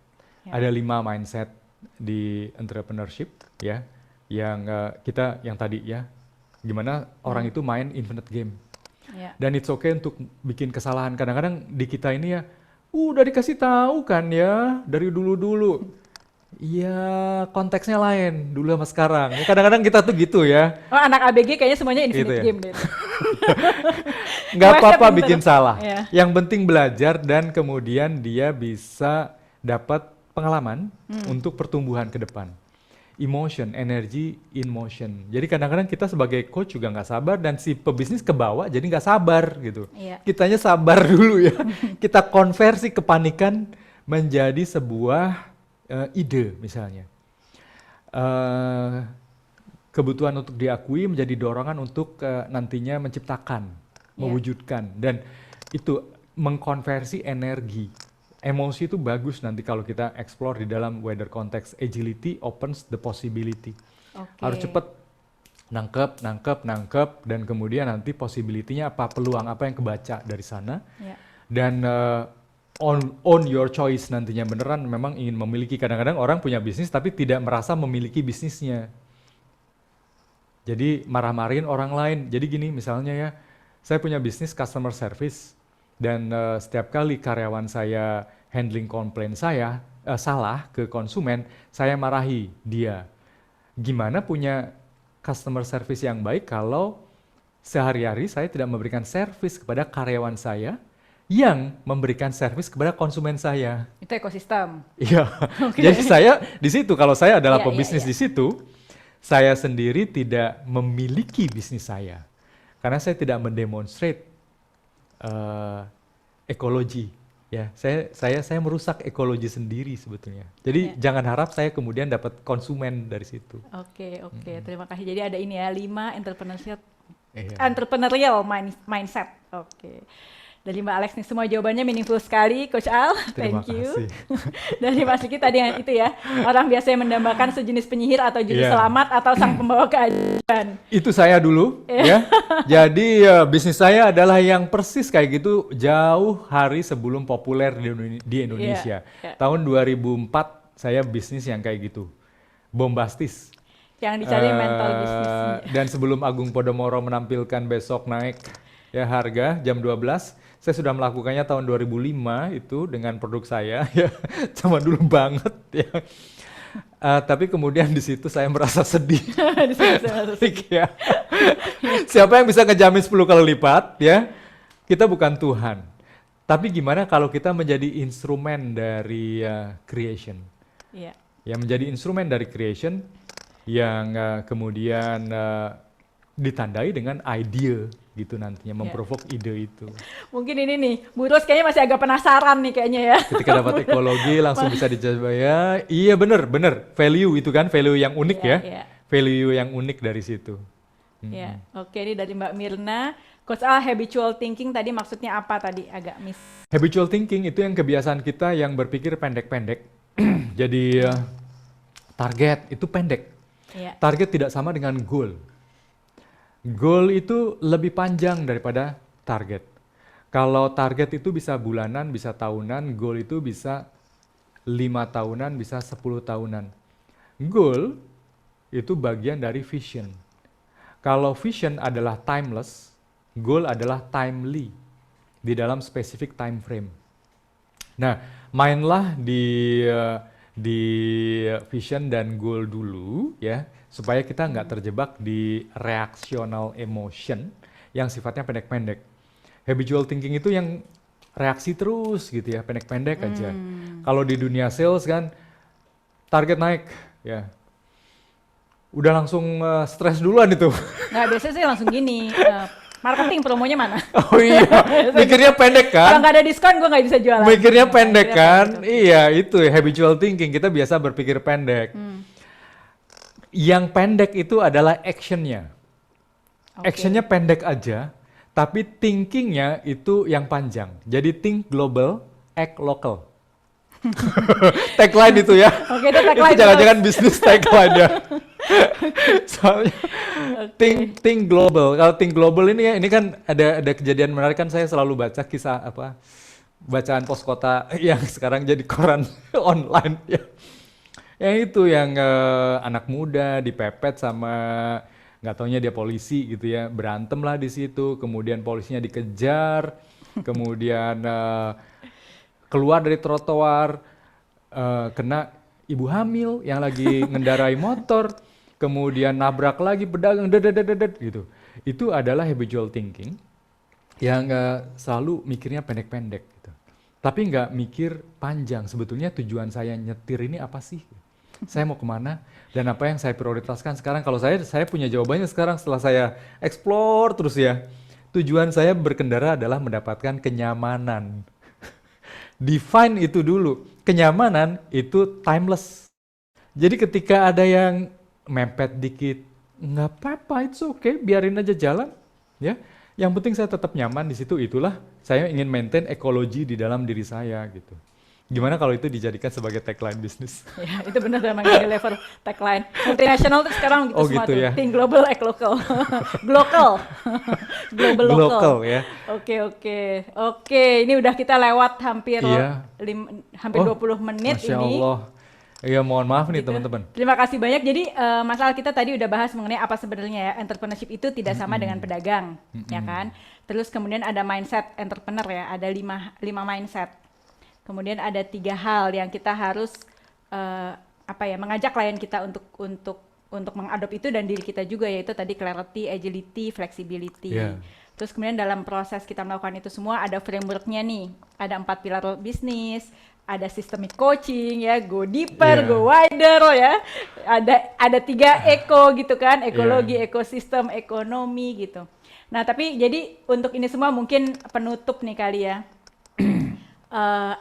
Ya. Ada 5 mindset di entrepreneurship ya, yang yang tadi ya, gimana orang itu main infinite game. Ya. Dan it's okay untuk bikin kesalahan. Kadang-kadang di kita ini ya, udah dikasih tahu kan ya dari dulu-dulu. Iya, konteksnya lain dulu sama sekarang. Ya, kadang-kadang kita tuh gitu ya. Oh, anak ABG kayaknya semuanya infinite Gitu ya. game deh. Nggak Kelasnya apa-apa pinter. bikin salah. Iya. Yang penting belajar dan kemudian dia bisa dapat pengalaman untuk pertumbuhan ke depan. Emotion, energy in motion. Jadi kadang-kadang kita sebagai coach juga nggak sabar dan si pebisnis ke bawah jadi nggak sabar gitu. Iya. Kitanya sabar dulu ya. Kita konversi kepanikan menjadi sebuah ide misalnya. kebutuhan untuk diakui menjadi dorongan untuk nantinya menciptakan, mewujudkan, dan itu mengkonversi energi. Emosi itu bagus nanti kalau kita explore di dalam wider konteks. Agility opens the possibility. Harus cepat nangkep, dan kemudian nanti possibility-nya apa, peluang apa yang kebaca dari sana. Dan on your choice nantinya beneran memang ingin memiliki. Kadang-kadang orang punya bisnis tapi tidak merasa memiliki bisnisnya. Jadi marah-marahin orang lain. Jadi gini misalnya ya, saya punya bisnis customer service dan setiap kali karyawan saya handling komplain saya salah ke konsumen, saya marahi dia. Gimana punya customer service yang baik kalau sehari-hari saya tidak memberikan service kepada karyawan saya yang memberikan service kepada konsumen saya. Itu ekosistem. Iya. Jadi saya di situ, kalau saya adalah pebisnis di situ, saya sendiri tidak memiliki bisnis saya. Karena saya tidak mendemonstrate ekologi. Ya, saya merusak ekologi sendiri sebetulnya. Jadi jangan harap saya kemudian dapat konsumen dari situ. Oke. Terima kasih. Jadi ada ini ya, 5 entrepreneurial mindset. Oke. Dari Mbak Alex nih, semua jawabannya meaningful sekali, Coach Al. Thank you. Dari Mas Diki tadi yang itu ya, orang biasanya mendambakan sejenis penyihir atau juru selamat atau sang pembawa keajaiban. Itu saya dulu, ya. Jadi bisnis saya adalah yang persis kayak gitu jauh hari sebelum populer di Indonesia. Tahun 2004 saya bisnis yang kayak gitu, bombastis. Yang dicari mental bisnis. Dan sebelum Agung Podomoro menampilkan besok naik ya harga jam 12, saya sudah melakukannya tahun 2005 itu dengan produk saya, ya zaman dulu banget ya. Tapi kemudian di situ saya merasa sedih. Ya. Siapa yang bisa ngejamin 10 kali lipat ya? Kita bukan Tuhan. Tapi gimana kalau kita menjadi instrumen dari creation? Ya, menjadi instrumen dari creation yang kemudian ditandai dengan ide gitu nantinya, memprovok ide itu. Mungkin ini nih, Bu Ros kayaknya masih agak penasaran nih kayaknya ya. Ketika dapat ekologi langsung bisa dicoba ya. Iya bener, value itu kan, value yang unik value yang unik dari situ. Oke, ini dari Mbak Mirna. Coach Al, habitual thinking tadi maksudnya apa tadi? Agak miss. Habitual thinking itu yang kebiasaan kita yang berpikir pendek-pendek. Jadi target itu pendek. Target tidak sama dengan goal. Goal itu lebih panjang daripada target. Kalau target itu bisa bulanan, bisa tahunan, goal itu bisa 5 tahunan, bisa 10 tahunan. Goal itu bagian dari vision. Kalau vision adalah timeless, goal adalah timely di dalam spesifik time frame. Nah, mainlah di vision dan goal dulu ya, supaya kita nggak terjebak di reactional emotion yang sifatnya pendek-pendek. Habitual thinking itu yang reaksi terus gitu ya, pendek-pendek aja. Kalau di dunia sales kan, target naik ya, udah langsung stres duluan itu. Nggak, biasanya sih langsung gini, marketing promonya mana? Oh iya, mikirnya pendek kan? Kalau nggak ada diskon gue nggak bisa jualan. Mikirnya pendek kan? Iya, itu habitual thinking, kita biasa berpikir pendek. Yang pendek itu adalah actionnya. Actionnya pendek aja, tapi thinkingnya itu yang panjang. Jadi think global, act local. Tagline itu ya. Oke, itu tagline. Itu jangan-jangan bisnis tagline ya. Soalnya think global. Kalau think global ini ya, ini kan ada kejadian menarik kan, saya selalu baca kisah bacaan pos kota yang sekarang jadi koran online ya. Yang itu yang anak muda dipepet sama nggak taunya dia polisi gitu ya, berantem lah di situ, kemudian polisinya dikejar, kemudian keluar dari trotoar, kena ibu hamil yang lagi ngendarai motor, kemudian nabrak lagi pedagang, gitu. Itu adalah habitual thinking yang selalu mikirnya pendek-pendek gitu. Tapi nggak mikir panjang, sebetulnya tujuan saya nyetir ini apa sih? Saya mau kemana dan apa yang saya prioritaskan sekarang. Kalau saya punya jawabannya sekarang setelah saya explore terus ya. Tujuan saya berkendara adalah mendapatkan kenyamanan. Define itu dulu. Kenyamanan itu timeless. Jadi ketika ada yang mepet dikit, nggak apa-apa, it's okay, biarin aja jalan, ya. Yang penting saya tetap nyaman di situ, itulah saya ingin maintain ekologi di dalam diri saya gitu. Gimana kalau itu dijadikan sebagai tagline bisnis? Ya, itu benar memang jadi level tagline. Multinational tuh sekarang gitu Oh semua gitu tuh. ya. Think global, act local. Global. Global local. Local ya. Oke, ini udah kita lewat hampir Iya. hampir Oh, 20 menit Masya ini. Allah. Iya, mohon maaf nih Gitu. teman-teman. Terima kasih banyak. Jadi Mas Al, kita tadi udah bahas mengenai apa sebenarnya ya entrepreneurship itu tidak sama dengan pedagang, ya kan? Terus kemudian ada mindset entrepreneur ya, ada lima mindset. Kemudian ada 3 hal yang kita harus mengajak klien kita untuk mengadop itu dan diri kita juga, yaitu tadi clarity, agility, flexibility. Yeah. Terus kemudian dalam proses kita melakukan itu semua ada frameworknya nih, ada 4 pilar bisnis, ada systemic coaching ya, go deeper, Yeah. go wider ya, ada 3 eko gitu kan, ekologi, ekosistem, ekonomi gitu. Nah tapi jadi untuk ini semua mungkin penutup nih kali ya.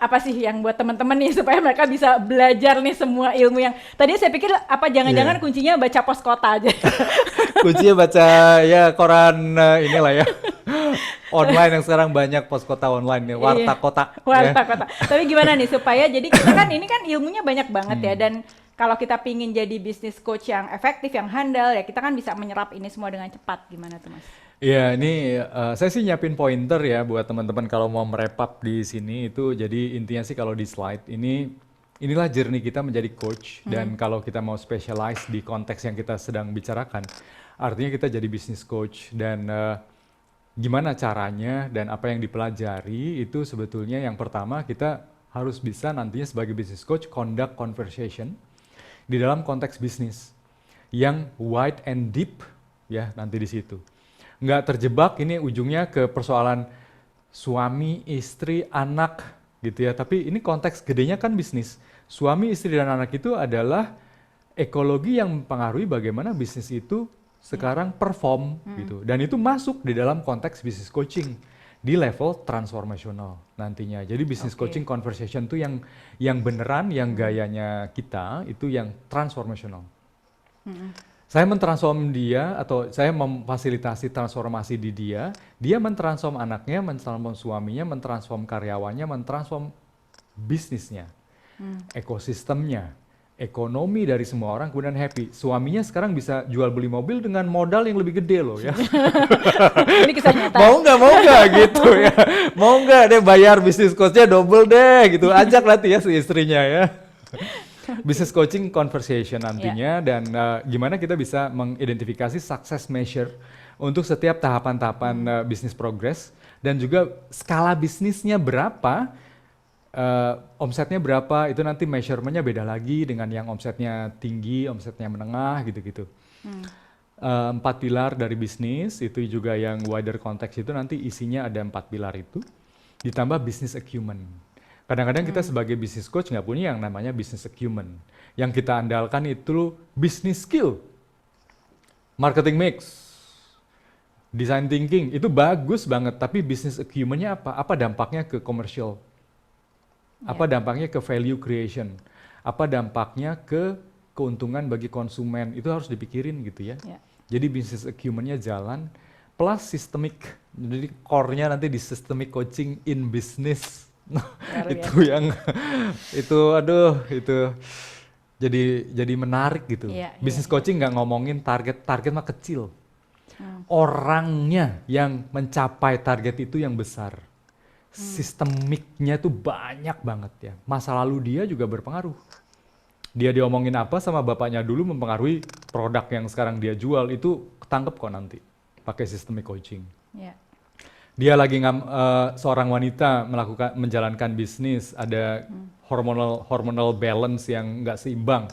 Apa sih yang buat teman-teman nih supaya mereka bisa belajar nih semua ilmu yang tadi saya pikir apa jangan-jangan Iya. kuncinya baca pos kota aja. Kuncinya baca ya koran inilah ya. Online yang sekarang banyak pos kota online ya, warta kota. Warta ya. kota. Tapi gimana nih supaya jadi kita kan ini kan ilmunya banyak banget ya, dan kalau kita pingin jadi business coach yang efektif, yang handal ya kita kan bisa menyerap ini semua dengan cepat. Gimana tuh Mas? Iya, ini saya sih nyiapin pointer ya buat teman-teman kalau mau merepap di sini itu. Jadi intinya sih kalau di slide inilah journey kita menjadi coach, dan kalau kita mau specialize di konteks yang kita sedang bicarakan, artinya kita jadi business coach, dan gimana caranya dan apa yang dipelajari itu sebetulnya yang pertama kita harus bisa nantinya sebagai business coach conduct conversation di dalam konteks bisnis yang wide and deep ya nanti di situ. Nggak terjebak ini ujungnya ke persoalan suami, istri, anak gitu ya. Tapi ini konteks gedenya kan bisnis. Suami, istri, dan anak itu adalah ekologi yang mempengaruhi bagaimana bisnis itu sekarang perform gitu. Dan itu masuk di dalam konteks business coaching di level transformational nantinya. Jadi business coaching conversation itu yang beneran, yang gayanya kita itu yang transformational. Saya mentransform dia atau saya memfasilitasi transformasi di dia mentransform anaknya, mentransform suaminya, mentransform karyawannya, mentransform bisnisnya, ekosistemnya, ekonomi dari semua orang kemudian happy. Suaminya sekarang bisa jual beli mobil dengan modal yang lebih gede loh ya. Ini kisah nyata. Mau nggak gitu ya. Mau nggak deh bayar bisnis coachnya double deh gitu. Ajak nanti ya si istrinya ya. Business coaching conversation nantinya dan gimana kita bisa mengidentifikasi success measure untuk setiap tahapan-tahapan bisnis progress dan juga skala bisnisnya berapa, omsetnya berapa, itu nanti measurementnya beda lagi dengan yang omsetnya tinggi, omsetnya menengah gitu-gitu. 4 pilar dari bisnis itu juga yang wider konteks itu nanti isinya ada 4 pilar itu ditambah business acumen. Kadang-kadang kita sebagai business coach nggak punya yang namanya business acumen. Yang kita andalkan itu business skill, marketing mix, design thinking, itu bagus banget. Tapi business acumennya apa? Apa dampaknya ke commercial? Apa dampaknya ke value creation? Apa dampaknya ke keuntungan bagi konsumen? Itu harus dipikirin gitu ya. Jadi business acumennya jalan, plus systemic. Jadi core-nya nanti di systemic coaching in business. Itu yang itu jadi menarik gitu. Business coaching nggak ngomongin target mah kecil. Orangnya yang mencapai target itu yang besar. Sistemiknya tuh banyak banget ya. Masa lalu dia juga berpengaruh. Dia diomongin apa sama bapaknya dulu mempengaruhi produk yang sekarang dia jual, itu ketangkep kok nanti pakai systemic coaching. Dia lagi seorang wanita menjalankan bisnis, ada hormonal balance yang nggak seimbang.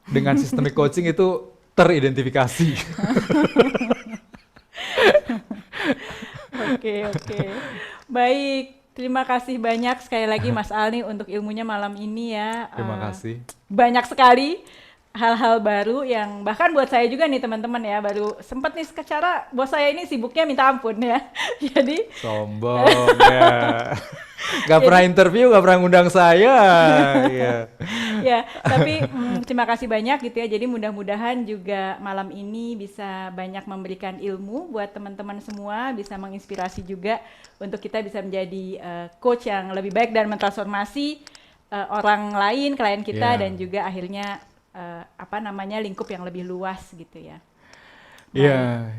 Dengan systemic coaching itu teridentifikasi. Oke. Baik, terima kasih banyak sekali lagi Mas Al nih untuk ilmunya malam ini ya. Terima kasih. Banyak sekali. hal-hal baru yang bahkan buat saya juga nih teman-teman ya, baru sempat nih secara bos saya ini sibuknya minta ampun ya. Jadi Sombong ya. Gak pernah interview, gak pernah ngundang saya. Iya. ya, tapi terima kasih banyak gitu ya. Jadi mudah-mudahan juga malam ini bisa banyak memberikan ilmu buat teman-teman semua, bisa menginspirasi juga untuk kita bisa menjadi coach yang lebih baik dan mentransformasi orang lain, klien kita, Ya. dan juga akhirnya lingkup yang lebih luas gitu ya. Iya,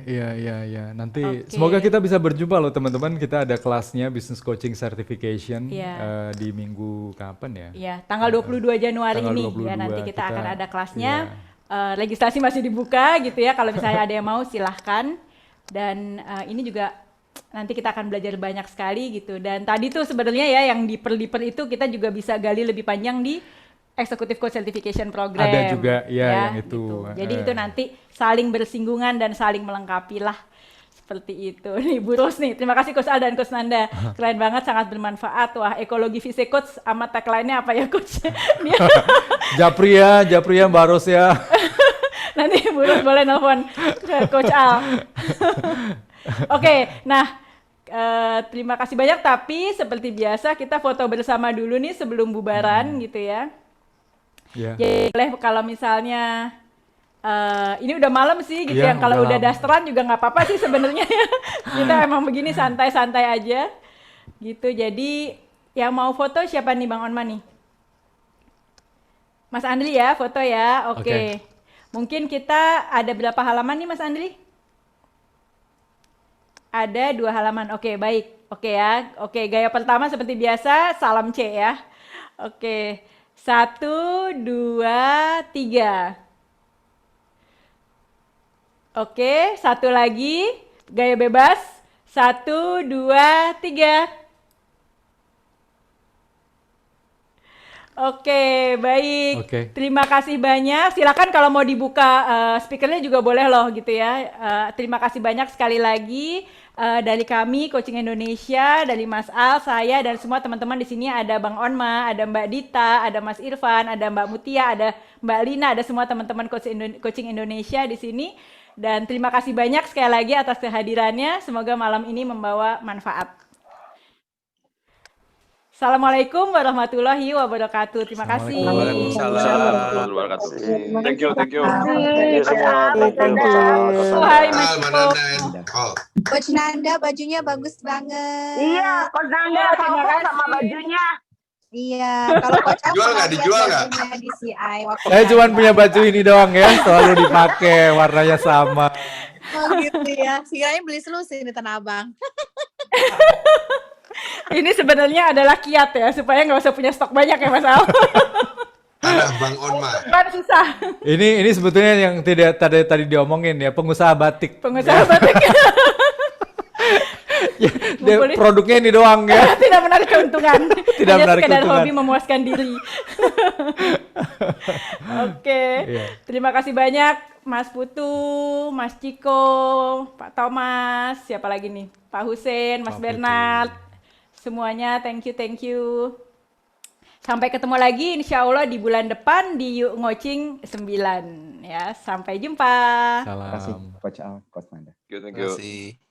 iya. Nanti Oke. semoga kita bisa berjumpa loh teman-teman. Kita ada kelasnya Business Coaching Certification Iya. di minggu kapan ya? Ya, tanggal 22 Januari Tanggal ini 22 ya, nanti kita akan ada kelasnya. iya. Registrasi masih dibuka gitu ya. Kalau misalnya ada yang mau silahkan. Dan ini juga nanti kita akan belajar banyak sekali gitu. Dan tadi tuh sebenarnya ya yang diper itu kita juga bisa gali lebih panjang di Executive Coach Certification Program. Ada juga, ya, yang itu. Gitu. Jadi itu nanti saling bersinggungan dan saling melengkapi lah. Seperti itu. Nih Bu Ros nih, terima kasih Coach Al dan Coach Nanda. Keren banget, sangat bermanfaat. Wah, ekologi visi Coach sama tagline-nya apa ya Coach? Dia Japria Mbak Ros ya. nanti Bu Ros boleh nelfon ke Coach Al. Oke, nah terima kasih banyak. Tapi seperti biasa kita foto bersama dulu nih sebelum bubaran gitu ya. Ya. Jadi boleh kalau misalnya ini udah malam sih gitu Iya, yang kalau udah udah lama. dasteran juga nggak apa-apa sih sebenarnya ya. Kita emang begini santai-santai aja gitu. Jadi yang mau foto siapa nih Bang Onma nih? Mas Andri ya foto ya. Oke. Oke. Mungkin kita ada berapa halaman nih Mas Andri? Ada 2 halaman. Oke, baik. Oke ya. Oke, gaya pertama seperti biasa salam C ya. Oke. 1, 2, 3. Oke, satu lagi. Gaya bebas. 1, 2, 3. Oke, baik. Oke. Terima kasih banyak. Silakan kalau mau dibuka speakernya juga boleh loh gitu ya. Terima kasih banyak sekali lagi dari kami Coaching Indonesia, dari Mas Al, saya dan semua teman-teman di sini ada Bang Onma, ada Mbak Dita, ada Mas Irfan, ada Mbak Mutia, ada Mbak Lina, ada semua teman-teman Coaching Indonesia di sini. Dan terima kasih banyak sekali lagi atas kehadirannya. Semoga malam ini membawa manfaat. Assalamualaikum warahmatullahi wabarakatuh. Terima kasih. Waalaikumsalam warahmatullahi wabarakatuh. Thank you. Thank you semua. Thank you. Hai Mas Mana Iko. Oh, Coach Nanda bajunya bagus banget. Iya, Coach Nanda Terima sama kasih. bajunya. Iya, kalau Coach Al Dijual pernah nggak? lihat Dijual nggak? bajunya di CI waktu Saya cuma ada. punya baju ini doang ya, selalu dipakai, warnanya sama. Oh gitu ya. Sekiranya beli selusin di Tanah Abang. Ini sebenarnya adalah kiat ya, supaya nggak usah punya stok banyak ya Mas Al. ada Bang Onma. Kan susah. Ini sebetulnya yang tidak tadi diomongin ya, pengusaha batik. Pengusaha batik Ya, dia Ngumpulin. produknya ini doang ya. tidak menarik keuntungan. Tidak Hanya menarik sekedar keuntungan. hobi memuaskan diri. Oke, Iya. terima kasih banyak Mas Putu, Mas Ciko, Pak Thomas, siapa lagi nih? Pak Hussein, Mas Pak Bernard, semuanya thank you. Sampai ketemu lagi insya Allah di bulan depan di Yuk Ngocing 9 ya. Sampai jumpa. Salam. Terima kasih Coach Al, Coach Nanda. Thank Terima you. kasih.